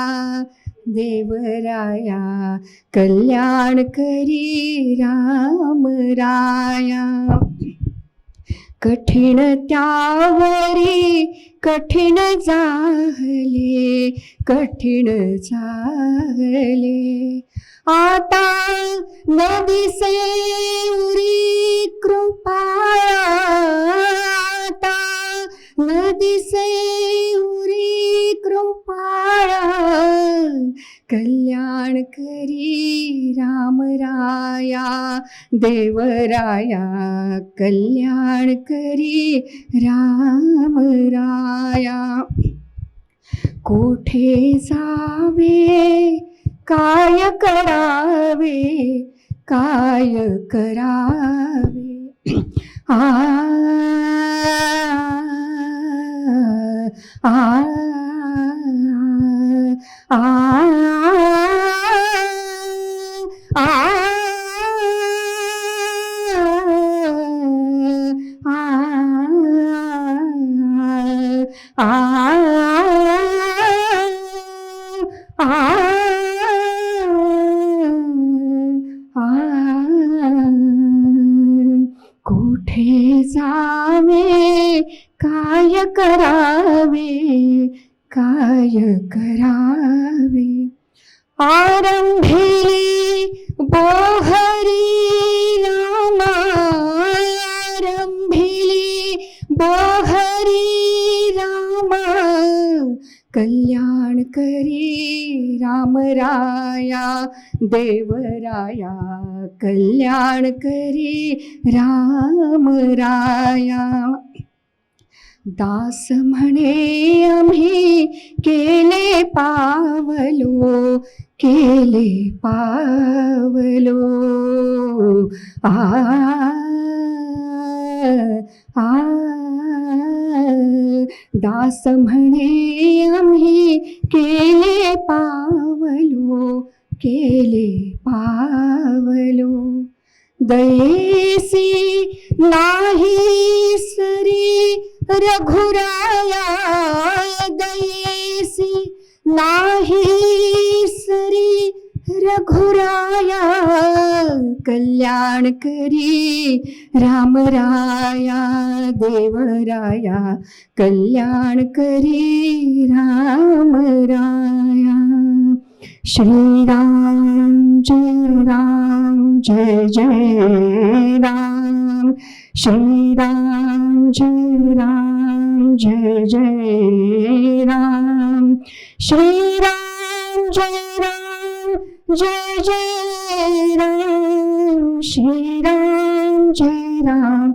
देवराया कल्याण करी राम राया, कठीण त्यावरी कठीण जाहले, कठीण जाहले, आता न दिसे उरी कृपाळा, आता न दिसे उरी कृपाळा, कल्याण करी राम राया, देवराया कल्याण करी राम राया, कोठे जावे काय करावे, काय करावे, कुठे जावे काय करावे, काय करावे, आरंभिली बोहरी रामा, आरंभिली बोहरी रामा, कल्याण करी राम राया, देवराया कल्याण करी राम राया, दास म्हणे आम्ही केले पावलो, केले पावलो, दास म्हणे आम्ही केले पावलो, केले पावलो, दयेसी नाही सरी रघुराया, दयेसी नाही सरी रघुराया, कल्याण करी राम राया, देवराया कल्याण करी राम राया, श्री राम जय जय राम, श्री राम जय जय राम, श्री राम जय जय राम, श्री राम जय राम,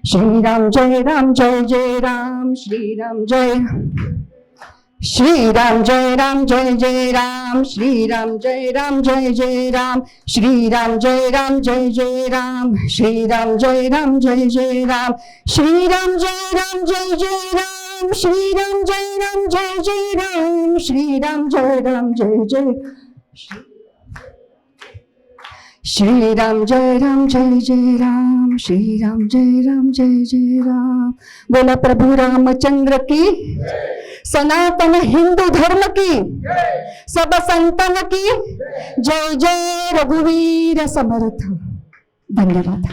श्री राम जय राम, श्री राम जय श्री राम जय राम जय राम, श्री राम जय राम जय राम, श्री राम जय राम जय राम, श्री राम जय राम जय राम, श्री राम जय राम जय राम, श्री राम जय राम जय राम, श्री राम जय राम जय श्री राम जय राम जय राम, श्री राम जय राम जय राम। बोला प्रभु रामचंद्र की, सनातन हिंदू धर्म की, सब संतन की जय जय। रघुवीर समर्थ। धन्यवाद।